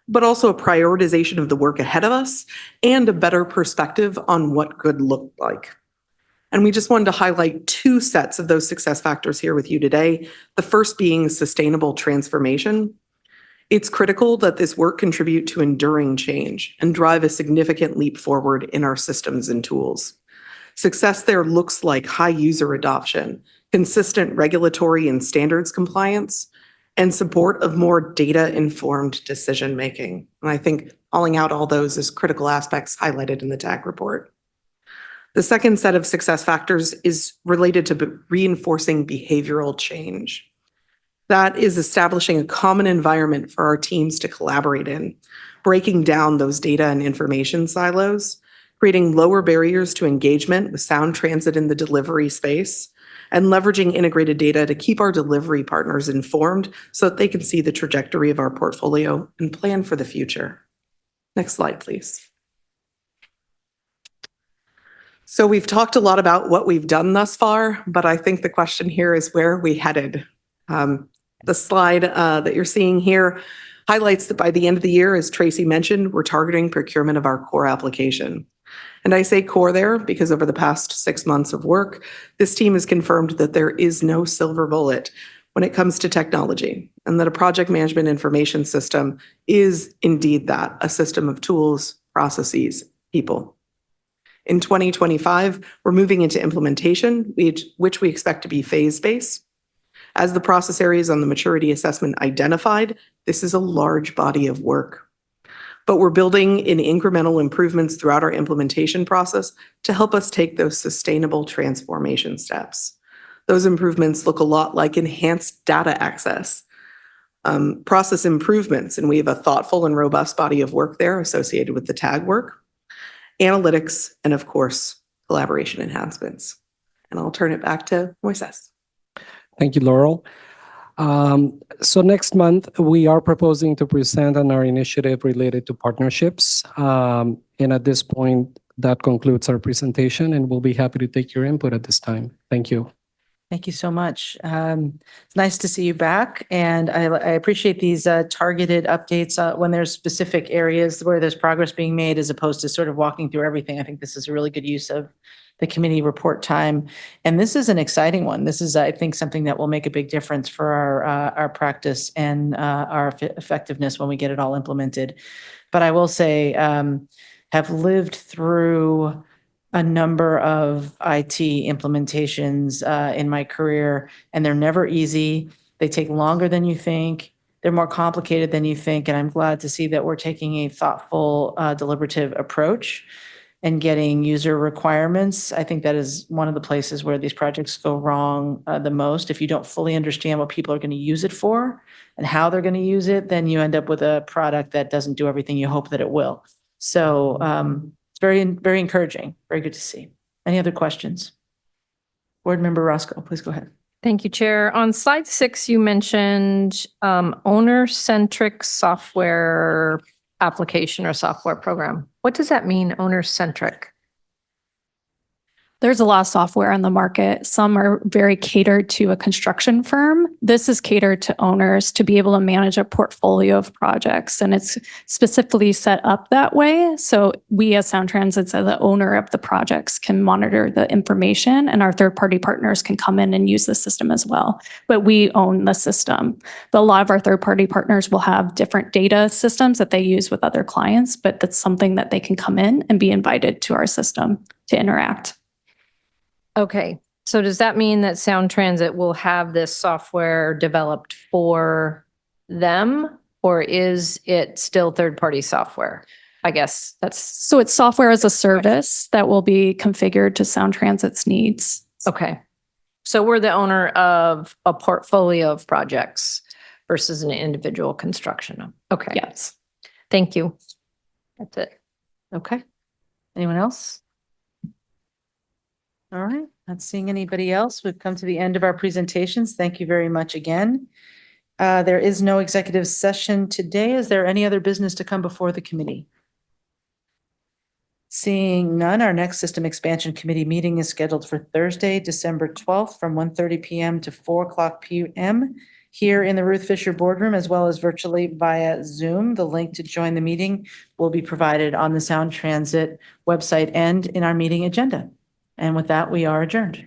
but also a prioritization of the work ahead of us and a better perspective on what good looked like. And we just wanted to highlight 2 sets of those success factors here with you today. The first being sustainable transformation. It's critical that this work contribute to enduring change and drive a significant leap forward in our systems and tools. Success there looks like high user adoption, consistent regulatory and standards compliance, and support of more data-informed decision-making. And I think calling out all those is critical aspects highlighted in the TAG report. The second set of success factors is related to reinforcing behavioral change. That is establishing a common environment for our teams to collaborate in, breaking down those data and information silos, creating lower barriers to engagement with Sound Transit in the delivery space, and leveraging integrated data to keep our delivery partners informed so that they can see the trajectory of our portfolio and plan for the future. Next slide, please. So we've talked a lot about what we've done thus far, but I think the question here is where are we headed? The slide that you're seeing here highlights that by the end of the year, as Tracy mentioned, we're targeting procurement of our core application. And I say core there because over the past 6 months of work, this team has confirmed that there is no silver bullet when it comes to technology, and that a project management information system is indeed that, a system of tools, processes, people. In 2025, we're moving into implementation, which we expect to be phase-based. As the process areas on the maturity assessment identified, this is a large body of work. But we're building in incremental improvements throughout our implementation process to help us take those sustainable transformation steps. Those improvements look a lot like enhanced data access, process improvements, and we have a thoughtful and robust body of work there associated with the TAG work, analytics, and of course, collaboration enhancements. And I'll turn it back to Moises. Thank you, Laurel. So next month, we are proposing to present on our initiative related to partnerships. And at this point, that concludes our presentation, and we'll be happy to take your input at this time. Thank you. Thank you so much. It's nice to see you back, and I appreciate these targeted updates when there's specific areas where there's progress being made as opposed to sort of walking through everything. I think this is a really good use of the committee report time. And this is an exciting one. This is, I think, something that will make a big difference for our practice and our effectiveness when we get it all implemented. But I will say, have lived through a number of IT implementations in my career, and they're never easy. They take longer than you think. They're more complicated than you think. And I'm glad to see that we're taking a thoughtful, deliberative approach and getting user requirements. I think that is one of the places where these projects go wrong the most. If you don't fully understand what people are going to use it for and how they're going to use it, then you end up with a product that doesn't do everything you hope that it will. So it's very, very encouraging. Very good to see. Any other questions? Board Member Roscoe, please go ahead. Thank you, Chair. On slide 6, you mentioned owner-centric software application or software program. What does that mean, owner-centric? There's a lot of software on the market. Some are very catered to a construction firm. This is catered to owners to be able to manage a portfolio of projects, and it's specifically set up that way. So we as Sound Transit, as the owner of the projects, can monitor the information, and our third-party partners can come in and use the system as well. But we own the system. But a lot of our third-party partners will have different data systems that they use with other clients, but that's something that they can come in and be invited to our system to interact. Okay, so does that mean that Sound Transit will have this software developed for them, or is it still third-party software? I guess that's... So it's software as a service that will be configured to Sound Transit's needs. Okay. So we're the owner of a portfolio of projects versus an individual construction. Okay. Yes. Thank you. That's it. Okay. Anyone else? All right, not seeing anybody else. We've come to the end of our presentations. Thank you very much again. There is no executive session today. Is there any other business to come before the committee? Seeing none, our next System Expansion Committee meeting is scheduled for Thursday, December 12th from 1:30 p.m. to 4:00 p.m. here in the Ruth Fisher Boardroom, as well as virtually via Zoom. The link to join the meeting will be provided on the Sound Transit website and in our meeting agenda. And with that, we are adjourned.